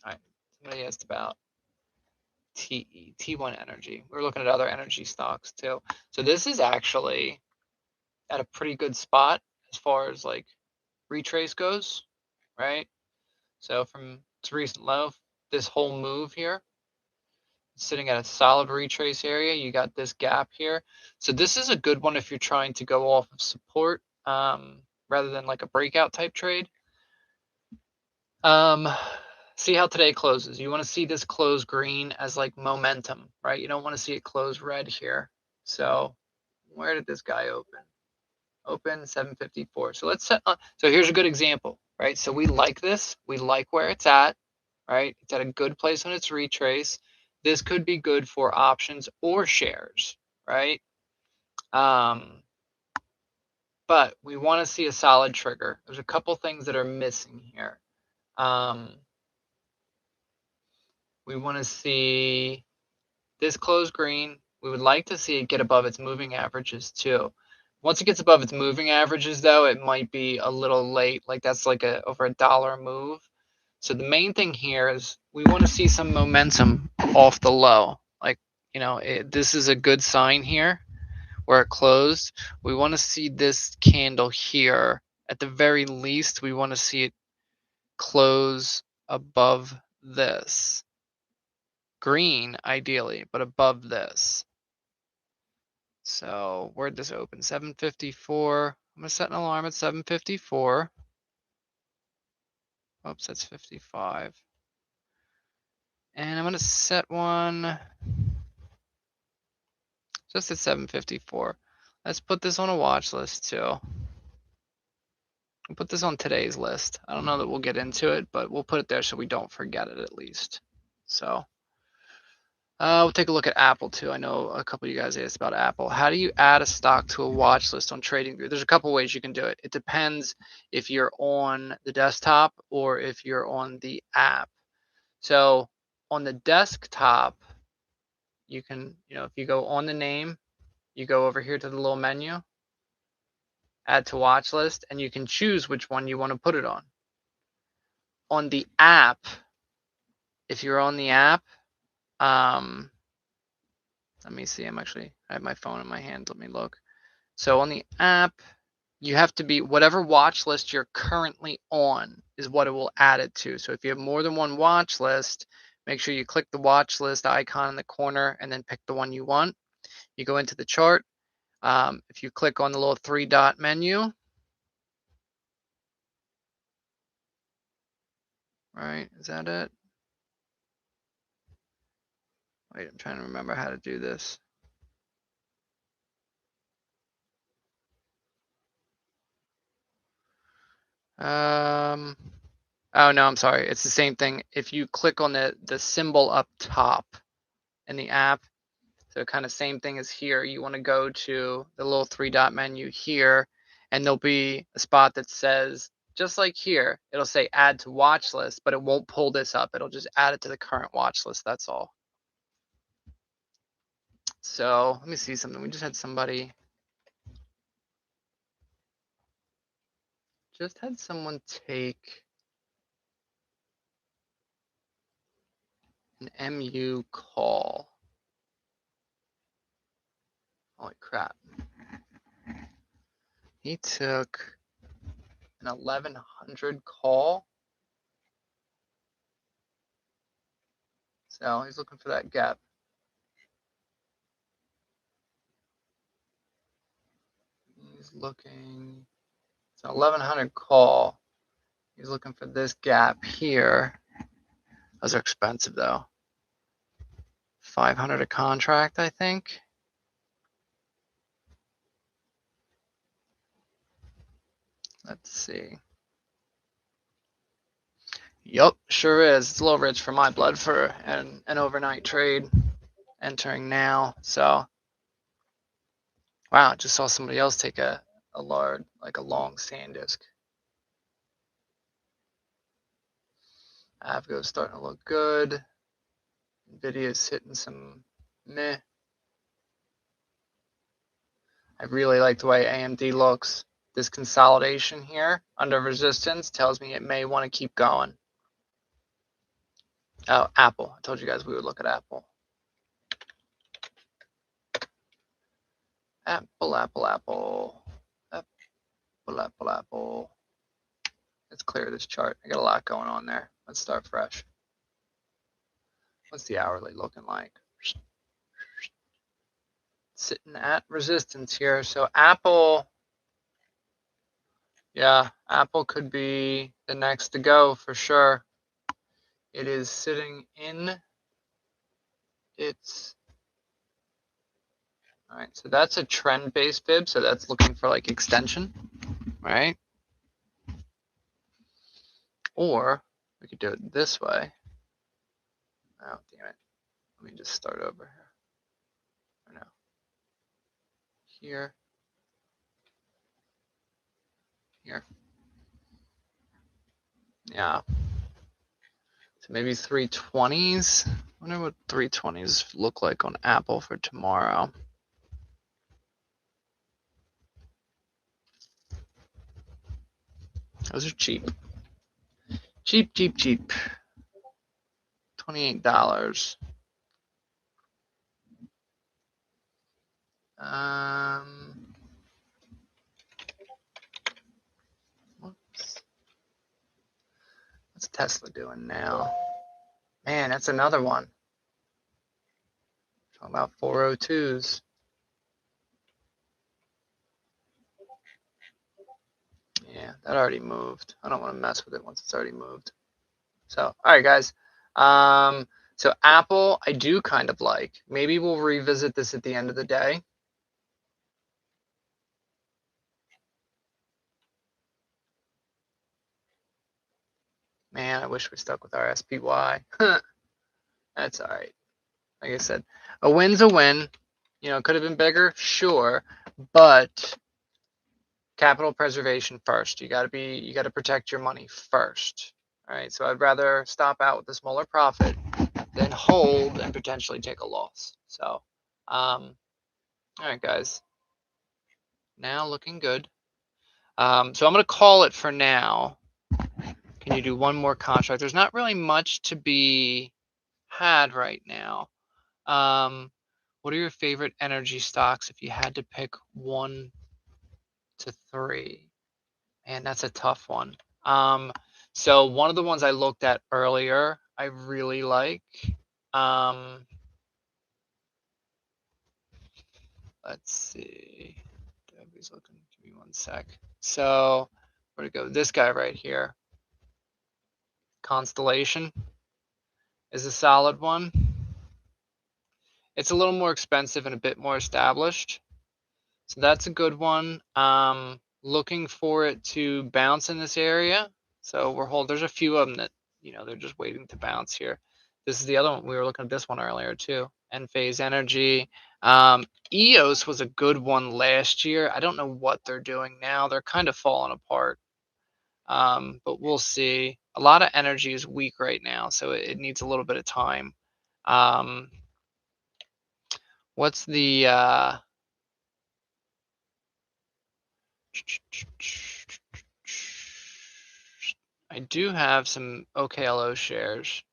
All right. Somebody asked about T1 Energy. We're looking at other energy stocks too. So this is actually at a pretty good spot as far as like retrace goes, right? So from its recent low, this whole move here, sitting at a solid retrace area. You got this gap here. So this is a good one if you're trying to go off of support rather than like a breakout type trade. See how today closes. You want to see this close green as like momentum, right? You don't want to see it close red here. So where did this guy open? Open 754. So let's set so here's a good example, right? So we like this. We like where it's at, right? It's at a good place on its retrace. This could be good for options or shares, right? But we want to see a solid trigger. There's a couple things that are missing here. We want to see this close green. We would like to see it get above its moving averages too. Once it gets above its moving averages, though, it might be a little late. Like that's like over $1 move. So the main thing here is we want to see some momentum off the low. Like, this is a good sign here where it closed. We want to see this candle here. At the very least, we want to see it close above this. Green, ideally, but above this. So where'd this open? 754. I'm going to set an alarm at 754. Oops, that's 55. And I'm going to set one just at 754. Let's put this on a watch list too. I'll put this on today's list. I don't know that we'll get into it, but we'll put it there so we don't forget it at least. So we'll take a look at Apple too. I know a couple of you guys asked about Apple. How do you add a stock to a watch list on TradingView? There's a couple ways you can do it. It depends if you're on the desktop or if you're on the app. So on the desktop, you can, if you go on the name, you go over here to the little menu, add to watch list, and you can choose which one you want to put it on. On the app, if you're on the app, let me see, I have my phone in my hand, let me look. So on the app, you have to be, whatever watch list you're currently on is what it will add it to. So if you have more than one watch list, make sure you click the watch list icon in the corner and then pick the one you want. You go into the chart. If you click on the little 3-dot menu, right, is that it? Wait, I'm trying to remember how to do this. Oh no, I'm sorry. It's the same thing. If you click on the symbol up top in the app, so kind of same thing as here, you want to go to the little 3-dot menu here, and there'll be a spot that says, just like here, it'll say add to watch list, but it won't pull this up. It'll just add it to the current watch list. That's all. So let me see something. We just had someone take an MU call. Holy crap. He took an 1100 call. So he's looking for that gap. He's looking, it's an 1100 call. He's looking for this gap here. Those are expensive though. 500 a contract, I think. Let's see. Yup, sure is. It's a little rich for my blood for an overnight trade entering now. So, wow, I just saw somebody else take a large, like a long SanDisk. Avgo's starting to look good. Nvidia's hitting some meh. I really like the way AMD looks. This consolidation here under resistance tells me it may want to keep going. Oh, Apple. I told you guys we would look at Apple. Apple, Apple, Apple. Apple, Apple, Apple. Let's clear this chart. I got a lot going on there. Let's start fresh. What's the hourly looking like? Sitting at resistance here. So Apple, yeah, Apple could be the next to go for sure. It is sitting in its, all right, so that's a trend-based fib, so that's looking for like extension, right? Or we could do it this way. Oh, damn it. Let me just start over here. Or no. Here. Here. Yeah. So maybe 320s. I wonder what 320s look like on Apple for tomorrow. Those are cheap. Cheap, cheap, cheap. $28. Whoops. What's Tesla doing now? Man, that's another one. Talking about 402s. Yeah, that already moved. I don't want to mess with it once it's already moved. So, all right, guys. So Apple, I do kind of like. Maybe we'll revisit this at the end of the day. Man, I wish we stuck with our SPY. That's all right. Like I said, a win's a win. You know, it could have been bigger, sure, but capital preservation first. You got to protect your money first. All right. So I'd rather stop out with a smaller profit than hold and potentially take a loss. So, all right, guys. Now looking good. So I'm going to call it for now. Can you do one more contract? There's not really much to be had right now. What are your favorite energy stocks if you had to pick 1 to 3? Man, that's a tough one. So one of the ones I looked at earlier, I really like. Let's see. Debbie's looking. Give me one sec. So where'd it go? This guy right here. Constellation is a solid one. It's a little more expensive and a bit more established. So that's a good one. Looking for it to bounce in this area. So there's a few of them that, they're just waiting to bounce here. This is the other one. We were looking at this one earlier too. Enphase Energy. EOS was a good one last year. I don't know what they're doing now. They're kind of falling apart. But we'll see. A lot of energy is weak right now, so it needs a little bit of time. What's the I do have some OKLO shares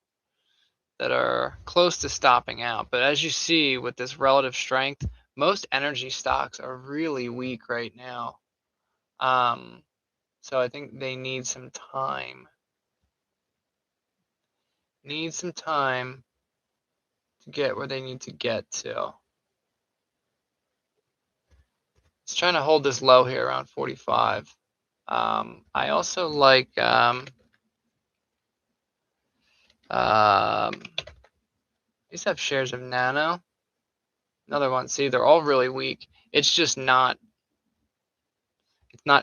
that are close to stopping out, but as you see with this relative strength, most energy stocks are really weak right now. So I think they need some time. Need some time to get where they need to get to. It's trying to hold this low here around 45. I also like these have shares of Nano. Another one. See, they're all really weak. It's just not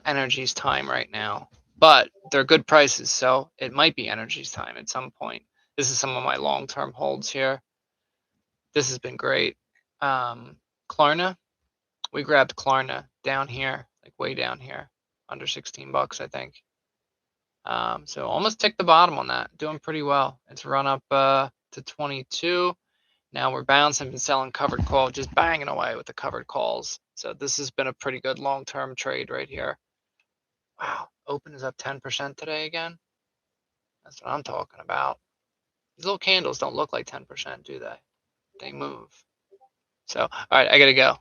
energy's time right now. But they're good prices, so it might be energy's time at some point. This is some of my long-term holds here. This has been great. Klarna, we grabbed Klarna down here, like way down here, under 16 bucks, I think. So almost ticked the bottom on that. Doing pretty well. It's run up to 22. Now we're bouncing and selling covered call, just banging away with the covered calls. So this has been a pretty good long-term trade right here. Wow, open is up 10% today again. That's what I'm talking about. These little candles don't look like 10%, do they? They move. So, all right, I gotta go.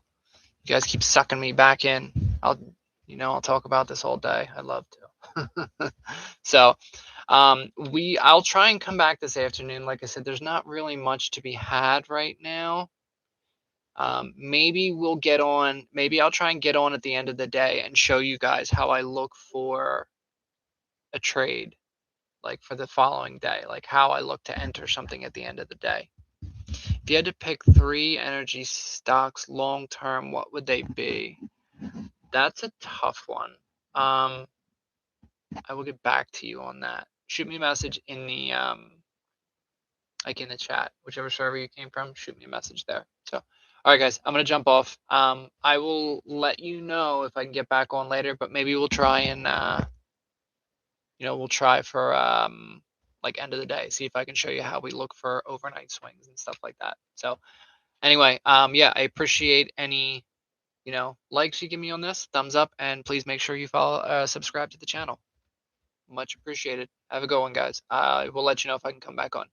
You guys keep sucking me back in. I'll talk about this all day. I love to. So, I'll try and come back this afternoon. Like I said, there's not really much to be had right now. Maybe I'll try and get on at the end of the day and show you guys how I look for a trade, like for the following day, like how I look to enter something at the end of the day. If you had to pick 3 energy stocks long term, what would they be? That's a tough one. I will get back to you on that. Shoot me a message in the in the chat, whichever server you came from. Shoot me a message there. So, all right, guys, I'm gonna jump off. I will let you know if I can get back on later, but maybe we'll try and we'll try for like end of the day, see if I can show you how we look for overnight swings and stuff like that. So anyway, yeah, I appreciate any likes you give me on this, thumbs up, and please make sure you subscribe to the channel. Much appreciated. Have a good one, guys. I will let you know if I can come back on.